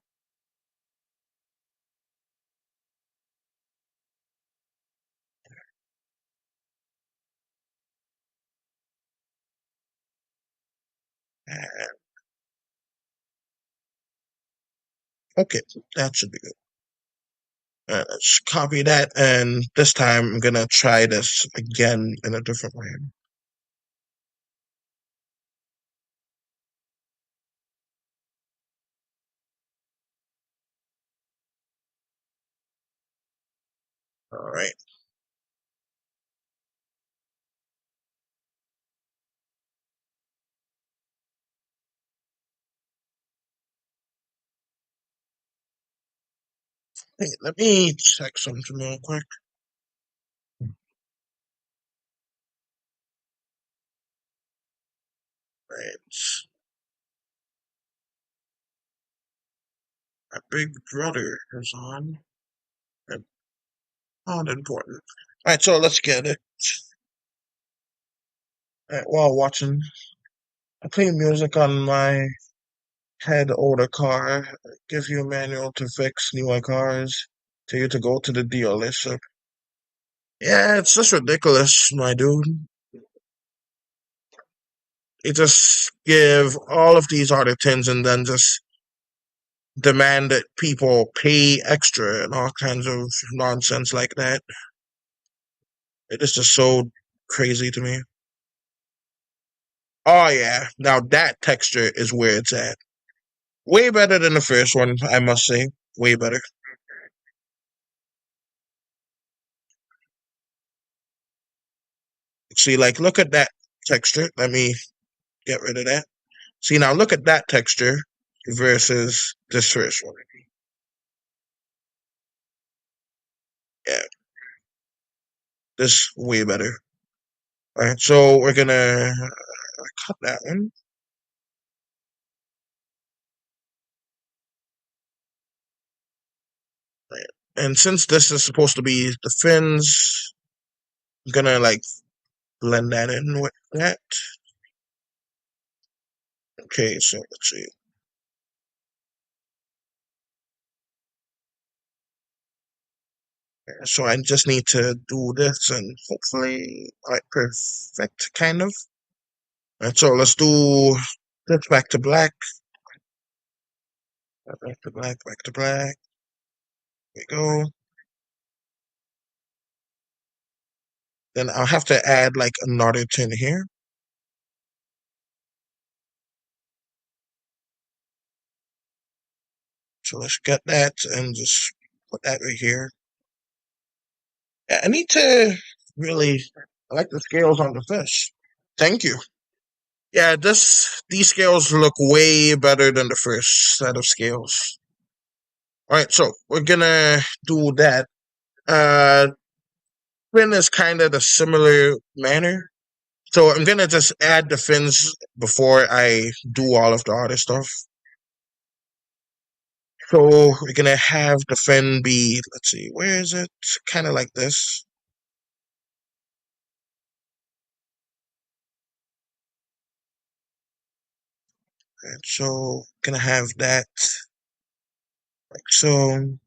Okay, that should be good. Let's copy that, and this time I'm gonna try this again in a different way. All right. Hey, let me check something real quick. Right. My big brother is on. Not important. All right, so let's get it. All right, while watching, I play music on my head older car. Give you a manual to fix newer cars. Tell you to go to the dealership. Yeah, it's just ridiculous, my dude. They just give all of these artisans and then just demand that people pay extra and all kinds of nonsense like that. It is just so crazy to me. Oh yeah, now that texture is where it's at. Way better than the first one, I must say. Way better. See, like, look at that texture. Let me get rid of that. See, now look at that texture versus this first one. Yeah, this way better. All right, so we're gonna cut that one. Right. And since this is supposed to be the fins, I'm gonna like blend that in with that. Okay, so let's see. So I just need to do this and hopefully, like, perfect, kind of. And so let's do this back to black, back to black, back to black. There we go. Then I'll have to add like another 10 here. So let's get that and just put that right here. Yeah, I need to really, I like the scales on the fish. Thank you. Yeah, these scales look way better than the first set of scales. All right, so we're gonna do that. Uh, fin is kind of the similar manner. So I'm gonna just add the fins before I do all of the other stuff. So we're gonna have the fin be, let's see, where is it? Kind of like this. And so gonna have that like so.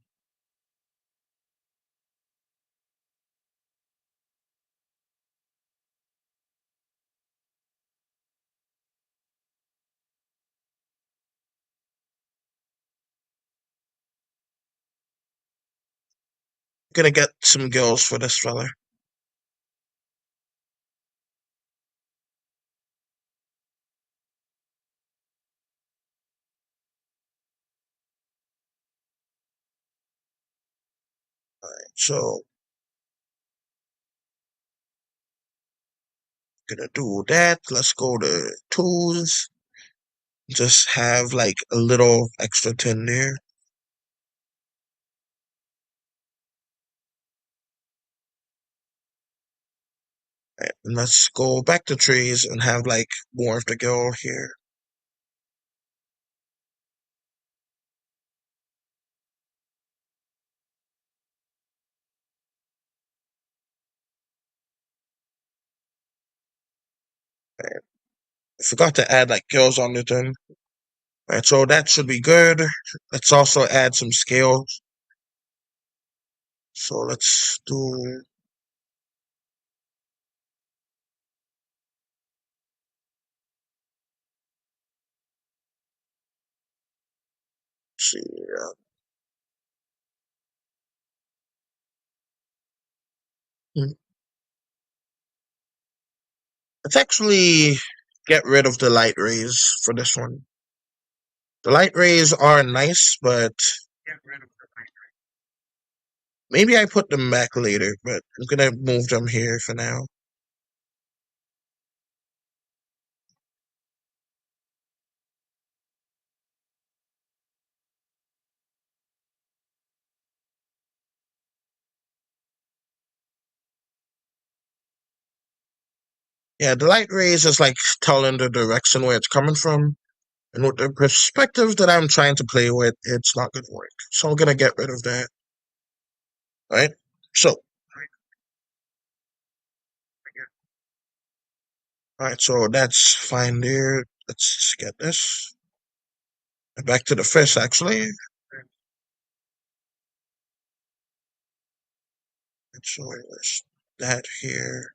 Gonna get some gills for this fella. So gonna do that. Let's go to tools. Just have like a little extra tin there. Right, and let's go back to trees and have like more of the gill here. Right. I forgot to add like gills on the thing. Right, so that should be good. Let's also add some scales. So let's do, let's see. Hmm, let's actually get rid of the light rays for this one. The light rays are nice, but maybe I put them back later, but I'm gonna move them here for now. Yeah, the light rays is like telling the direction where it's coming from. And with the perspective that I'm trying to play with, it's not gonna work. So I'm gonna get rid of that. Right? So, alright, so that's fine there. Let's get this. Back to the fish actually. So there's that here.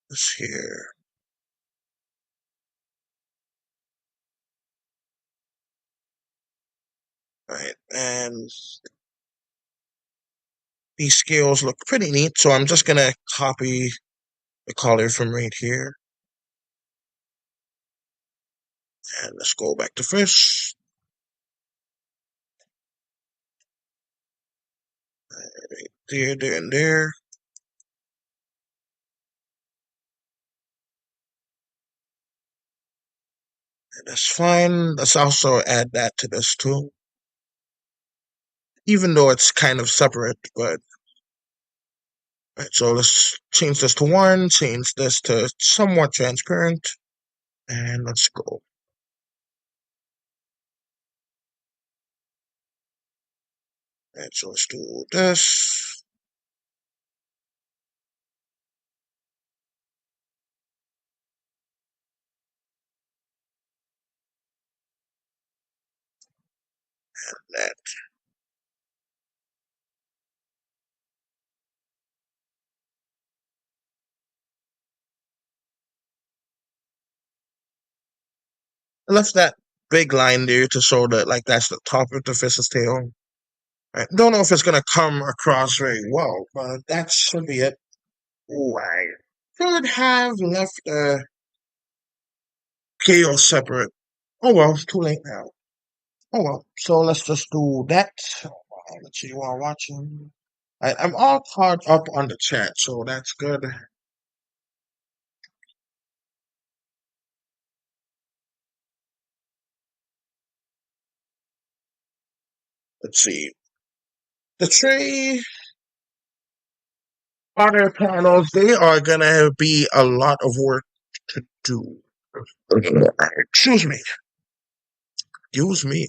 This here. Right, and these scales look pretty neat, so I'm just gonna copy the color from right here. And let's go back to fish. Right there, there, and there. And that's fine. Let's also add that to this too. Even though it's kind of separate, but right, so let's change this to 1, change this to somewhat transparent, and let's go. And so let's do this. That. I left that big line there to show that like that's the top of the fish's tail. I don't know if it's gonna come across very well, but that should be it. Ooh, I could have left KO separate. Oh well, too late now. Oh well, so let's just do that. Let's see while watching. I'm all caught up on the chat, so that's good. Let's see. The tray other panels, they are gonna be a lot of work to do. Excuse me. Excuse me.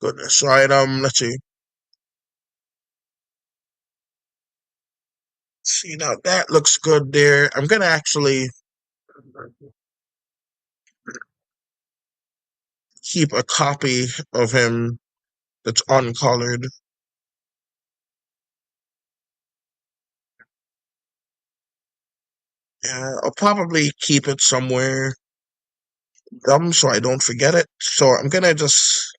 Goodness. Right, let's see. See now that looks good there. I'm gonna actually keep a copy of him that's uncolored. Yeah, I'll probably keep it somewhere dumb so I don't forget it. So I'm gonna just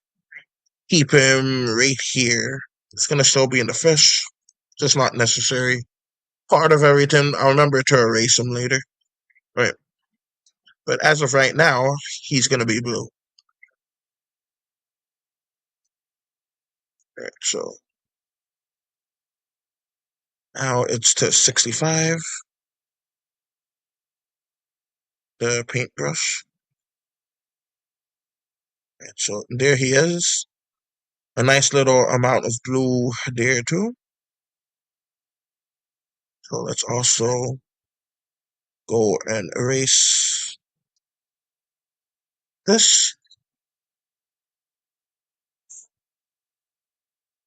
keep him right here. It's gonna still be in the fish, just not necessary. Part of everything. I'll remember to erase him later. Right. But as of right now, he's gonna be blue. Right, so now it's to 65. The paintbrush. Right, so there he is. A nice little amount of blue there too. So let's also go and erase this.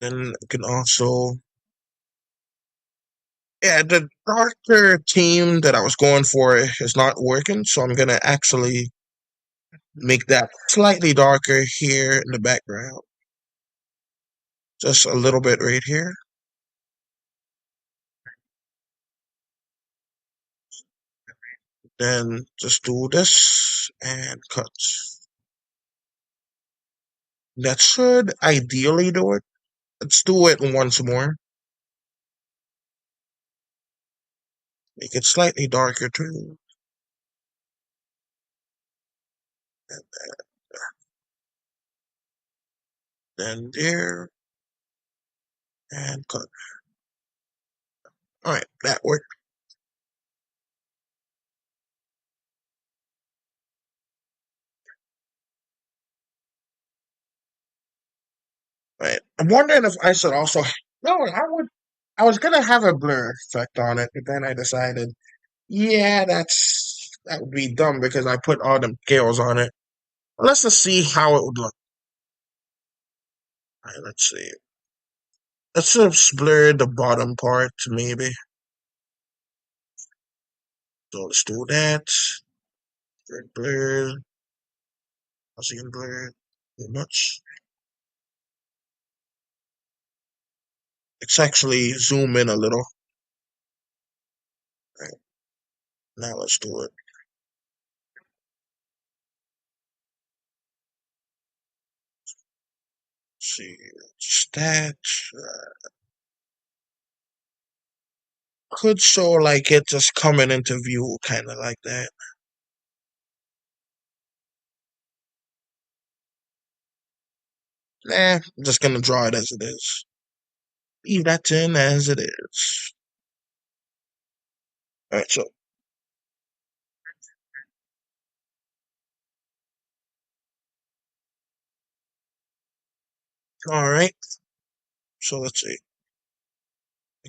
Then you can also, yeah, the darker theme that I was going for is not working. So I'm going to actually make that slightly darker here in the background. Just a little bit right here. Then just do this and cut. That should ideally do it. Let's do it once more. Make it slightly darker too. And then there. And cut. Alright, that worked. Right. I'm wondering if I should also. No, I would. I was gonna have a blur effect on it, but then I decided, yeah, that would be dumb because I put all them scales on it. Let's just see how it would look. All right, let's see. Let's just blur the bottom part, maybe. So let's do that. Blur. Once again, blur. Too much. Let's actually zoom in a little. All right, now let's do it. Let's see. Stat. Could show like it just coming into view, kind of like that. Nah, I'm just gonna draw it as it is. Leave that in as it is. Alright, so alright. So let's see.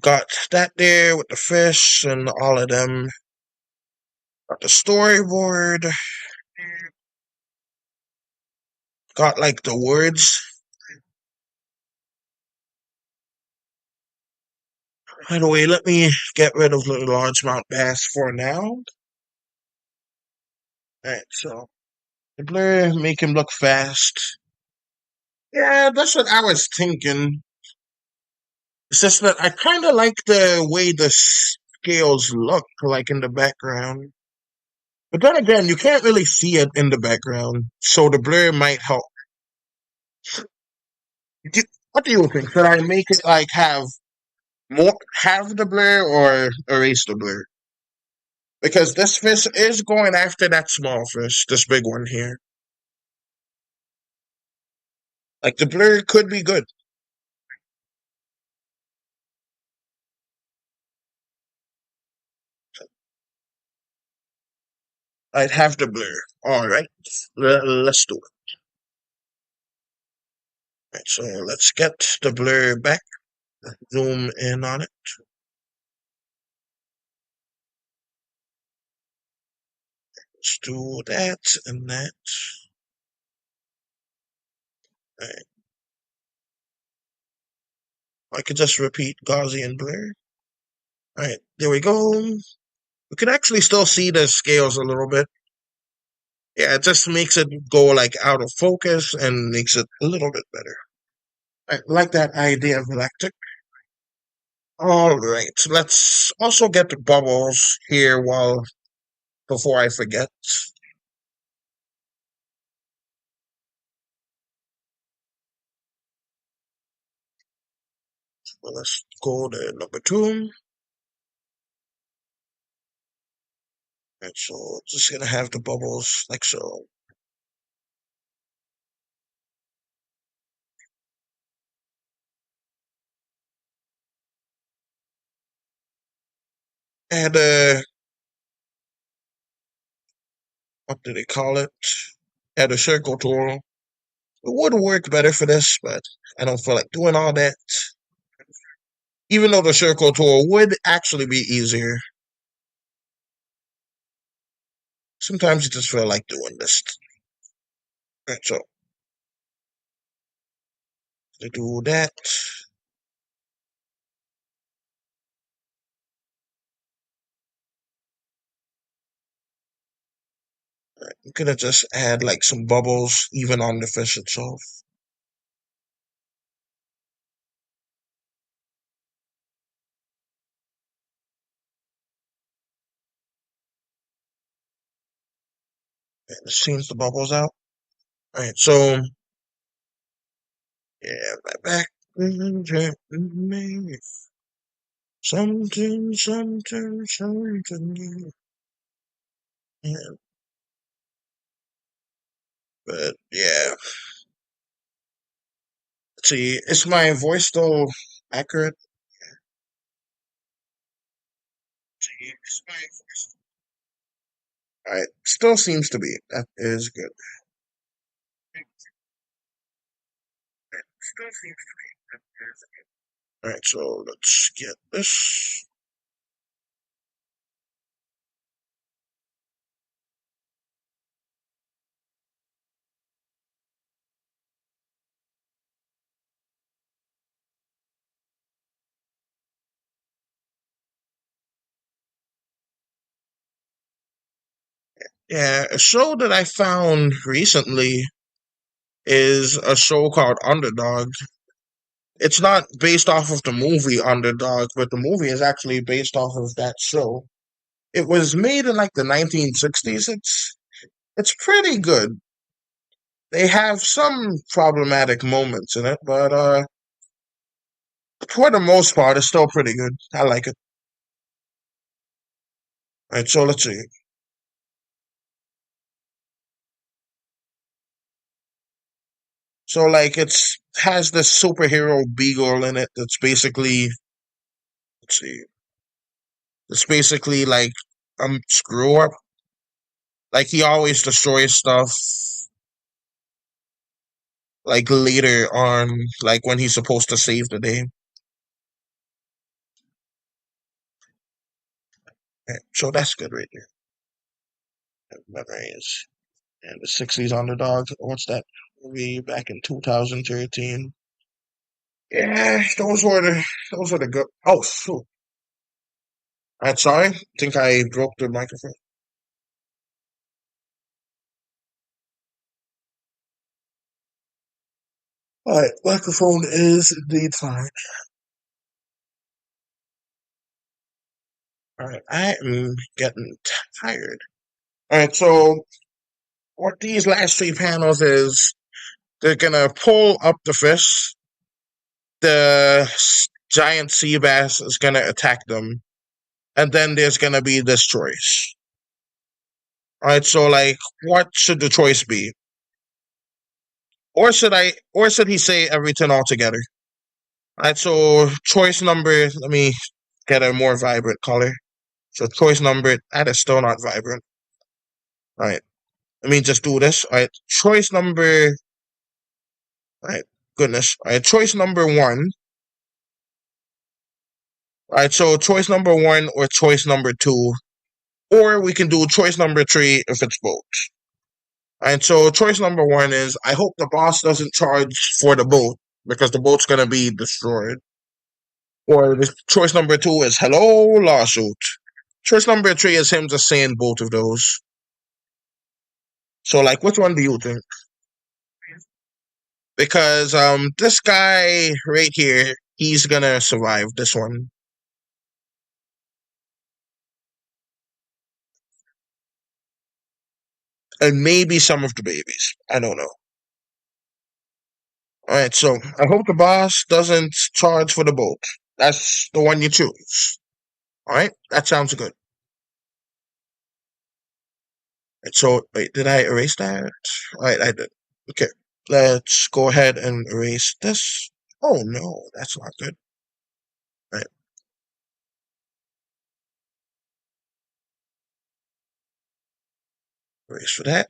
Got that there with the fish and all of them. Got the storyboard. Got like the words. By the way, let me get rid of the largemouth bass for now. Alright, so the blur make him look fast. Yeah, that's what I was thinking. It's just that I kind of like the way the scales look, like in the background. But then again, you can't really see it in the background, so the blur might help. Do- What do you think? Should I make it like have the blur or erase the blur? Because this fish is going after that small fish, this big one here. Like the blur could be good. I'd have the blur. All right, let's do it. Right, so let's get the blur back. Zoom in on it. Let's do that and that. All right. I could just repeat Gaussian blur. All right, there we go. We can actually still see the scales a little bit. Yeah, it just makes it go like out of focus and makes it a little bit better. I like that idea of electric. All right, let's also get the bubbles here while before I forget. Well, let's go to number two. And so just gonna have the bubbles like so. And what do they call it? Add a circle tool. It would work better for this, but I don't feel like doing all that. Even though the circle tool would actually be easier, sometimes you just feel like doing this. Right, so to do that, I'm gonna just add like some bubbles even on the fish itself. And it seems the bubbles out. Alright, so yeah, right back. Something, something, something. Yeah, but yeah. Let's see, is my voice still accurate? Alright, still seems to be. That is good. Still seems to be. That is good. Alright, so let's get this. Yeah, a show that I found recently is a show called Underdog. It's not based off of the movie Underdog, but the movie is actually based off of that show. It was made in like the 1960s. It's pretty good. They have some problematic moments in it, but for the most part, it's still pretty good. I like it. All right, so let's see. So like it's has this superhero beagle in it that's basically let's see. It's basically like screw up. Like he always destroys stuff like later on, like when he's supposed to save the day. Yeah, so that's good right there. Memories. And the 60s underdog. What's that movie back in 2013? Yeah, those were the good. Oh shoot! I'm sorry. I think I broke the microphone. Alright, microphone is indeed fine. Alright, I am getting tired. Alright, so what these last three panels is, they're gonna pull up the fish. The giant sea bass is gonna attack them, and then there's gonna be this choice. Alright, so like, what should the choice be? Or should he say everything altogether? Alright, so choice number, let me get a more vibrant color. So choice number, that is still not vibrant. Alright, let me just do this. Alright, choice number, alright, goodness. Alright, choice number one. Alright, so choice number one or choice number two. Or we can do choice number three if it's both. Alright, so choice number one is, I hope the boss doesn't charge for the boat because the boat's gonna be destroyed. Or the choice number two is, hello, lawsuit. Choice number three is him just saying both of those. So, like, which one do you think? Because this guy right here, he's gonna survive this one. And maybe some of the babies. I don't know. Alright, so I hope the boss doesn't charge for the boat. That's the one you choose. Alright, that sounds good. Right, so, wait, did I erase that? Alright, I did. Okay, let's go ahead and erase this. Oh no, that's not good. Right, erase for that,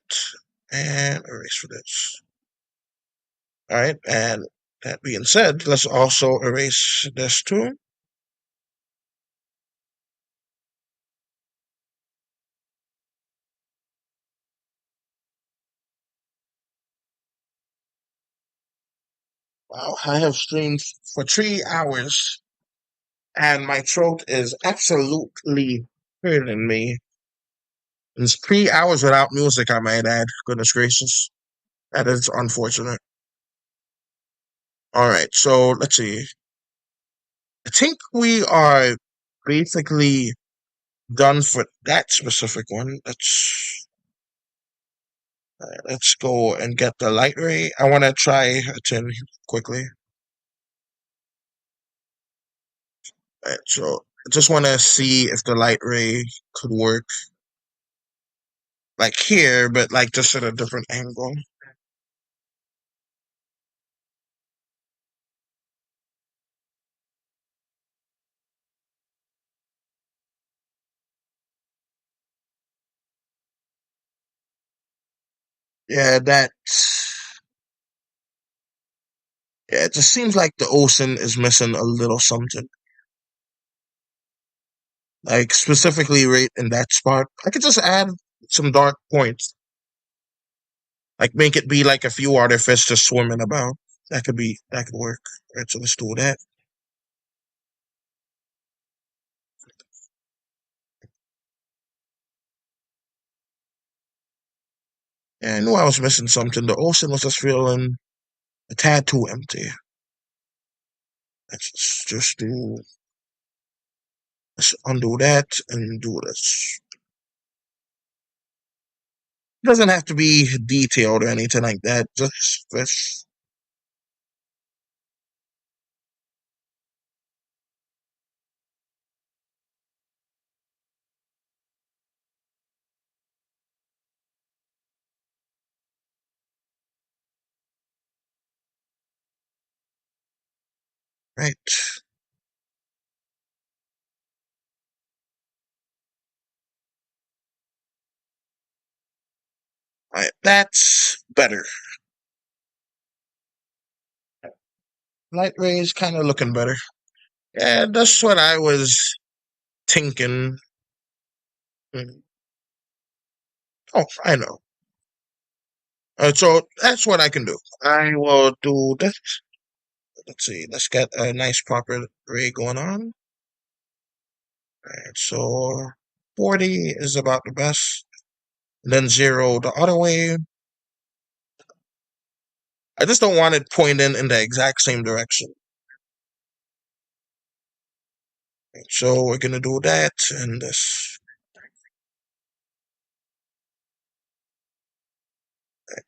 and erase for this. Alright, and that being said, let's also erase this too. Wow, I have streamed for 3 hours, and my throat is absolutely hurting me. It's 3 hours without music, I might add. Goodness gracious. That is unfortunate. Alright, so let's see. I think we are basically done for that specific one. Let's go and get the light ray. I want to try a tin quickly. Alright, so I just want to see if the light ray could work like here, but like just at a different angle. Yeah, yeah, it just seems like the ocean is missing a little something. Like specifically right in that spot. I could just add some dark points. Like make it be like a few other fish just swimming about. That could work. Right, so let's do that. And I knew I was missing something. The ocean was just feeling a tad too empty. Let's undo that and do this. It doesn't have to be detailed or anything like that. Just this. Right. Right. That's better. Light rays kind of looking better. Yeah, that's what I was thinking. Mm. Oh, I know. So that's what I can do. I will do this. Let's see. Let's get a nice proper ray going on. Right, so 40 is about the best. And then 0 the other way. I just don't want it pointing in the exact same direction. So we're gonna do that and this.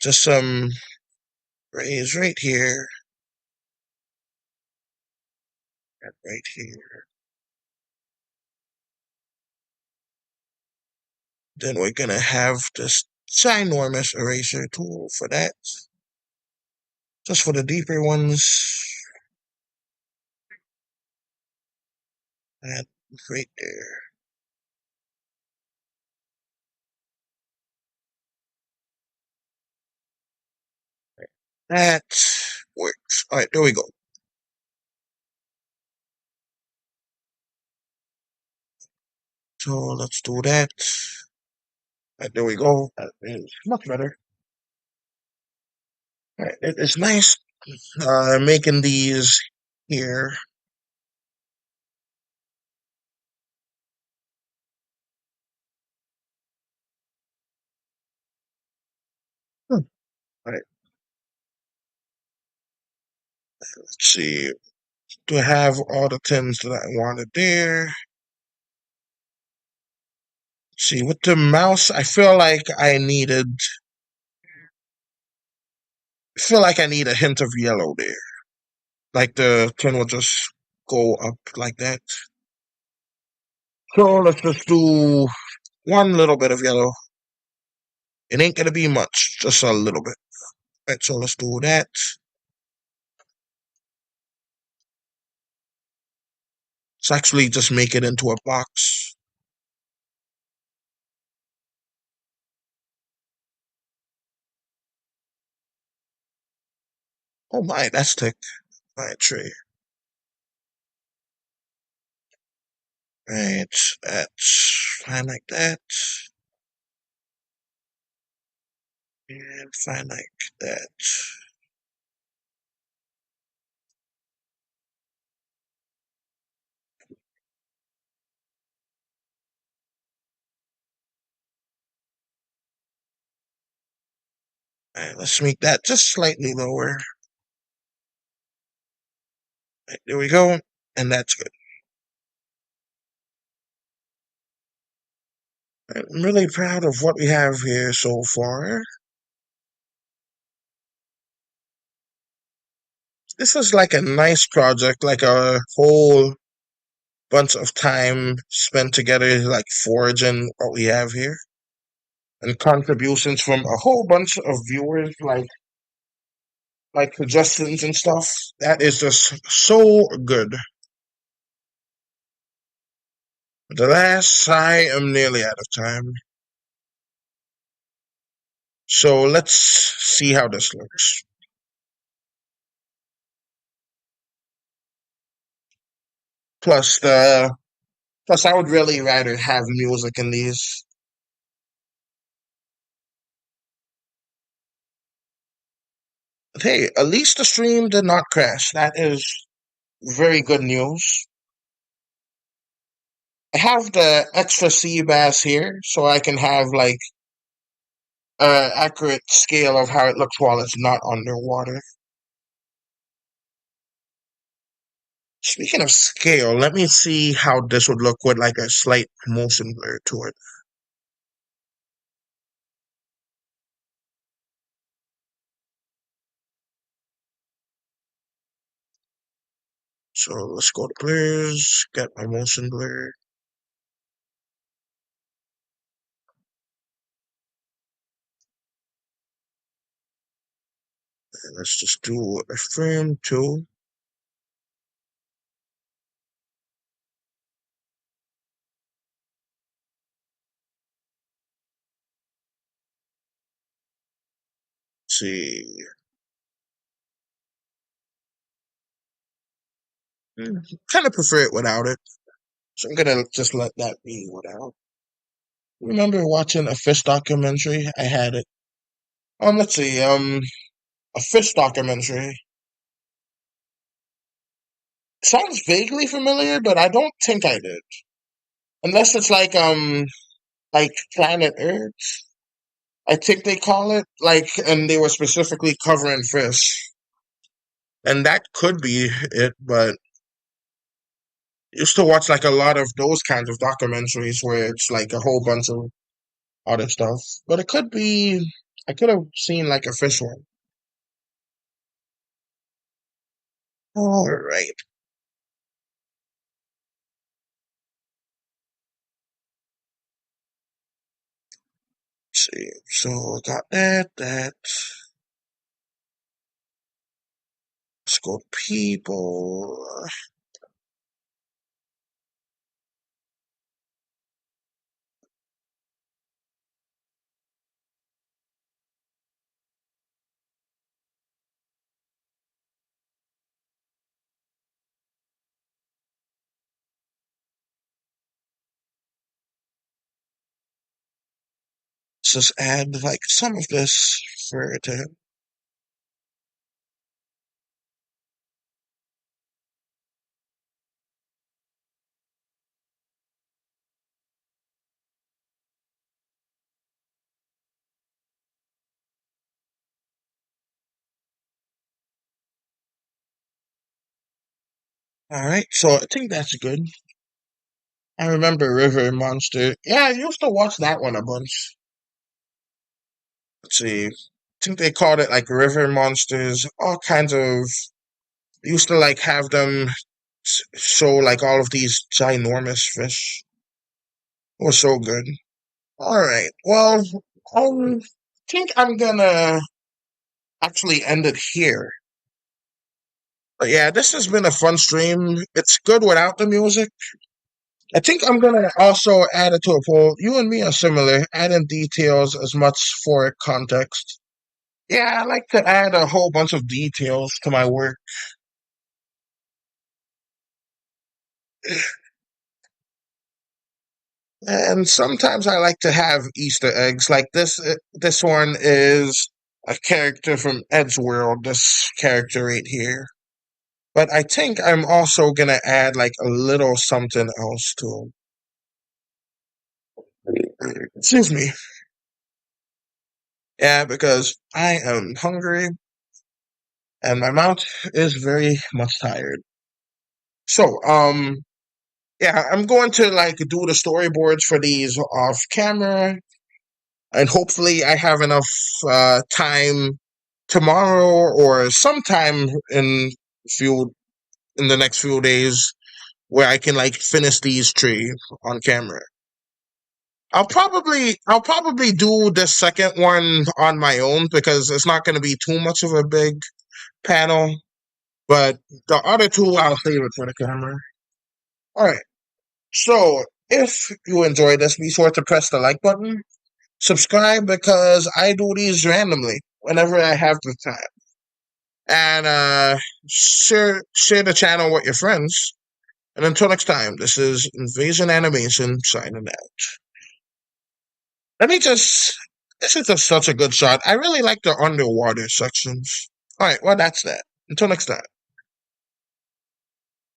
Just some rays right here and right here. Then we're gonna have this ginormous eraser tool for that. Just for the deeper ones. And right there. That works. Alright, there we go. So let's do that. Alright, there we go. That is much better. Alright, it is nice making these here. Alright, let's see. Do I have all the tins that I wanted there? Let's see, with the mouse, I feel like I need a hint of yellow there. Like the tin will just go up like that. So let's just do one little bit of yellow. It ain't gonna be much, just a little bit. Right, so let's do that. Let's actually just make it into a box. Oh my, that's thick. Alright, tray. Right, that's fine like that. And fine like that. Alright, let's make that just slightly lower. Right, there we go. And that's good. I'm really proud of what we have here so far. This is like a nice project, like a whole bunch of time spent together, like forging what we have here. And contributions from a whole bunch of viewers, like suggestions and stuff. That is just so good. But alas, I am nearly out of time. So let's see how this looks. Plus I would really rather have music in these. But hey, at least the stream did not crash. That is very good news. I have the extra sea bass here, so I can have like accurate scale of how it looks while it's not underwater. Speaking of scale, let me see how this would look with like a slight motion blur to it. So let's go to blurs, get my motion blur. And let's just do a frame 2. Let's see. Kind of prefer it without it. So I'm gonna just let that be without. Remember watching a fish documentary? I had it. Let's see. A fish documentary. Sounds vaguely familiar, but I don't think I did. Unless it's like Planet Earth. I think they call it like, and they were specifically covering fish, and that could be it. But I used to watch like a lot of those kinds of documentaries where it's like a whole bunch of other stuff. But it could be. I could have seen like a fish one. All right. Let's see. So I got that. Let's go people. Let's just add like some of this for to him. All right. So I think that's good. I remember River Monster. Yeah, I used to watch that one a bunch. Let's see. I think they called it like River Monsters. All kinds of. Used to like have them show like all of these ginormous fish. It was so good. All right. Well, I think I'm gonna actually end it here. But yeah, this has been a fun stream. It's good without the music. I think I'm gonna also add it to a poll. You and me are similar. Add in details as much for context. Yeah, I like to add a whole bunch of details to my work. And sometimes I like to have Easter eggs. Like this one is a character from Edgeworld, this character right here. But I think I'm also gonna add like a little something else to him. Excuse me. Yeah, because I am hungry and my mouth is very much tired. So, yeah, I'm going to like do the storyboards for these off camera, and hopefully I have enough time tomorrow or sometime few in the next few days where I can like finish these three on camera. I'll probably do the second one on my own because it's not going to be too much of a big panel. But the other two, I'll save it for the camera. All right. So if you enjoyed this, be sure to press the like button. Subscribe because I do these randomly whenever I have the time. And share the channel with your friends. And until next time, this is Invasion Animation signing out. Let me just. This is just such a good shot. I really like the underwater sections. All right, well, that's that. Until next time.